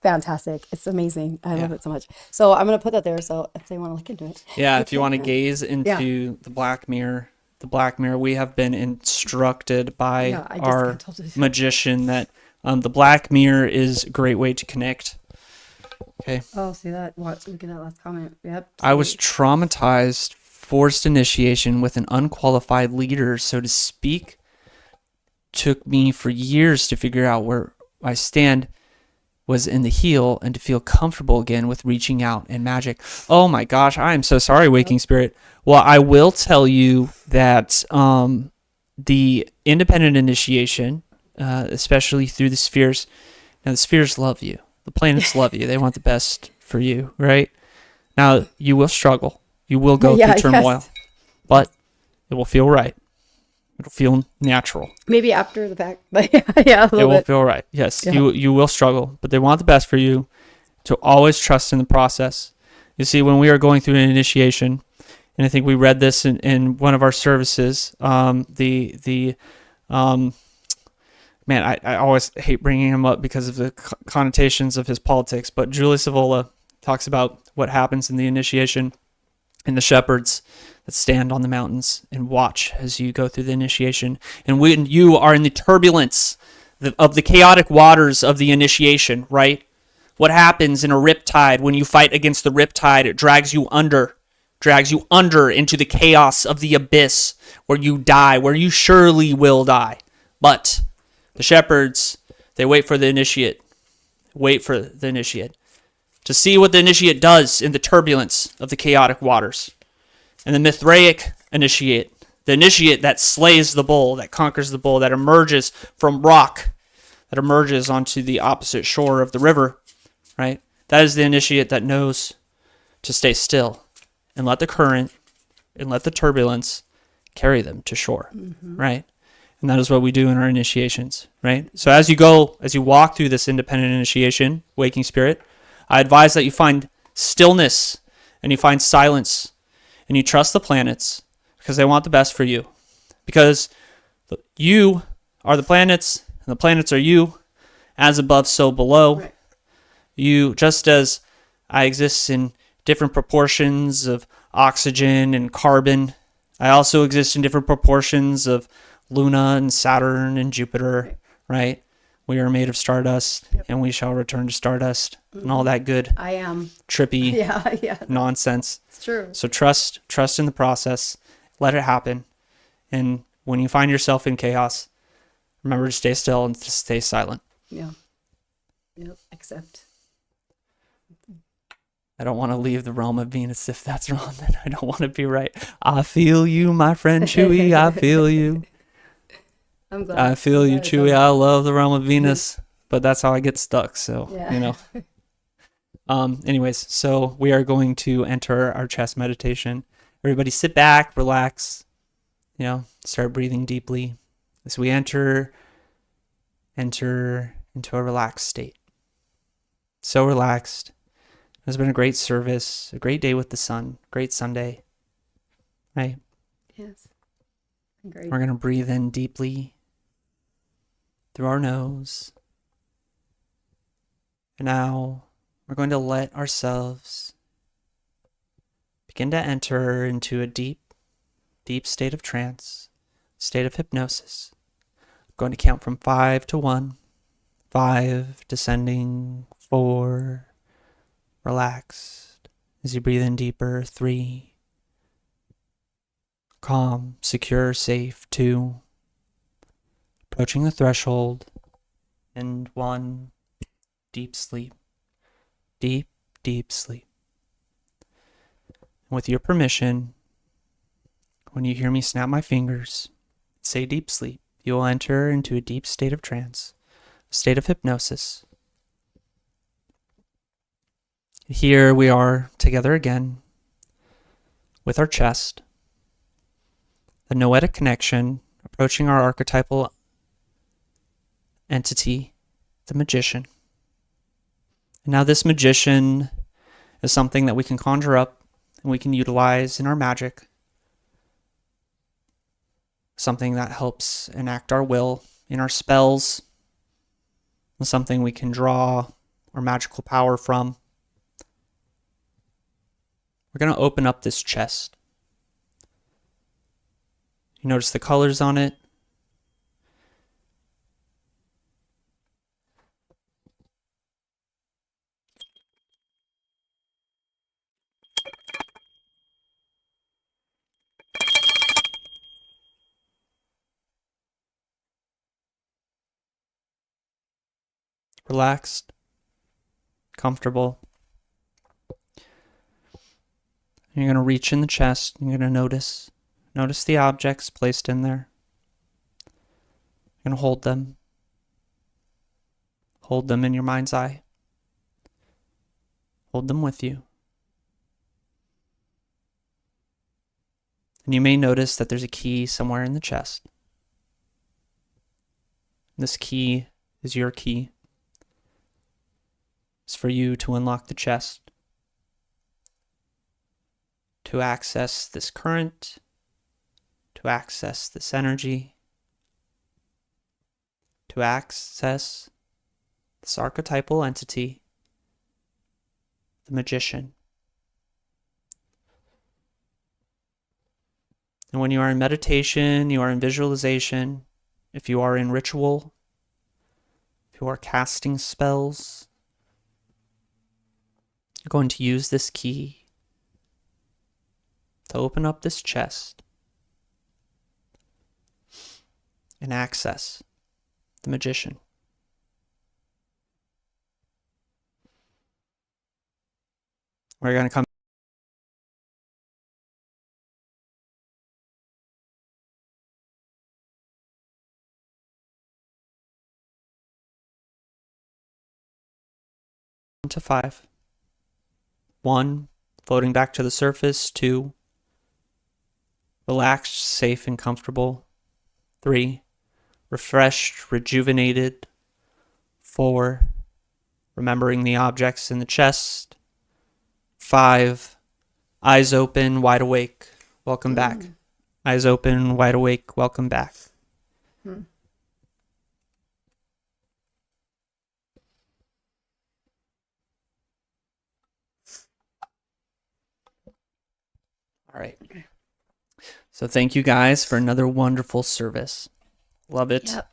fantastic. It's amazing. I love it so much. So I'm going to put that there. So if they want to look into it. Yeah, if you want to gaze into the black mirror. The black mirror, we have been instructed by our magician that the black mirror is a great way to connect. Okay. Oh, see that? Look at that last comment. Yep. I was traumatized, forced initiation with an unqualified leader, so to speak. Took me for years to figure out where I stand was in the heel and to feel comfortable again with reaching out and magic. Oh my gosh, I am so sorry, Waking Spirit. Well, I will tell you that the independent initiation, especially through the spheres, now the spheres love you. The planets love you. They want the best for you, right? Now, you will struggle. You will go through turmoil, but it will feel right. It'll feel natural. Maybe after the fact, but it will feel right. Yes, you will struggle, but they want the best for you. To always trust in the process. You see, when we are going through an initiation, and I think we read this in one of our services, man, I always hate bringing him up because of the connotations of his politics, but Julius Evola talks about what happens in the initiation and the shepherds that stand on the mountains and watch as you go through the initiation. And when you are in the turbulence of the chaotic waters of the initiation, right? What happens in a riptide when you fight against the riptide? It drags you under into the chaos of the abyss where you die, where you surely will die. But the shepherds, they wait for the initiate to see what the initiate does in the turbulence of the chaotic waters. And the Mithraic initiate, the initiate that slays the bull, that conquers the bull, that emerges from rock, that emerges onto the opposite shore of the river, right? That is the initiate that knows to stay still and let the current and let the turbulence carry them to shore, right? And that is what we do in our initiations, right? So as you walk through this independent initiation, waking spirit, I advise that you find stillness and you find silence and you trust the planets because they want the best for you. Because you are the planets and the planets are you, as above, so below. Right. You, just as I exist in different proportions of oxygen and carbon, I also exist in different proportions of Luna and Saturn and Jupiter, right? We are made of stardust, and we shall return to stardust, and all that good, I am. trippy Yeah. nonsense. It's true. So trust in the process, let it happen, and when you find yourself in chaos, remember to stay still and to stay silent. Yeah. Yep. Accept. I don't want to leave the realm of Venus. If that's wrong, then I don't want to be right. I feel you, my friend Chewy. I feel you. I'm glad. I feel you, glad it's Chewy. over. I love the realm of Venus, but that's how I get stuck. So, Yeah. you know. Anyways, so we are going to enter our chest meditation. Everybody sit back, relax, start breathing deeply as we enter into a relaxed state. So relaxed. It's been a great service, a great day with the sun, great Sunday, right? Yes. Great. We're going to breathe in deeply through our nose. And now we're going to let ourselves begin to enter into a deep, deep state of trance, state of hypnosis. I'm going to count from 5 to 1, 5 descending, 4, relaxed as you breathe in deeper, 3, calm, secure, safe, 2, approaching the threshold, and 1, deep sleep, deep, deep sleep. With your permission, when you hear me snap my fingers, say deep sleep, you will enter into a deep state of trance, a state of hypnosis. Here we are together again with our chest, the noetic connection approaching our archetypal entity, the magician. And now this magician is something that we can conjure up and we can utilize in our magic, something that helps enact our will in our spells, and something we can draw our magical power from. We're going to open up this chest. You notice the colors on it. Relaxed, comfortable. You're going to reach in the chest. You're going to notice the objects placed in there. You're going to hold them. Hold them in your mind's eye. Hold them with you. And you may notice that there's a key somewhere in the chest. This key is your key. It's for you to unlock the chest, to access this current, to access this energy, to access this archetypal entity, the magician. And when you are in meditation, you are in visualization, if you are in ritual, if you are casting spells, you're going to use this key to open up this chest and access the magician. We're going to come to 5. 1, floating back to the surface. 2, relaxed, safe, and comfortable. 3, refreshed, rejuvenated. 4, remembering the objects in the chest. 5, eyes open, wide awake. Welcome back. Eyes open, wide awake. Welcome back. All right. So thank you guys for another wonderful service. Love it. Yep.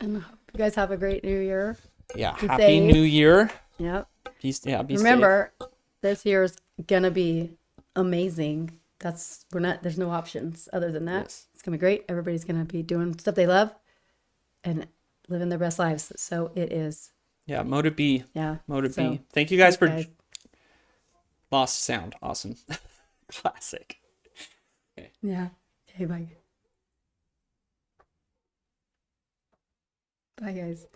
And I hope you guys have a great new year. Yeah. Be Happy safe. New Year. Yep. Be safe. Remember, this year's gonna be amazing. There's no options other than that. Yes. It's gonna be great. Everybody's gonna be doing stuff they love and living their best lives. So it is. Yeah. Mode B. Yeah. Mode So, B. Thank you guys for guys. lost sound. Awesome. Classic. Yeah. Okay, bye. Bye, guys.